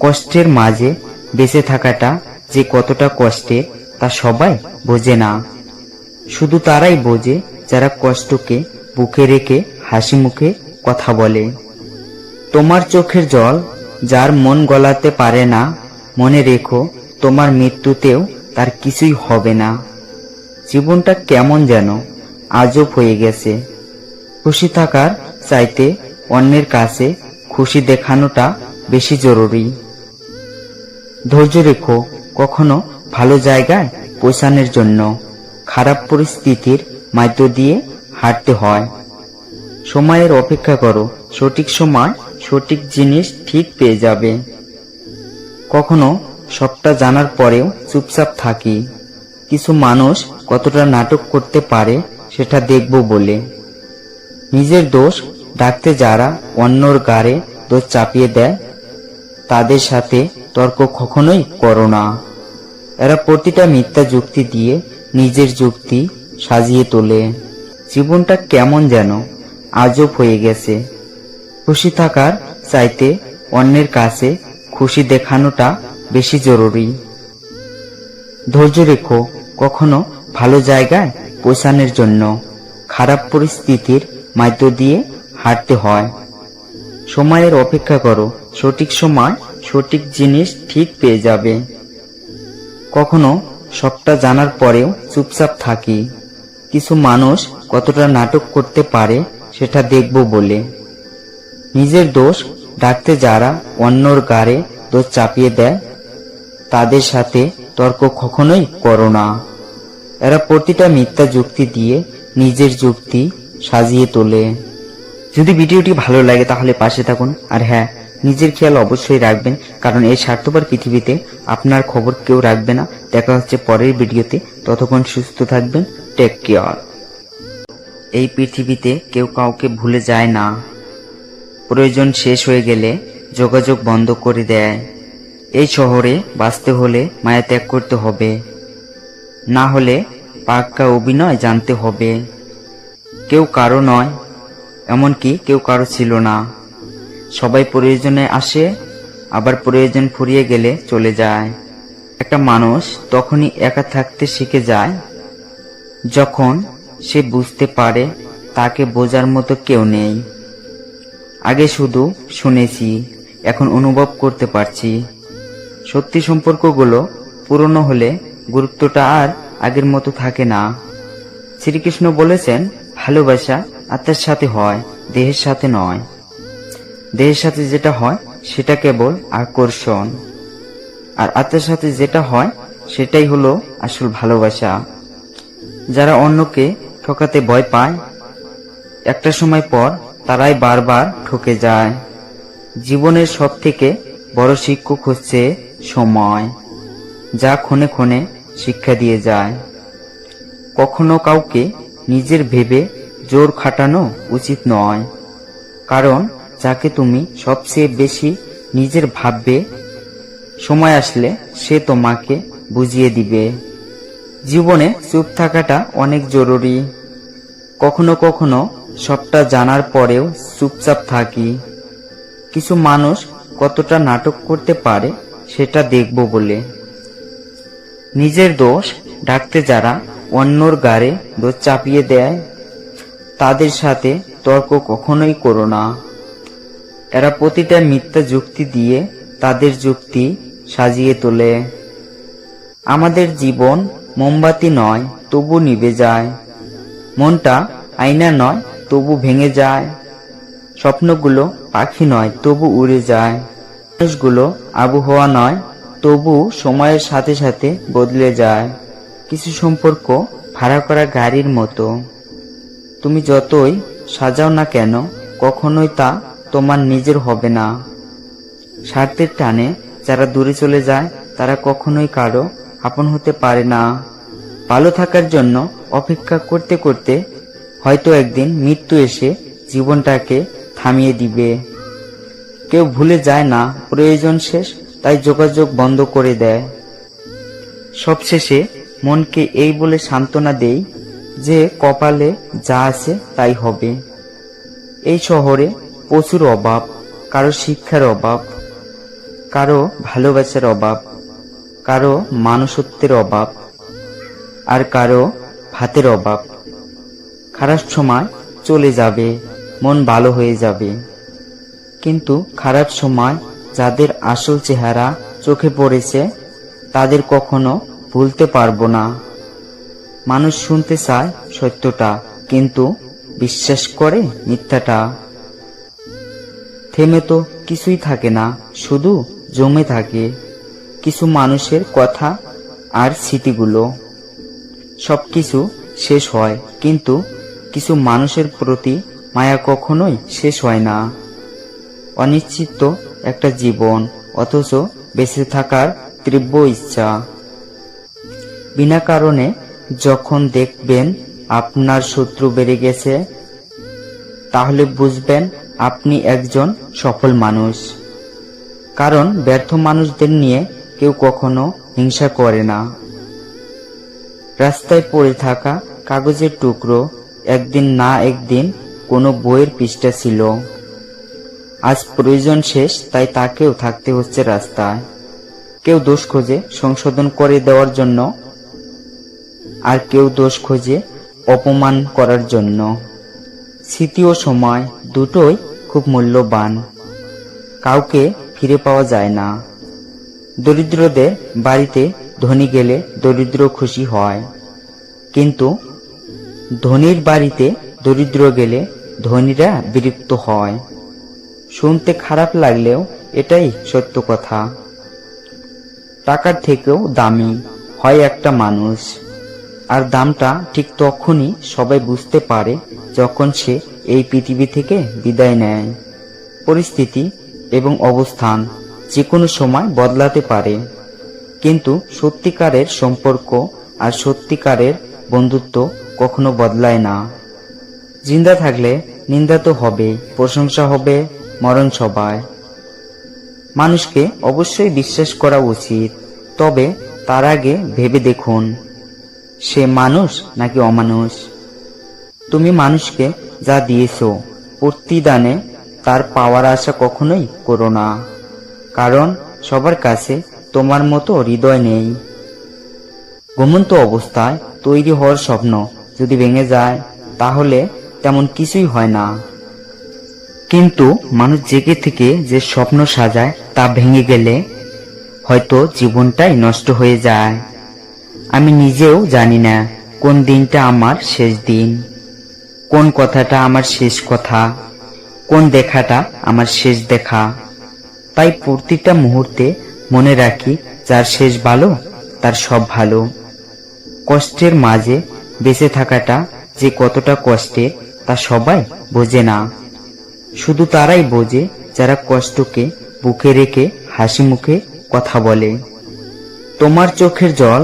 কষ্টের মাঝে বেঁচে থাকাটা যে কতটা কষ্টের, তা সবাই বোঝে না। শুধু তারাই বোঝে যারা কষ্টকে বুকে রেখে হাসি মুখে কথা বলে। তোমার চোখের জল যার মন গলাতে পারে না, মনে রেখো তোমার মৃত্যুতেও তার কিছুই হবে না। জীবনটা কেমন যেন আজব হয়ে গেছে। খুশি থাকার চাইতে অন্যের কাছে খুশি দেখানোটা বেশি জরুরি। ধৈর্য রেখো কখনো ভালো জায়গায় পৌঁছানোর জন্য খারাপ পরিস্থিতির মধ্য দিয়ে হাঁটতে হয়। সময়ের অপেক্ষা করো, সঠিক সময় সঠিক জিনিস ঠিক পেয়ে যাবে। কখনো সবটা জানার পরেও চুপচাপ থাকি। কিছু মানুষ কতটা নাটক করতে পারে সেটা দেখব বলে। নিজের দোষ ঢাকতে যারা অন্যর ঘাড়ে দোষ চাপিয়ে দেয়, তাদের সাথে তর্ক কখনোই করো না। এরা প্রতিটা মিথ্যা যুক্তি দিয়ে নিজের যুক্তি সাজিয়ে তোলে। জীবনটা কেমন যেন আজব হয়ে গেছে। খুশি থাকার চাইতে অন্যের কাছে খুশি দেখানোটা বেশি জরুরি। ধৈর্য রেখো কখনো ভালো জায়গায় পৌঁছানোর জন্য খারাপ পরিস্থিতির মধ্য দিয়ে হাঁটতে হয়। সময়ের অপেক্ষা করো, সঠিক সময় সঠিক জিনিস ঠিক পেয়ে যাবে। কখনো সবটা জানার পরেও চুপচাপ থাকি। কিছু মানুষ কতটা নাটক করতে পারে সেটা দেখব বলে। নিজের দোষ ঢাকতে যারা অন্যর ঘাড়ে দোষ চাপিয়ে দেয়, তাদের সাথে তর্ক কখনোই করো না। এরা প্রতিটা মিথ্যা যুক্তি দিয়ে নিজের যুক্তি সাজিয়ে তোলে। যদি ভিডিওটি ভালো লাগে তাহলে পাশে থাকুন, আর হ্যাঁ, নিজের খেয়াল অবশ্যই রাখবেন, কারণ এই স্বার্থপর পৃথিবীতে আপনার খবর কেউ রাখবে না। দেখা হচ্ছে পরের ভিডিওতে, ততক্ষণ সুস্থ থাকবেন। Take care. এই পৃথিবীতে কেউ কাউকে ভুলে যায় না। প্রয়োজন শেষ হয়ে গেলে যোগাযোগ বন্ধ করে দেয়। এই শহরে বাঁচতে হলে মায়া ত্যাগ করতে হবে, না হলে পাক্কা অভিনয় জানতে হবে। কেউ কারো নয়, এমনকি কেউ কারো ছিল না। সবাই প্রয়োজনে আসে, আবার প্রয়োজন ফুরিয়ে গেলে চলে যায়। একটা মানুষ তখনই একা থাকতে শিখে যায় যখন সে বুঝতে পারে তাকে বোঝার মতো কেউ নেই। আগে শুধু শুনেছি, এখন অনুভব করতে পারছি। সত্যি সম্পর্কগুলো পুরনো হলে গুরুত্বটা আর আগের মতো থাকে না। শ্রীকৃষ্ণ বলেছেন, ভালোবাসা আত্মার সাথে হয়, দেহের সাথে নয়। দেহের সাথে যেটা হয় সেটা কেবল আকর্ষণ, আর আত্মার সাথে যেটা হয় সেটাই হলো আসল ভালোবাসা। যারা অন্যকে ঠকাতে ভয় পায়, একটা সময় পর তারাই বারবার ঠকে যায়। জীবনের সব থেকে বড় শিক্ষক হচ্ছে সময়, যা ক্ষণে ক্ষণে শিক্ষা দিয়ে যায়। কখনো কাউকে নিজের ভেবে জোর খাটানো উচিত নয়, কারণ যাকে তুমি সবচেয়ে বেশি নিজের ভাববে, সময় আসলে সে তোমাকে বুঝিয়ে দিবে। জীবনে চুপ থাকাটা অনেক জরুরি। কখনো কখনো সবটা জানার পরেও চুপচাপ থাকি। কিছু মানুষ কতটা নাটক করতে পারে সেটা দেখব বলে। নিজের দোষ ঢাকতে যারা অন্যর ঘাড়ে দোষ চাপিয়ে দেয়, তাদের সাথে তর্ক কখনোই করো না। এরা প্রতিটা মিথ্যা যুক্তি দিয়ে তাদের যুক্তি সাজিয়ে তোলে। আমাদের জীবন মোমবাতি নয়, তবু নিভে যায়। মনটা আয়না নয়, তবু ভেঙে যায়। স্বপ্নগুলো পাখি নয়, তবু উড়ে যায়। মানুষগুলো আবহাওয়া নয়, তবু সময়ের সাথে সাথে বদলে যায়। কিছু সম্পর্ক ভাড়া করা গাড়ির মতো, তুমি যতই সাজাও না কেন কখনোই তা তোমার নিজের হবে না। স্বার্থের টানে যারা দূরে চলে যায়, তারা কখনোই কারো আপন হতে পারে না। ভালো থাকার জন্য অপেক্ষা করতে করতে হয়তো একদিন মৃত্যু এসে জীবনটাকে থামিয়ে দিবে। কেউ ভুলে যায় না প্রয়োজন শেষ, তাই যোগাযোগ বন্ধ করে দেয়। সবশেষে মনকে এই বলে সান্ত্বনা দেই যে কপালে যা আছে তাই হবে। এই শহরে প্রচুর অভাব, কারো শিক্ষার অভাব, কারো ভালোবাসার অভাব, কারো মানুষত্বের অভাব, আর কারো ভাতের অভাব। খারাপ সময় চলে যাবে, মন ভালো হয়ে যাবে। কিন্তু খারাপ সময় যাদের আসল চেহারা চোখে পড়েছে তাদের কখনো ভুলতে পারবো না। মানুষ শুনতে চায় সত্যটা, কিন্তু বিশ্বাস করে মিথ্যাটা। থেমে তো কিছুই থাকে না, শুধু জমে থাকে কিছু মানুষের কথা আর স্মৃতিগুলো। সবকিছু শেষ হয়, কিন্তু কিছু মানুষের প্রতি মায়া কখনোই শেষ হয় না। অনিশ্চিত একটা জীবন, অথচ বেঁচে থাকার তীব্র ইচ্ছা। বিনা কারণে যখন দেখবেন আপনার শত্রু বেড়ে গেছে, তাহলে বুঝবেন আপনি একজন সফল মানুষ। কারণ ব্যর্থ মানুষদের নিয়ে কেউ কখনো হিংসা করে না। রাস্তায় পড়ে থাকা কাগজের টুকরো একদিন না একদিন কোনো বইয়ের পৃষ্ঠা ছিল। আজ প্রয়োজন শেষ, তাই তাকেও থাকতে হচ্ছে রাস্তায়। কেউ দোষ খোঁজে সংশোধন করে দেওয়ার জন্য, আর কেউ দোষ খোঁজে অপমান করার জন্য। স্মৃতি ও সময় দুটোই খুব মূল্যবান, কাউকে ফিরে পাওয়া যায় না। দরিদ্রদের বাড়িতে ধনী গেলে দরিদ্র খুশি হয়, কিন্তু ধনীর বাড়িতে দরিদ্র গেলে ধনীরা বিরক্ত হয়। শুনতে খারাপ লাগলেও এটাই সত্য কথা। টাকার থেকেও দামি হয় একটা মানুষ, আর দামটা ঠিক তখনই সবাই বুঝতে পারে যখন সে এই পৃথিবী থেকে বিদায় নেয়। পরিস্থিতি এবং অবস্থান যে কোনো সময় বদলাতে পারে, কিন্তু সত্যিকারের সম্পর্ক আর সত্যিকারের বন্ধুত্ব কখনো বদলায় না। জিন্দা থাকলে নিন্দা তো হবে, প্রশংসা হবে মরণ সভায়। মানুষকে অবশ্যই বিশ্বাস করা উচিত, তবে তার আগে ভেবে দেখুন সে মানুষ নাকি অমানুষ। তুমি মানুষকে যা দিয়েছো, প্রতিদানে তার পাওয়ার আশা কখনোই করো না, কারণ সবার কাছে তোমার মতো হৃদয় নেই। ঘুমন্ত অবস্থায় তৈরি হওয়ার স্বপ্ন যদি ভেঙে যায়, তাহলে তেমন কিছুই হয় না। কিন্তু মানুষ জেগে থেকে যে স্বপ্ন সাজায় তা ভেঙে গেলে হয়তো জীবনটাই নষ্ট হয়ে যায়। আমি নিজেও জানি না কোন দিনটা আমার শেষ দিন, কোন কথাটা আমার শেষ কথা, কোন দেখাটা আমার শেষ দেখা। তাই প্রতিটা মুহূর্তে মনে রাখি, যার শেষ ভালো তার সব ভালো। কষ্টের মাঝে বেঁচে থাকাটা যে কতটা কষ্টের তা সবাই বোঝে না, শুধু তারাই বোঝে যারা কষ্টকে বুকে রেখে হাসি মুখে কথা বলে। তোমার চোখের জল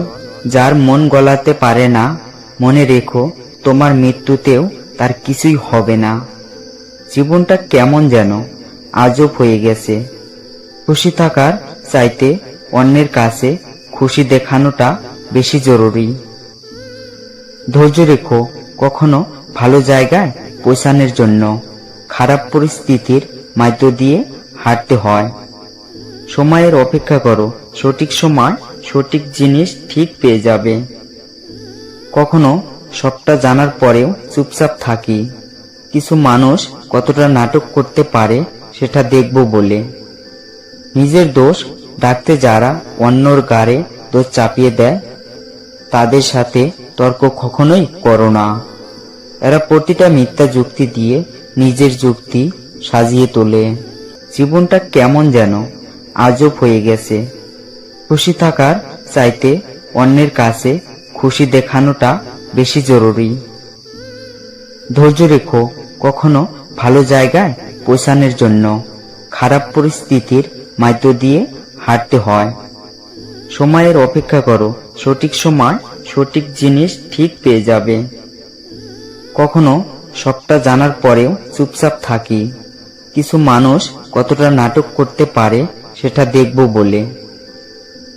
যার মন গলাতে পারে না, মনে রেখো তোমার মৃত্যুতেও তার কিছুই হবে না। জীবনটা কেমন যেন আজব হয়ে গেছে। খুশি থাকার চাইতে অন্যের কাছে খুশি দেখানোটা বেশি জরুরি। ধৈর্য রেখো, কখনো ভালো জায়গায় পৌঁছানোর জন্য খারাপ পরিস্থিতির মধ্য দিয়ে হাঁটতে হয়। সময়ের অপেক্ষা করো, সঠিক সময় সঠিক জিনিস ঠিক পেয়ে যাবে। কখনো সবটা জানার পরেও চুপচাপ থাকি, কিছু মানুষ কতটা নাটক করতে পারে সেটা দেখব বলে। নিজের দোষ ঢাকতে যারা অন্যর গাড়ে দোষ চাপিয়ে দেয়, তাদের সাথে তর্ক কখনোই করো না। এরা প্রতিটা মিথ্যা যুক্তি দিয়ে নিজের যুক্তি সাজিয়ে তোলে। জীবনটা কেমন যেন আজব হয়ে গেছে। খুশি থাকার চাইতে অন্যের কাছে খুশি দেখানোটা বেশি জরুরি। ধৈর্য রেখো, কখনো ভালো জায়গায় পৌঁছানোর জন্য খারাপ পরিস্থিতির মধ্য দিয়ে হাঁটতে হয়। সময়ের অপেক্ষা করো, সঠিক সময় সঠিক জিনিস ঠিক পেয়ে যাবে। কখনো সবটা জানার পরেও চুপচাপ থাকি, কিছু মানুষ কতটা নাটক করতে পারে সেটা দেখব বলে।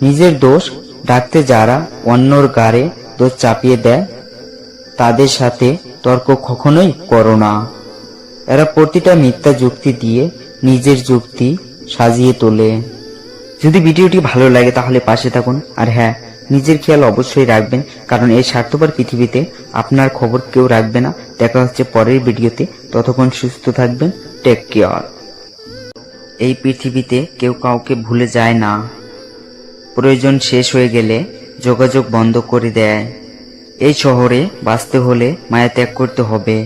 নিজের দোষ ঢাকতে যারা অন্যর গাড়ে দোষ চাপিয়ে দেয়, তাদের সাথে তর্ক কখনোই করো না। এরা প্রতিটা মিথ্যা যুক্তি দিয়ে নিজের যুক্তি সাজিয়ে তোলে। যদি ভিডিওটি ভালো লাগে তাহলে পাশে থাকুন, আর হ্যাঁ, নিজের খেয়াল অবশ্যই রাখবেন, কারণ এই স্বার্থপর পৃথিবীতে আপনার খবর কেউ রাখবে না। দেখা হচ্ছে পরের ভিডিওতে, ততক্ষণ সুস্থ থাকবেন। Take care. এই পৃথিবীতে কেউ কাউকে ভুলে যায় না। প্রয়োজন শেষ হয়ে গেলে যোগাযোগ বন্ধ করে দেয়। এই শহরে বাঁচতে হলে মায়া ত্যাগ করতে হবে,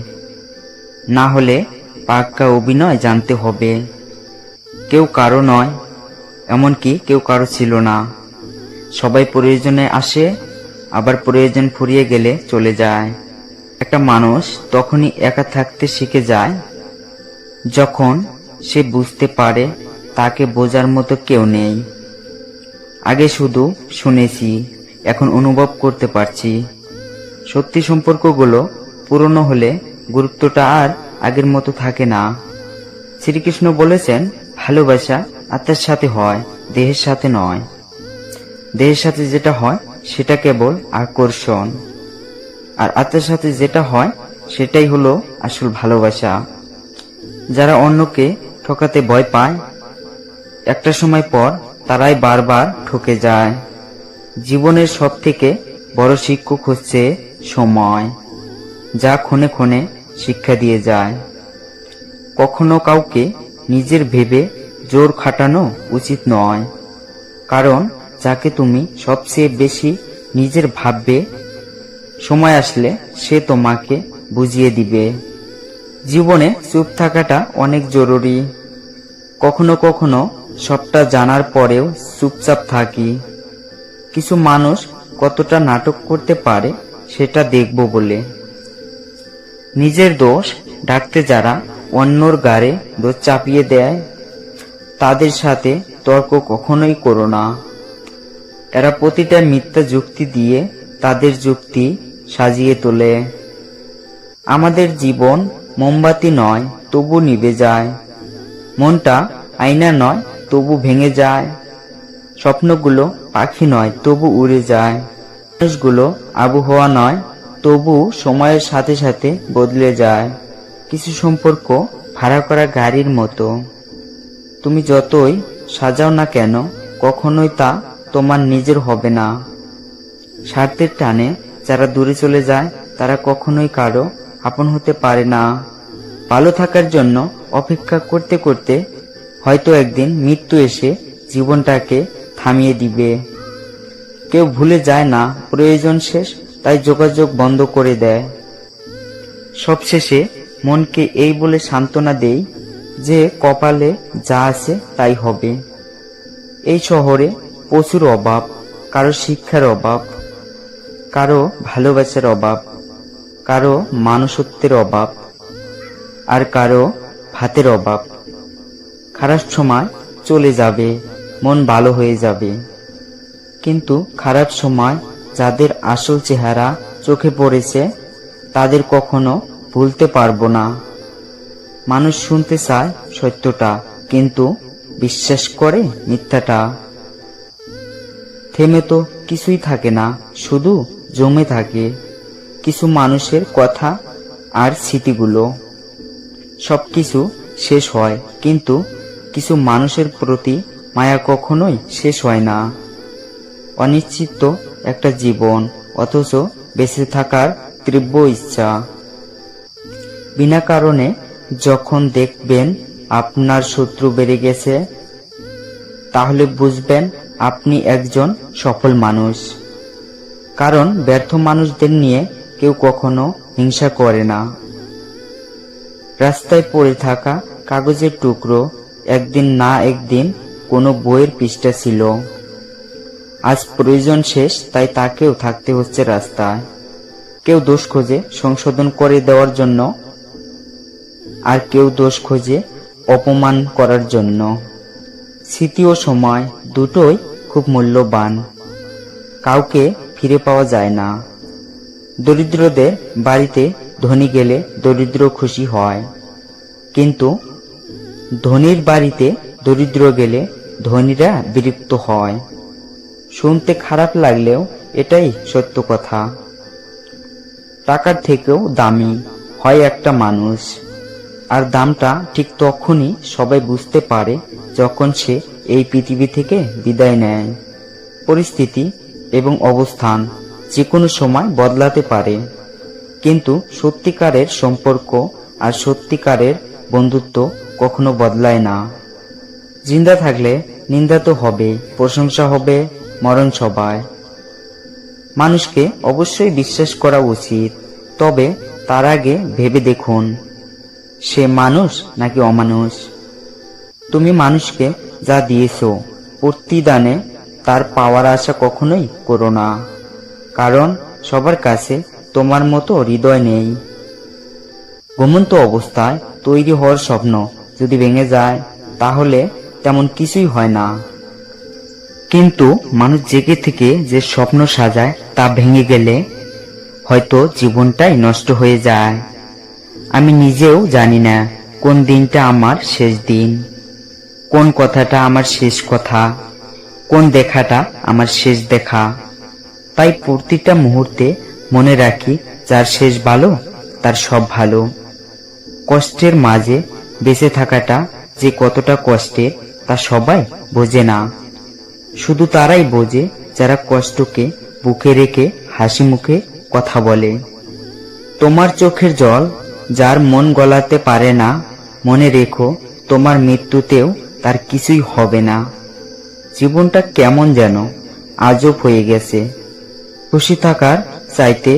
না হলে পাক্কা অভিনয় জানতে হবে। কেউ কারো নয়, এমনকি কেউ কারো ছিল না। সবাই প্রয়োজনে আসে, আবার প্রয়োজন ফুরিয়ে গেলে চলে যায়। একটা মানুষ তখনই একা থাকতে শিখে যায় যখন সে বুঝতে পারে তাকে বোঝার মতো কেউ নেই। আগে শুধু শুনেছি, এখন অনুভব করতে পারছি। সত্যি সম্পর্কগুলো পুরনো হলে গুরুত্বটা আর আগের মতো থাকে না। শ্রীকৃষ্ণ বলেছেন, ভালোবাসা আত্মার সাথে হয়, দেহের সাথে নয়। দেহের সাথে যেটা হয় সেটা কেবল আকর্ষণ, আর আত্মার সাথে যেটা হয় সেটাই হলো আসল ভালোবাসা। যারা অন্যকে ঠকাতে ভয় পায়, একটা সময় পর তারাই বারবার ঠকে যায়। জীবনের সব থেকে বড় শিক্ষক হচ্ছে সময়, যা ক্ষণে ক্ষণে শিক্ষা দিয়ে যায়। কখনো কাউকে নিজের ভেবে জোর খাটানো উচিত নয়, কারণ যাকে তুমি সবচেয়ে বেশি নিজের ভাববে, সময় আসলে সে তোমাকে বুঝিয়ে দিবে। জীবনে চুপ থাকাটা অনেক জরুরি। কখনো কখনো সবটা জানার পরেও চুপচাপ থাকি। কিছু মানুষ কতটা নাটক করতে পারে সেটা দেখব বলে। নিজের দোষ ঢাকতে যারা অন্যর গাড়ে দোষ চাপিয়ে দেয়, তাদের সাথে তর্ক কখনোই করো না। এরা প্রতিটা মিথ্যা যুক্তি দিয়ে তাদের যুক্তি সাজিয়ে তোলে। আমাদের জীবন মোমবাতি নয়, তবু নিভে যায়। মনটা আয়না নয়, তবু ভেঙে যায়। স্বপ্নগুলো পাখি নয়, তবু উড়ে যায়। মানুষগুলো আবহাওয়া নয়, তবু সময়ের সাথে সাথে বদলে যায়। কিছু সম্পর্ক ভাড়া করা গাড়ির মতো, তুমি যতই সাজাও না কেন কখনোই তা তোমার নিজের হবে না। স্বার্থের টানে যারা দূরে চলে যায় তারা কখনোই কারো আপন হতে পারে না। ভালো থাকার জন্য অপেক্ষা করতে করতে হয়তো একদিন মৃত্যু এসে জীবনটাকে থামিয়ে দিবে। কেউ ভুলে যায় না প্রয়োজন শেষ, তাই যোগাযোগ বন্ধ করে দেয়। সবশেষে মনকে এই বলে সান্ত্বনা দেই যে কপালে যা আছে তাই হবে। এই শহরে প্রচুর অভাব, কারো শিক্ষার অভাব, কারো ভালোবাসার অভাব, কারো মানুষত্বের অভাব, আর কারো ভাতের অভাব। খারাপ সময় চলে যাবে, মন ভালো হয়ে যাবে, কিন্তু খারাপ সময় যাদের আসল চেহারা চোখে পড়েছে তাদের কখনো ভুলতে পারবো না। মানুষ শুনতে চায় সত্যটা, কিন্তু বিশ্বাস করে মিথ্যাটা। থেমে তো কিছুই থাকে না, শুধু জমে থাকে কিছু মানুষের কথা আর স্মৃতিগুলো। সবকিছু শেষ হয়, কিন্তু কিছু মানুষের প্রতি মায়া কখনোই শেষ হয় না। অনিশ্চিত একটা জীবন, অথচ বেঁচে থাকার তীব্র ইচ্ছা। বিনা কারণে যখন দেখবেন আপনার শত্রু বেড়ে গেছে, তাহলে বুঝবেন আপনি একজন সফল মানুষ। কারণ ব্যর্থ মানুষদের নিয়ে কেউ কখনো হিংসা করে না। রাস্তায় পড়ে থাকা কাগজের টুকরো একদিন না একদিন কোনো বইয়ের পৃষ্ঠা ছিল। আজ প্রয়োজন শেষ, তাই তাকেও থাকতে হচ্ছে রাস্তায়। কেউ দোষ খোঁজে সংশোধন করে দেওয়ার জন্য, আর কেউ দোষ খোঁজে অপমান করার জন্য। স্মৃতি ও সময় দুটোই খুব মূল্যবান, কাউকে ফিরে পাওয়া যায় না। দরিদ্রদের বাড়িতে ধনী গেলে দরিদ্র খুশি হয়, কিন্তু ধনীর বাড়িতে দরিদ্র গেলে ধনীরা বিরক্ত হয়। শুনতে খারাপ লাগলেও এটাই সত্য কথা। টাকার থেকেও দামি হয় একটা মানুষ, আর দামটা ঠিক তখনই সবাই বুঝতে পারে যখন সে এই পৃথিবী থেকে বিদায় নেয়। পরিস্থিতি এবং অবস্থান যে কোনো সময় বদলাতে পারে, কিন্তু সত্যিকারের সম্পর্ক আর সত্যিকারের বন্ধুত্ব কখনো বদলায় না। জিন্দা থাকলে নিন্দা তো হবে, প্রশংসা হবে, মরণ সবাই। মানুষকে অবশ্যই বিশ্বাস করা উচিত, তবে তার আগে ভেবে দেখুন সে মানুষ নাকি অমানুষ। তুমি মানুষকে যা দিয়েছো প্রতিদানে তার পাওয়ার আশা কখনোই করো না, কারণ সবার কাছে তোমার মতো হৃদয় নেই। ঘুমন্ত অবস্থায় তৈরি হওয়ার স্বপ্ন যদি ভেঙে যায় তাহলে তেমন কিছুই হয় না, কিন্তু মানুষ জেগে থেকে যে স্বপ্ন সাজায় তা ভেঙে গেলে হয়তো জীবনটাই নষ্ট হয়ে যায়। আমি নিজেও জানি না কোন দিনটা আমার শেষ দিন, কোন কথাটা আমার শেষ কথা, কোন দেখাটা আমার শেষ দেখা। তাই প্রতিটা মুহূর্তে মনে রাখি যার শেষ ভালো তার সব ভালো। কষ্টের মাঝে বেঁচে থাকাটা যে কতটা কষ্টের তা সবাই বোঝে না, শুধু তারাই বোঝে যারা কষ্টকে বুকে রেখে হাসি মুখে কথা বলে। তোমার চোখের জল যার মন গলাতে পারে না, মনে রেখো তোমার মৃত্যুতেও তার কিছুই হবে না। জীবনটা কেমন যেন আজব হয়ে গেছে। খুশি থাকার চাইতে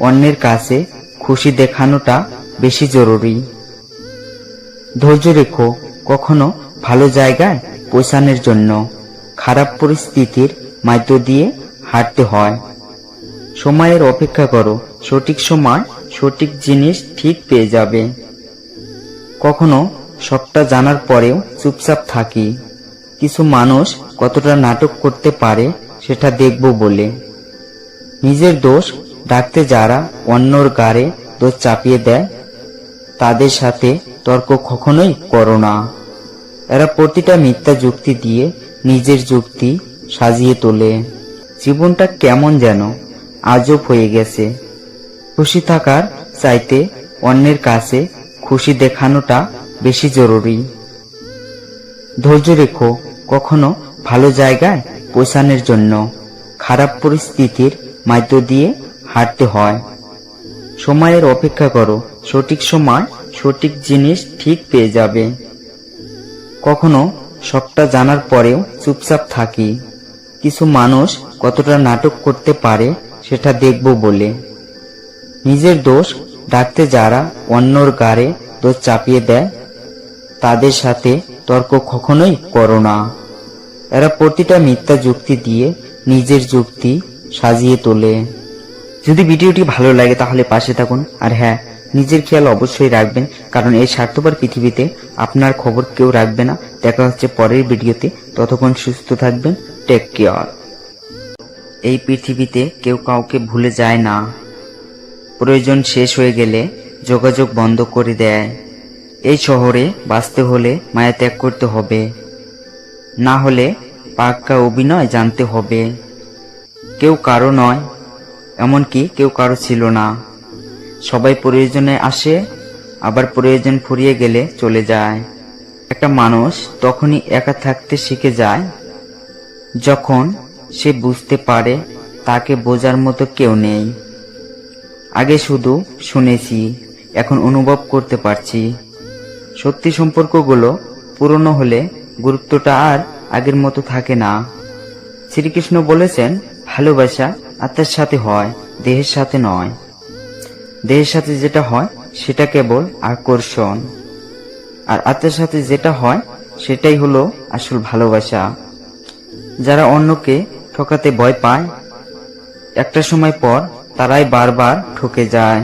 অন্যের কাছে খুশি দেখানোটা বেশি জরুরি। ধৈর্য রেখো, কখনো ভালো জায়গায় পৌঁছানোর জন্য খারাপ পরিস্থিতির মধ্য দিয়ে হাঁটতে হয়। সময়ের অপেক্ষা করো, সঠিক সময় সঠিক জিনিস ঠিক পেয়ে যাবে। কখনো সবটা জানার পরেও চুপচাপ থাকি। কিছু মানুষ কতটা নাটক করতে পারে সেটা দেখব বলে। নিজের দোষ ঢাকতে যারা অন্যর গাড়ে দোষ চাপিয়ে দেয় তাদের সাথে তর্ক কখনোই করো না। এরা প্রতিটা মিথ্যা যুক্তি দিয়ে নিজের যুক্তি সাজিয়ে তোলে। জীবনটা কেমন যেন আজব হয়ে গেছে। খুশি থাকার চাইতে অন্যের কাছে খুশি দেখানোটা বেশি জরুরি। ধৈর্য রেখো, কখনো ভালো জায়গায় পৌঁছানোর জন্য খারাপ পরিস্থিতির মধ্য দিয়ে হাঁটতে হয়। সময়ের অপেক্ষা করো, সঠিক সময় সঠিক জিনিস ঠিক পেয়ে যাবে। কখনো সবটা জানার পরেও চুপচাপ থাকি। কিছু মানুষ কতটা নাটক করতে পারে সেটা দেখব বলে। নিজের দোষ ঢাকতে যারা অন্যর গাড়ে দোষ চাপিয়ে দেয় তাদের সাথে তর্ক কখনোই করো না। এরা প্রতিটা মিথ্যা যুক্তি দিয়ে নিজের যুক্তি সাজিয়ে তোলে। যদি ভিডিওটি ভালো লাগে তাহলে পাশে থাকুন, আর হ্যাঁ, নিজের খেয়াল অবশ্যই রাখবেন, কারণ এই স্বার্থপর পৃথিবীতে আপনার খবর কেউ রাখবে না। দেখা হচ্ছে পরের ভিডিওতে, ততক্ষণ সুস্থ থাকবেন। Take care. এই পৃথিবীতে কেউ কাউকে ভুলে যায় না। প্রয়োজন শেষ হয়ে গেলে যোগাযোগ বন্ধ করে দেয়। এই শহরে বাঁচতে হলে মায়া ত্যাগ করতে হবে, না হলে পাক্কা অভিনয় জানতে হবে। কেউ কারো নয়, এমনকি কেউ কারো ছিল না। সবাই প্রয়োজনে আসে, আবার প্রয়োজন ফুরিয়ে গেলে চলে যায়। একটা মানুষ তখনই একা থাকতে শিখে যায় যখন সে বুঝতে পারে তাকে বোঝার মতো কেউ নেই। আগে শুধু শুনেছি, এখন অনুভব করতে পারছি। সত্যি সম্পর্কগুলো পুরনো হলে গুরুত্বটা আর আগের মতো থাকে না। শ্রীকৃষ্ণ বলেছেন, ভালোবাসা আত্মার সাথে হয়, দেহের সাথে নয়। দেহের সাথে যেটা হয় সেটা কেবল আকর্ষণ, আর আত্মার সাথে যেটা হয় সেটাই হলো আসল ভালোবাসা। যারা অন্যকে ঠকাতে ভয় পায়, একটা সময় পর তারাই বারবার ঠকে যায়।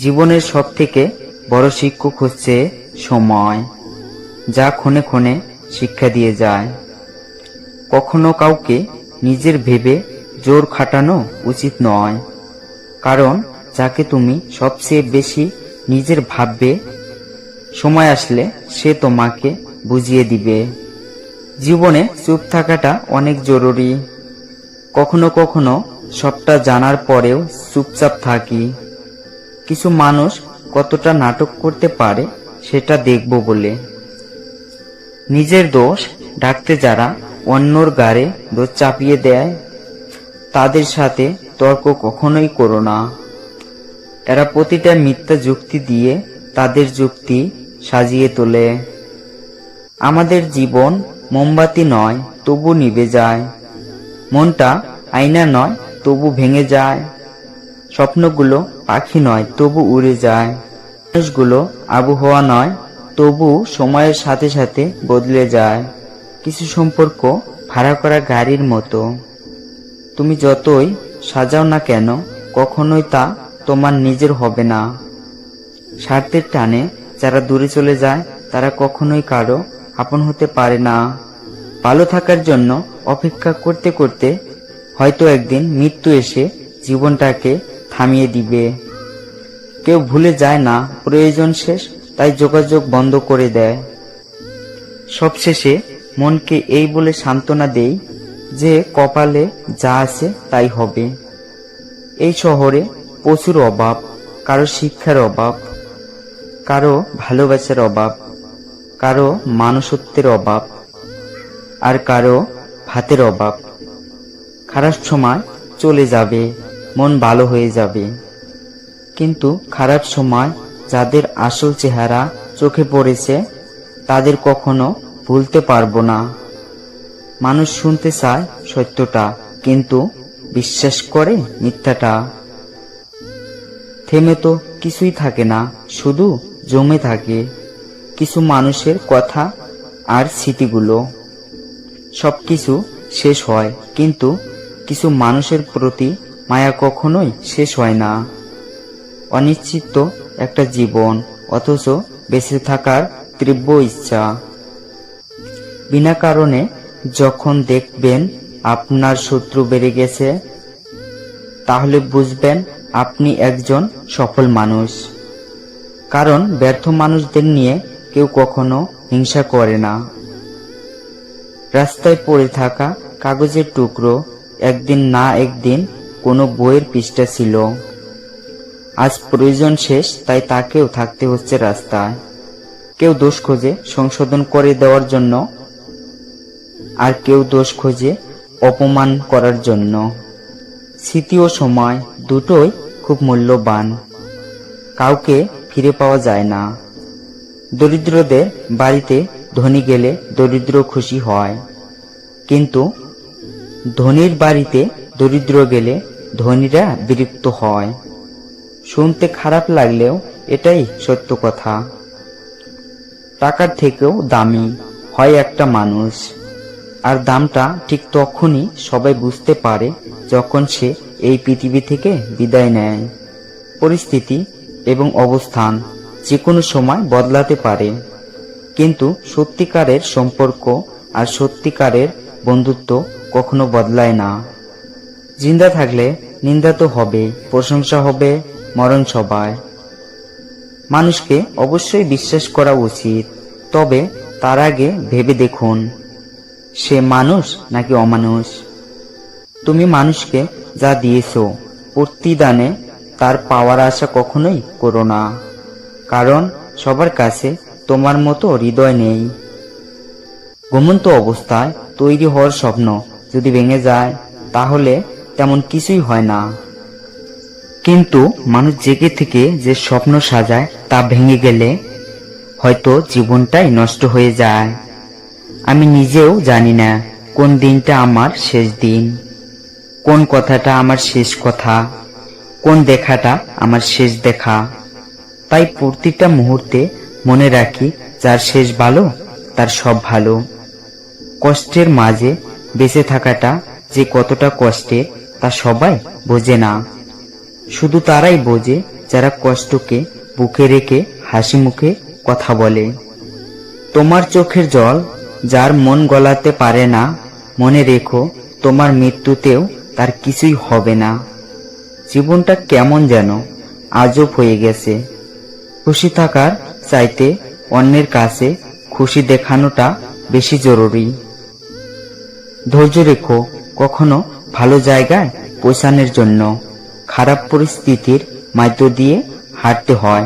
জীবনের সব থেকে বড় শিক্ষক হচ্ছে সময়, যা ক্ষণে ক্ষণে শিক্ষা দিয়ে যায়। কখনো কাউকে নিজের ভেবে জোর খাটানো উচিত নয়, কারণ যাকে তুমি সবচেয়ে বেশি নিজের ভাববে, সময় আসলে সে তোমাকে বুঝিয়ে দিবে। জীবনে চুপ থাকাটা অনেক জরুরি। কখনো কখনো সবটা জানার পরেও চুপচাপ থাকি। কিছু মানুষ কতটা নাটক করতে পারে সেটা দেখব বলে। নিজের দোষ ঢাকতে যারা অন্যর গাড়ে দোষ চাপিয়ে দেয় তাদের সাথে তর্ক কখনোই করো না। এরা প্রতিটা মিথ্যা যুক্তি দিয়ে তাদের যুক্তি সাজিয়ে তোলে। আমাদের জীবন মোমবাতি নয়, তবু নিভে যায়। মনটা আয়না নয়, তবু ভেঙে যায়। স্বপ্নগুলো পাখি নয়, তবু উড়ে যায়। মানুষগুলো আবহাওয়া নয়, তবু সময়ের সাথে সাথে বদলে যায়। কিছু সম্পর্ক ভাড়া করা গাড়ির মতো, তুমি যতই সাজাও না কেন কখনোই তা তোমার নিজের হবে না। স্বার্থের টানে যারা দূরে চলে যায় তারা কখনোই কারো আপন হতে পারে না। ভালো থাকার জন্য অপেক্ষা করতে করতে হয়তো একদিন মৃত্যু এসে জীবনটাকে থামিয়ে দিবে। কেউ ভুলে যায় না প্রয়োজন শেষ, তাই যোগাযোগ বন্ধ করে দেয়। সবশেষে মনকে এই বলে সান্ত্বনা দেই যে কপালে যা আছে তাই হবে। এই শহরে প্রচুর অভাব, কারো শিক্ষার অভাব, কারো ভালোবাসার অভাব, কারো মানুষত্বের অভাব, আর কারো ভাতের অভাব। খারাপ সময় চলে যাবে, মন ভালো হয়ে যাবে, কিন্তু খারাপ সময় যাদের আসল চেহারা চোখে পড়েছে তাদের কখনো ভুলতে পারবো না। মানুষ শুনতে চায় সত্যটা, কিন্তু বিশ্বাস করে মিথ্যাটা। থেমে তো কিছুই থাকে না, শুধু জমে থাকে কিছু মানুষের কথা আর স্মৃতিগুলো। সবকিছু শেষ হয়, কিন্তু কিছু মানুষের প্রতি মায়া কখনোই শেষ হয় না। অনিশ্চিত একটা জীবন, অথচ বেঁচে থাকার তীব্র ইচ্ছা। বিনা কারণে যখন দেখবেন আপনার শত্রু বেড়ে গেছে, তাহলে বুঝবেন আপনি একজন সফল মানুষ। কারণ ব্যর্থ মানুষদের নিয়ে কেউ কখনো হিংসা করে না। রাস্তায় পড়ে থাকা কাগজের টুকরো একদিন না একদিন কোনো বইয়ের পৃষ্ঠা ছিল। আজ প্রয়োজন শেষ, তাই তাকেও থাকতে হচ্ছে রাস্তায়। কেউ দোষ খোঁজে সংশোধন করে দেওয়ার জন্য, আর কেউ দোষ খোঁজে অপমান করার জন্য। স্মৃতি ও সময় দুটোই খুব মূল্যবান, কাউকে ফিরে পাওয়া যায় না। দরিদ্রদের বাড়িতে ধনী গেলে দরিদ্র খুশি হয়, কিন্তু ধনীর বাড়িতে দরিদ্র গেলে ধনীরা বিরক্ত হয়। শুনতে খারাপ লাগলেও এটাই সত্য কথা। টাকার থেকেও দামি হয় একটা মানুষ, আর দামটা ঠিক তখনই সবাই বুঝতে পারে যখন সে এই পৃথিবী থেকে বিদায় নেয়। পরিস্থিতি এবং অবস্থান যে কোনো সময় বদলাতে পারে, কিন্তু সত্যিকারের সম্পর্ক আর সত্যিকারের বন্ধুত্ব কখনো বদলায় না। জিন্দা থাকলে নিন্দা তো হবে, প্রশংসা হবে মরণ সভায়। মানুষকে অবশ্যই বিশ্বাস করা উচিত, তবে তার আগে ভেবে দেখুন সে মানুষ নাকি অমানুষ। তুমি মানুষকে যা দিয়েছো প্রতিদানে তার পাওয়ার আশা কখনোই করো না, কারণ সবার কাছে তোমার মতো হৃদয় নেই। ঘুমন্ত অবস্থায় তৈরি হওয়ার স্বপ্ন যদি ভেঙে যায় তাহলে তেমন কিছুই হয় না, কিন্তু মানুষ জেগে থেকে যে স্বপ্ন সাজায় তা ভেঙে গেলে হয়তো জীবনটাই নষ্ট হয়ে যায়। আমি নিজেও জানি না কোন দিনটা আমার শেষ দিন, কোন কথাটা আমার শেষ কথা, কোন দেখাটা আমার শেষ দেখা। তাই প্রতিটা মুহূর্তে মনে রাখি যার শেষ ভালো তার সব ভালো। কষ্টের মাঝে বেঁচে থাকাটা যে কতটা কষ্টের তা সবাই বোঝে না, শুধু তারাই বোঝে যারা কষ্টকে বুকে রেখে হাসি মুখে কথা বলে। তোমার চোখের জল যার মন গলাতে পারে না, মনে রেখো তোমার মৃত্যুতেও তার কিছুই হবে না। জীবনটা কেমন যেন আজব হয়ে গেছে। খুশি থাকার চাইতে অন্যের কাছে খুশি দেখানোটা বেশি জরুরি। ধৈর্য রেখো, কখনো ভালো জায়গায় পৌঁছানোর জন্য খারাপ পরিস্থিতির মধ্য দিয়ে হাঁটতে হয়।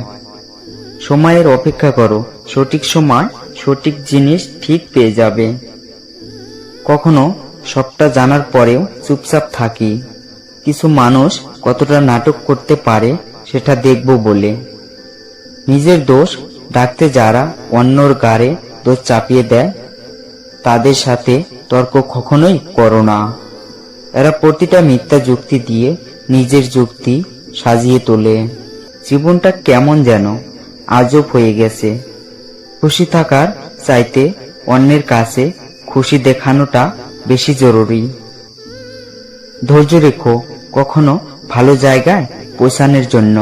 সময়ের অপেক্ষা করো, সঠিক সময় সঠিক জিনিস ঠিক পেয়ে যাবে। কখনো সবটা জানার পরেও চুপচাপ থাকি, কিছু মানুষ কতটা নাটক করতে পারে সেটা দেখব বলে। নিজের দোষ ডাকতে যারা অন্যর গাড়ে দোষ চাপিয়ে দেয় তাদের সাথে তর্ক কখনোই করো না। এরা প্রতিটা মিথ্যা যুক্তি দিয়ে নিজের যুক্তি সাজিয়ে তোলে। জীবনটা কেমন যেন আজব হয়ে গেছে। খুশি থাকার চাইতে অন্যের কাছে খুশি দেখানোটা বেশি জরুরি। ধৈর্য রেখো, কখনো ভালো জায়গায় পৌঁছানোর জন্য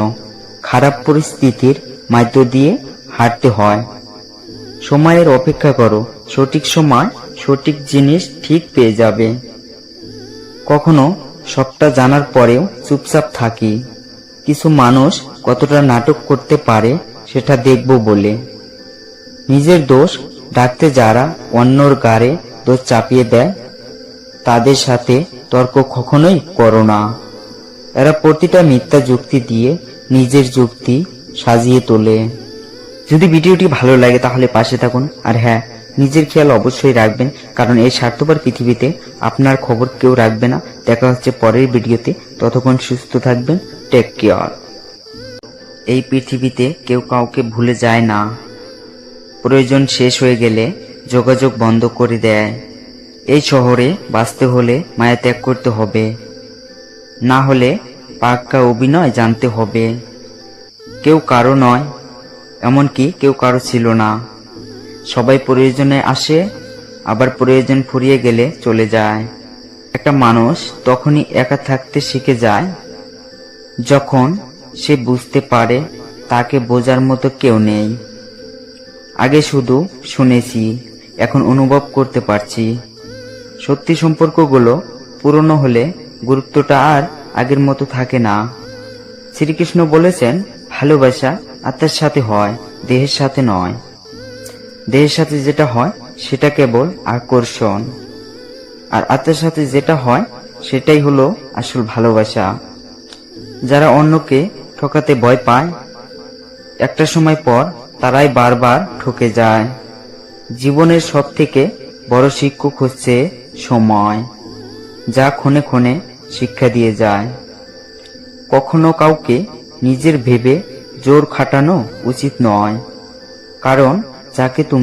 খারাপ পরিস্থিতির মধ্য দিয়ে হাঁটতে হয়। সময়ের অপেক্ষা করো, সঠিক সময় সঠিক জিনিস ঠিক পেয়ে যাবে। কখনো সবটা জানার পরেও চুপচাপ থাকি। কিছু মানুষ কতটা নাটক করতে পারে সেটা দেখব বলে। নিজের দোষ ঢাকতে যারা অন্যর গাড়ে দোষ চাপিয়ে দেয় তাদের সাথে তর্ক কখনোই করো না। এরা প্রতিটা মিথ্যা যুক্তি দিয়ে নিজের যুক্তি সাজিয়ে তোলে। যদি ভিডিওটি ভালো লাগে তাহলে পাশে থাকুন, আর হ্যাঁ, নিজের খেয়াল অবশ্যই রাখবেন, কারণ এই স্বার্থপর পৃথিবীতে আপনার খবর কেউ রাখবে না। দেখা হচ্ছে পরের ভিডিওতে, ততক্ষণ সুস্থ থাকবেন। Take care. এই পৃথিবীতে কেউ কাউকে ভুলে যায় না। প্রয়োজন শেষ হয়ে গেলে যোগাযোগ বন্ধ করে দেয়। এই শহরে বাঁচতে হলে মায়া ত্যাগ করতে হবে, না হলে পাক্কা অভিনয় জানতে হবে। কেউ কারো নয়, এমনকি কেউ কারো ছিল না। সবাই প্রয়োজনে আসে, আবার প্রয়োজন ফুরিয়ে গেলে চলে যায়। একটা মানুষ তখনই একা থাকতে শিখে যায় যখন সে বুঝতে পারে তাকে বোঝার মতো কেউ নেই। আগে শুধু শুনেছি, এখন অনুভব করতে পারছি। সত্যি সম্পর্কগুলো পুরনো হলে গুরুত্বটা আর আগের মতো থাকে না। শ্রীকৃষ্ণ বলেছেন, ভালোবাসা আত্মার সাথে হয়, দেহের সাথে নয়। দেহের সাথে যেটা হয় সেটা কেবল আকর্ষণ, আর আত্মার সাথে যেটা হয় সেটাই হলো আসল ভালোবাসা। যারা অন্যকে ঠকাতে ভয় পায়, একটা সময় পর তারাই বারবার ঠকে যায়। জীবনের সব থেকে বড় শিক্ষক হচ্ছে সময়, যা ক্ষণে ক্ষণে শিক্ষা দিয়ে যায়। কখনো কাউকে নিজের ভেবে জোর খাটানো উচিত নয়, কারণ যাকে তুমি